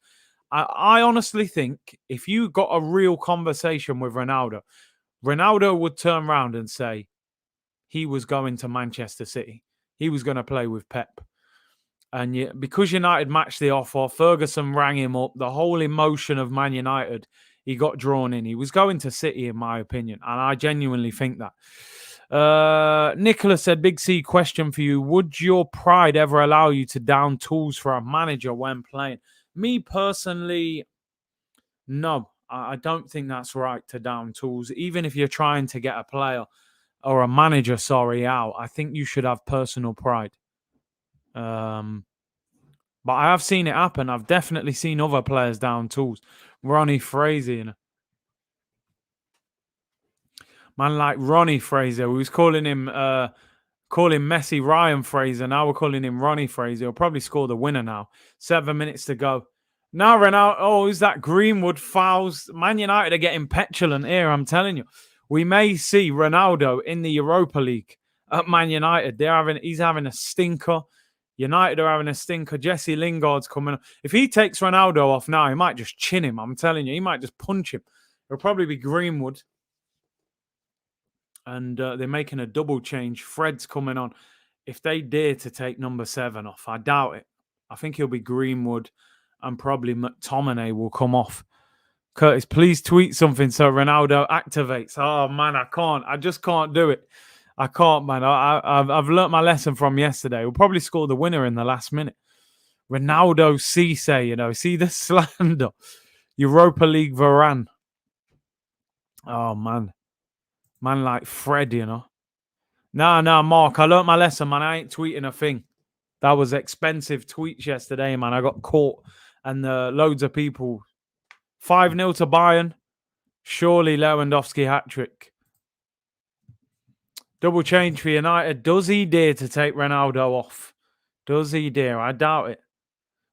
I honestly think if you got a real conversation with Ronaldo, Ronaldo would turn around and say, he was going to Manchester City. He was going to play with Pep. And because United matched the offer, Ferguson rang him up. The whole emotion of Man United, he got drawn in. He was going to City, in my opinion. And I genuinely think that. Nicholas said, Big C, question for you. Would your pride ever allow you to down tools for a manager when playing? Me personally, no. I don't think that's right to down tools. Even if you're trying to get a player or a manager, out. I think you should have personal pride. But I have seen it happen. I've definitely seen other players down tools. Ronnie Fraser, you know. Man like Ronnie Fraser. We was calling Messi Ryan Fraser. Now we're calling him Ronnie Fraser. He'll probably score the winner now. 7 minutes to go. Now Ronaldo. Oh, is that Greenwood fouls? Man United are getting petulant here, I'm telling you. We may see Ronaldo in the Europa League at Man United. He's having a stinker. United are having a stinker. Jesse Lingard's coming. If he takes Ronaldo off now, he might just chin him. I'm telling you, he might just punch him. It'll probably be Greenwood. And they're making a double change. Fred's coming on. If they dare to take number 7 off, I doubt it. I think he'll be Greenwood and probably McTominay will come off. Curtis, please tweet something so Ronaldo activates. Oh, man, I can't. I just can't do it. I can't, man. I've learnt my lesson from yesterday. We'll probably score the winner in the last minute. Ronaldo Cisse, you know. See the slander. Europa League Varane. Oh, man. Man like Fred, you know. No, Mark. I learnt my lesson, man. I ain't tweeting a thing. That was expensive tweets yesterday, man. I got caught. And loads of people... 5-0 to Bayern. Surely Lewandowski hat-trick. Double change for United. Does he dare to take Ronaldo off? Does he dare? I doubt it.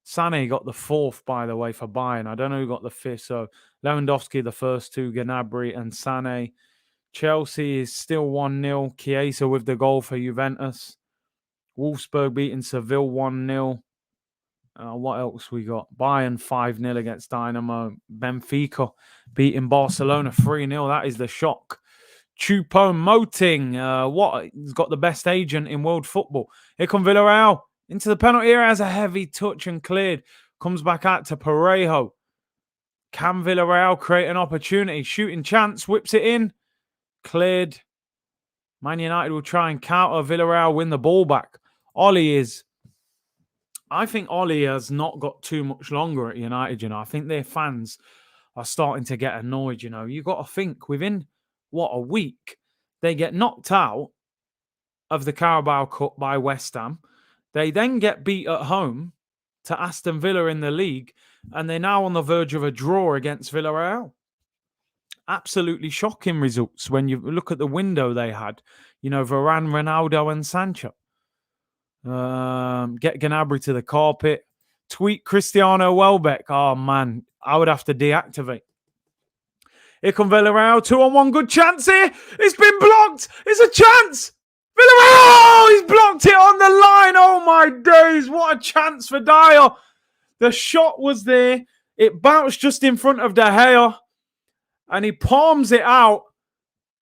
Sané got the 4th, by the way, for Bayern. I don't know who got the 5th. So Lewandowski, the first 2, Gnabry and Sané. Chelsea is still 1-0. Chiesa with the goal for Juventus. Wolfsburg beating Seville 1-0. What else we got? Bayern 5-0 against Dynamo. Benfica beating Barcelona 3-0. That is the shock. Choupo-Moting, he's got the best agent in world football. Here come Villareal into the penalty area, has a heavy touch and cleared. Comes back out to Parejo. Can Villarreal create an opportunity? Shooting chance, whips it in. Cleared. Man United will try and counter. Villarreal win the ball back. I think Ollie has not got too much longer at United, I think their fans are starting to get annoyed, You've got to think, within, a week, they get knocked out of the Carabao Cup by West Ham. They then get beat at home to Aston Villa in the league, and they're now on the verge of a draw against Villarreal. Absolutely shocking results when you look at the window they had. Varane, Ronaldo, and Sancho. Get Gnabry to the carpet. Tweet Cristiano Welbeck. Oh, man. I would have to deactivate. Here come Villarreal. 2-on-1. Good chance here. It's been blocked. It's a chance. Villarreal! He's blocked it on the line. Oh, my days. What a chance for Dyer. The shot was there. It bounced just in front of De Gea. And he palms it out.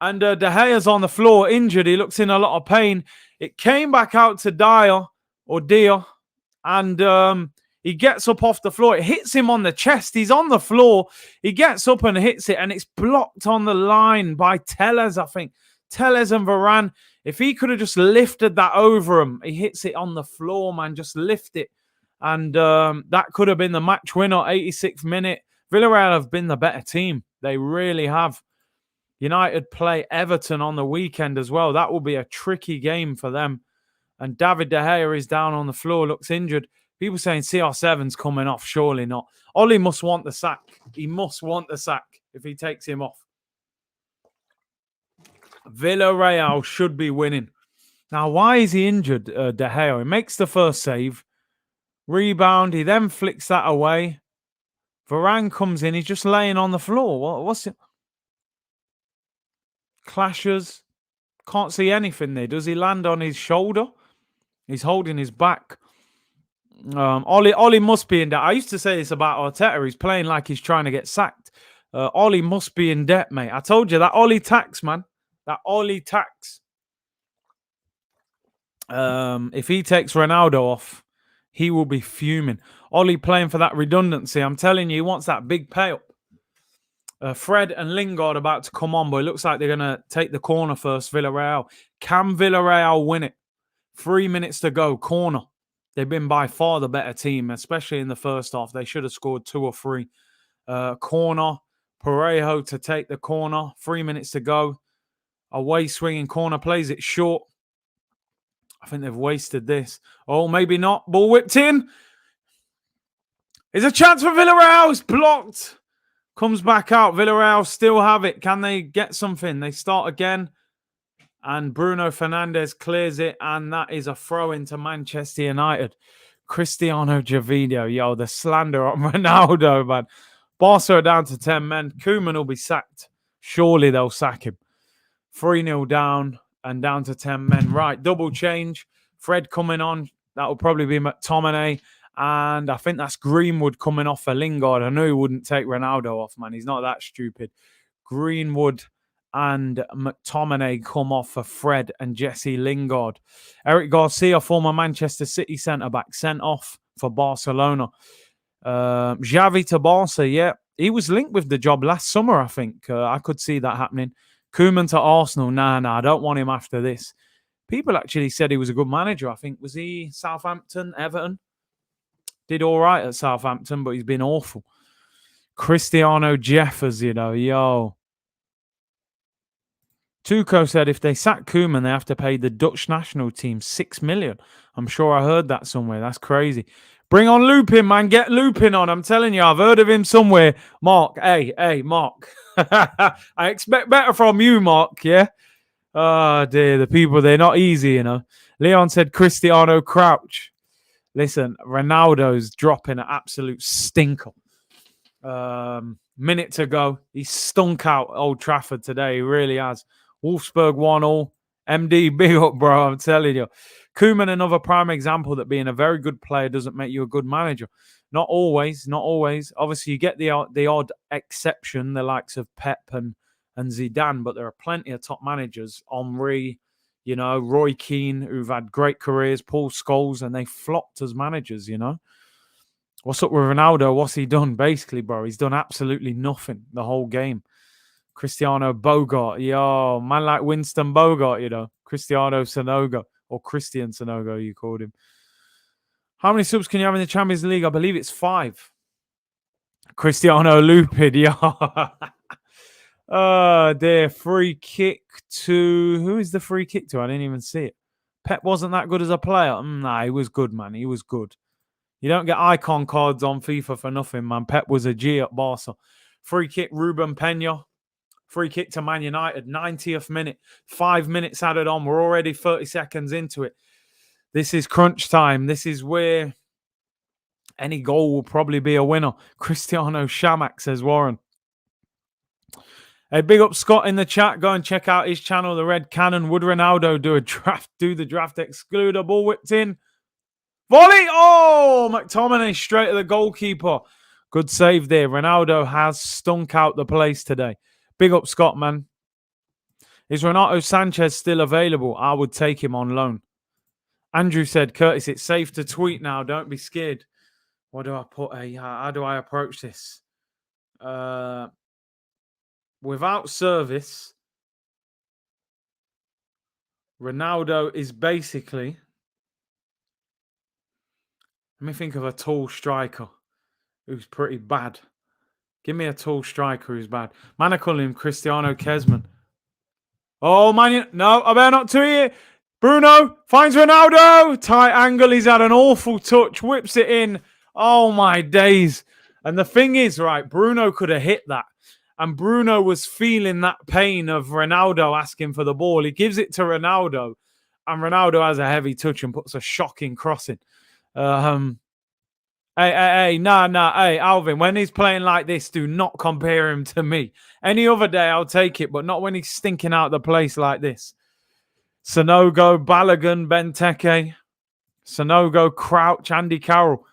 And De Gea's on the floor, injured. He looks in a lot of pain. It came back out to Dyer, and he gets up off the floor. It hits him on the chest. He's on the floor. He gets up and hits it, and it's blocked on the line by Telles, I think. Telles and Varane. If he could have just lifted that over him, he hits it on the floor, man. Just lift it. And that could have been the match winner, 86th minute. Villarreal have been the better team. They really have. United play Everton on the weekend as well. That will be a tricky game for them. And David De Gea is down on the floor, looks injured. People saying CR7's coming off. Surely not. Ollie must want the sack. He must want the sack if he takes him off. Villarreal should be winning. Now, why is he injured, De Gea? He makes the first save. Rebound. He then flicks that away. Varane comes in. He's just laying on the floor. What's it? Clashes. Can't see anything there. Does he land on his shoulder? He's holding his back. Ollie must be in debt. I used to say this about Arteta. He's playing like he's trying to get sacked. Ollie must be in debt, mate. I told you, that Ollie tax, man. That Ollie tax. If he takes Ronaldo off, he will be fuming. Ollie playing for that redundancy. I'm telling you, he wants that big pay-up. Fred and Lingard about to come on, but it looks like they're going to take the corner first, Villarreal. Can Villarreal win it? 3 minutes to go, corner. They've been by far the better team, especially in the first half. They should have scored 2 or 3. Corner, Parejo to take the corner. 3 minutes to go. Away swinging corner, plays it short. I think they've wasted this. Oh, maybe not. Ball whipped in. There's a chance for Villarreal. It's blocked. Comes back out. Villarreal still have it. Can they get something? They start again. And Bruno Fernandes clears it. And that is a throw into Manchester United. Cristiano Javidio. Yo, the slander on Ronaldo, man. Barca are down to 10 men. Koeman will be sacked. Surely they'll sack him. 3-0 down and down to 10 men. Right, double change. Fred coming on. That will probably be McTominay. And I think that's Greenwood coming off for Lingard. I knew he wouldn't take Ronaldo off, man. He's not that stupid. Greenwood and McTominay come off for Fred and Jesse Lingard. Eric Garcia, former Manchester City centre-back, sent off for Barcelona. Xavi to Barca, yeah. He was linked with the job last summer, I think. I could see that happening. Koeman to Arsenal. Nah, I don't want him after this. People actually said he was a good manager. I think, was he Southampton, Everton? Did all right at Southampton, but he's been awful. Cristiano Jeffers, yo. Tuco said if they sack Koeman, they have to pay the Dutch national team $6 million. I'm sure I heard that somewhere. That's crazy. Bring on Lupin, man. Get Lupin on. I'm telling you, I've heard of him somewhere. Mark, hey, Mark. I expect better from you, Mark, yeah? Oh, dear. The people, they're not easy, Leon said Cristiano Crouch. Listen, Ronaldo's dropping an absolute stinker. Minute to go. He's stunk out Old Trafford today. He really has. Wolfsburg 1-0. MD, big up, bro. I'm telling you. Koeman, another prime example that being a very good player doesn't make you a good manager. Not always, not always. Obviously, you get the odd exception, the likes of Pep and Zidane, but there are plenty of top managers. Emery, Roy Keane, who've had great careers, Paul Scholes, and they flopped as managers, What's up with Ronaldo? What's he done? Basically, bro, he's done absolutely nothing the whole game. Cristiano Bogart, man like Winston Bogart, Cristiano Sonogo, or Christian Sonogo, you called him. How many subs can you have in the Champions League? I believe it's 5. Cristiano Lupid, oh, dear. Free kick to... Who is the free kick to? I didn't even see it. Pep wasn't that good as a player. Nah, he was good, man. He was good. You don't get icon cards on FIFA for nothing, man. Pep was a G at Barca. Free kick, Ruben Peña. Free kick to Man United, 90th minute. 5 minutes added on. We're already 30 seconds into it. This is crunch time. This is where any goal will probably be a winner. Cristiano Shamak, says Warren. Hey, big up Scott in the chat. Go and check out his channel, The Red Cannon. Would Ronaldo do the draft excluder? Ball whipped in. Volley! Oh, McTominay straight to the goalkeeper. Good save there. Ronaldo has stunk out the place today. Big up Scott, man. Is Renato Sanchez still available? I would take him on loan. Andrew said, Curtis, it's safe to tweet now. Don't be scared. What do I put? How do I approach this? Without service, Ronaldo is basically... Let me think of a tall striker who's pretty bad. Give me a tall striker who's bad. Man, I call him Cristiano Kesman. Oh, man. No, I better not tweet it. Bruno finds Ronaldo. Tight angle. He's had an awful touch. Whips it in. Oh, my days. And the thing is, right, Bruno could have hit that. And Bruno was feeling that pain of Ronaldo asking for the ball. He gives it to Ronaldo. And Ronaldo has a heavy touch and puts a shocking crossing. Hey, Alvin, when he's playing like this, do not compare him to me. Any other day, I'll take it, but not when he's stinking out the place like this. Sonogo, Balogun, Benteke, Sonogo, Crouch, Andy Carroll.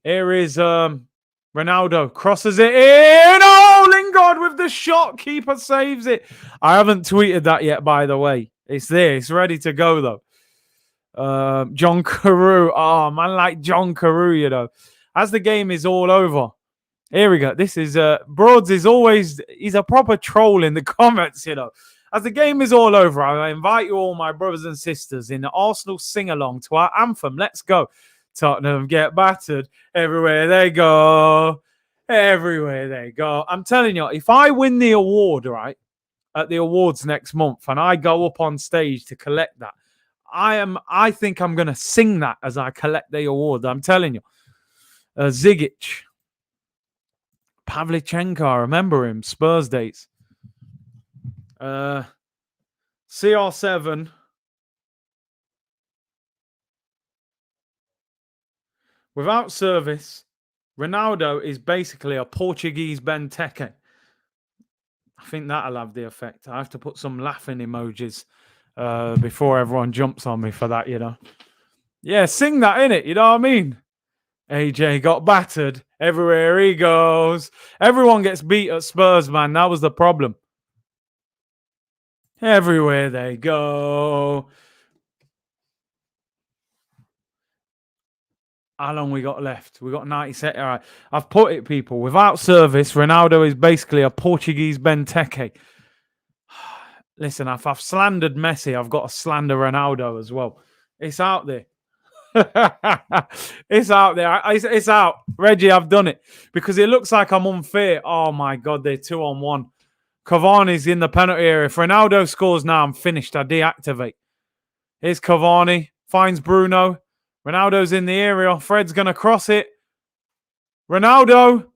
Here is Ronaldo. Crosses it in. Oh, Lingard with the shot. Keeper saves it. I haven't tweeted that yet, by the way. It's there. It's ready to go, though. John Carew. Oh, man, like John Carew, As the game is all over. Here we go. This is, Broads is always, he's a proper troll in the comments, As the game is all over, I invite you all, my brothers and sisters, in the Arsenal sing-along to our anthem. Let's go. Tottenham get battered. Everywhere they go. Everywhere they go. I'm telling you, if I win the award, right, at the awards next month, and I go up on stage to collect that, I think I'm going to sing that as I collect the award. I'm telling you. Zigic. Pavlyuchenko, I remember him. Spurs days. CR7. Without service, Ronaldo is basically a Portuguese Benteke. I think that'll have the effect. I have to put some laughing emojis before everyone jumps on me for that, Yeah, sing that, innit? You know what I mean? AJ got battered. Everywhere he goes. Everyone gets beat at Spurs, man. That was the problem. Everywhere they go. How long we got left? We got 90 seconds. All right. I've put it, people. Without service, Ronaldo is basically a Portuguese Benteke. Listen, if I've slandered Messi, I've got to slander Ronaldo as well. It's out there. It's out there. It's out. Reggie, I've done it. Because it looks like I'm unfair. Oh, my God. They're 2-on-1. Cavani's in the penalty area. If Ronaldo scores now, I'm finished. I deactivate. Here's Cavani. Finds Bruno. Ronaldo's in the area. Fred's going to cross it. Ronaldo.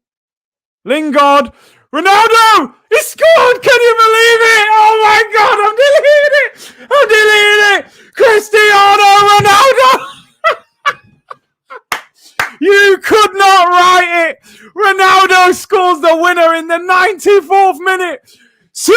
Lingard. Ronaldo! He scored! Can you believe it? Oh my God, I'm deleting it! I'm deleting it! Cristiano Ronaldo! You could not write it! Ronaldo scores the winner in the 94th minute! See!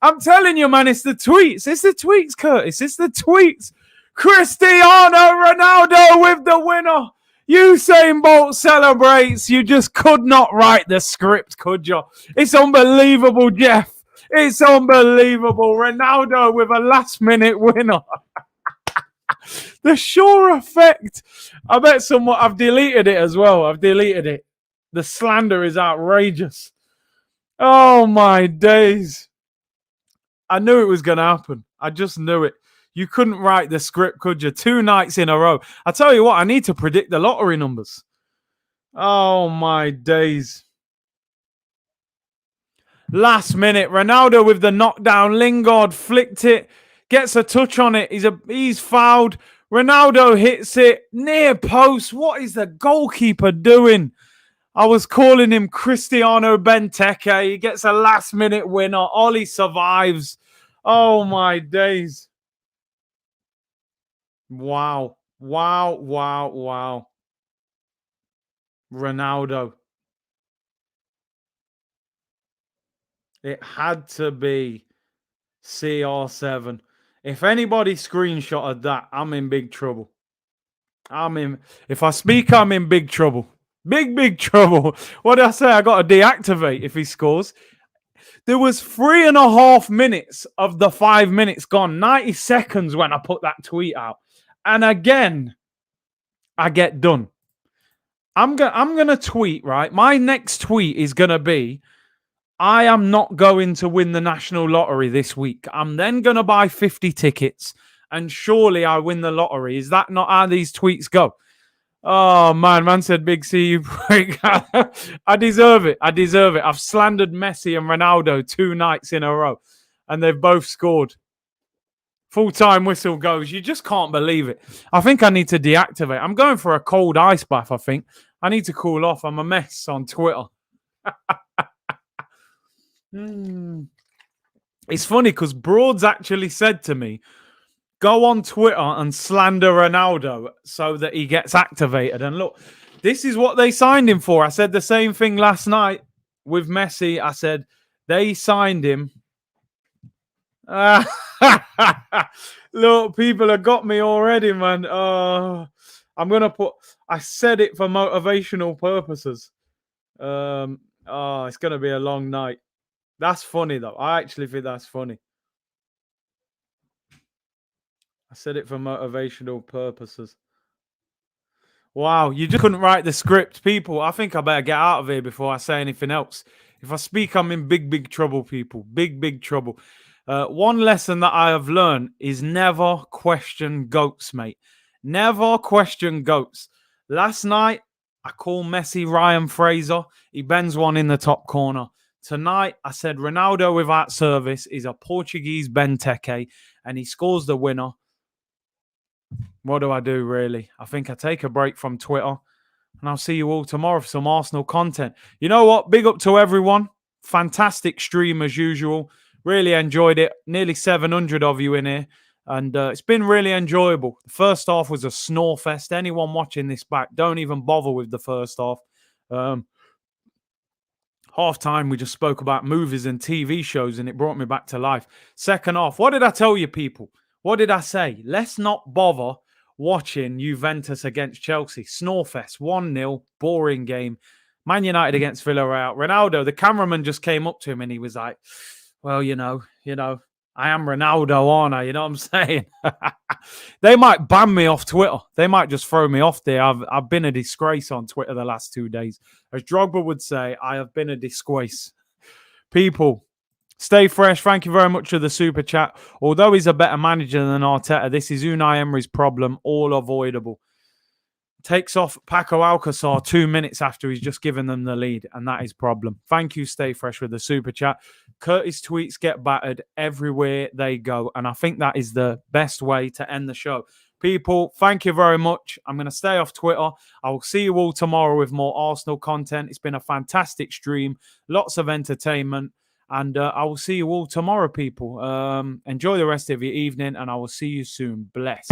I'm telling you, man, it's the tweets. It's the tweets, Curtis. It's the tweets. Cristiano Ronaldo with the winner. Usain Bolt celebrates. You just could not write the script, could you? It's unbelievable, Jeff. It's unbelievable. Ronaldo with a last-minute winner. The sure effect. I bet I've deleted it as well. I've deleted it. The slander is outrageous. Oh, my days. I knew it was going to happen. I just knew it. You couldn't write the script, could you? 2 nights in a row. I tell you what, I need to predict the lottery numbers. Oh, my days. Last minute, Ronaldo with the knockdown. Lingard flicked it, gets a touch on it. He's fouled. Ronaldo hits it near post. What is the goalkeeper doing? I was calling him Cristiano Benteke. He gets a last-minute winner. Ollie survives. Oh, my days. Wow. Wow, wow, wow. Ronaldo. It had to be CR7. If anybody screenshotted that, I'm in big trouble. If I speak, I'm in big trouble. Big trouble. What did I say? I got to deactivate if he scores. There was 3.5 minutes of the 5 minutes gone. 90 seconds when I put that tweet out. And again, I get done. I'm gonna tweet, right? My next tweet is gonna be, I am not going to win the national lottery this week. I'm then gonna buy 50 tickets, and surely I win the lottery. Is that not how these tweets go? Oh, man said big see you break. I deserve it. I've slandered Messi and Ronaldo 2 nights in a row, and they've both scored. Full-time whistle goes. You just can't believe it. I think I need to deactivate. I'm going for a cold ice bath, I think. I need to cool off. I'm a mess on Twitter. It's funny because Broads actually said to me, go on Twitter and slander Ronaldo so that he gets activated. And look, this is what they signed him for. I said the same thing last night with Messi. I said they signed him. Look, people have got me already, man. I'm going to put... I said it for motivational purposes. It's going to be a long night. That's funny, though. I actually think that's funny. I said it for motivational purposes. Wow, you just couldn't write the script. People, I think I better get out of here before I say anything else. If I speak, I'm in big trouble, people. Big trouble. One lesson that I have learned is never question GOATs, mate. Never question GOATs. Last night, I called Messi Ryan Fraser. He bends one in the top corner. Tonight, I said Ronaldo without service is a Portuguese Benteke, and he scores the winner. What do I do, really? I think I take a break from Twitter, and I'll see you all tomorrow for some Arsenal content. You know what? Big up to everyone. Fantastic stream as usual. Really enjoyed it. Nearly 700 of you in here. And it's been really enjoyable. The first half was a snore fest. Anyone watching this back, don't even bother with the first half. Half time, we just spoke about movies and TV shows, and it brought me back to life. Second half, what did I tell you, people? What did I say? Let's not bother watching Juventus against Chelsea. Snorefest, 1-0, boring game. Man United against Villareal. Ronaldo, the cameraman just came up to him and he was like, well, you know, I am Ronaldo, aren't I? You know what I'm saying? They might ban me off Twitter. They might just throw me off there. I've been a disgrace on Twitter the last 2 days. As Drogba would say, I have been a disgrace. People, stay fresh. Thank you very much for the super chat. Although he's a better manager than Arteta, this is Unai Emery's problem, all avoidable. Takes off Paco Alcacer 2 minutes after he's just given them the lead, and that is problem. Thank you, Stay Fresh, with the super chat. Curtis tweets get battered everywhere they go, and I think that is the best way to end the show. People, thank you very much. I'm going to stay off Twitter. I will see you all tomorrow with more Arsenal content. It's been a fantastic stream, lots of entertainment, and I will see you all tomorrow, people. Enjoy the rest of your evening, and I will see you soon. Bless.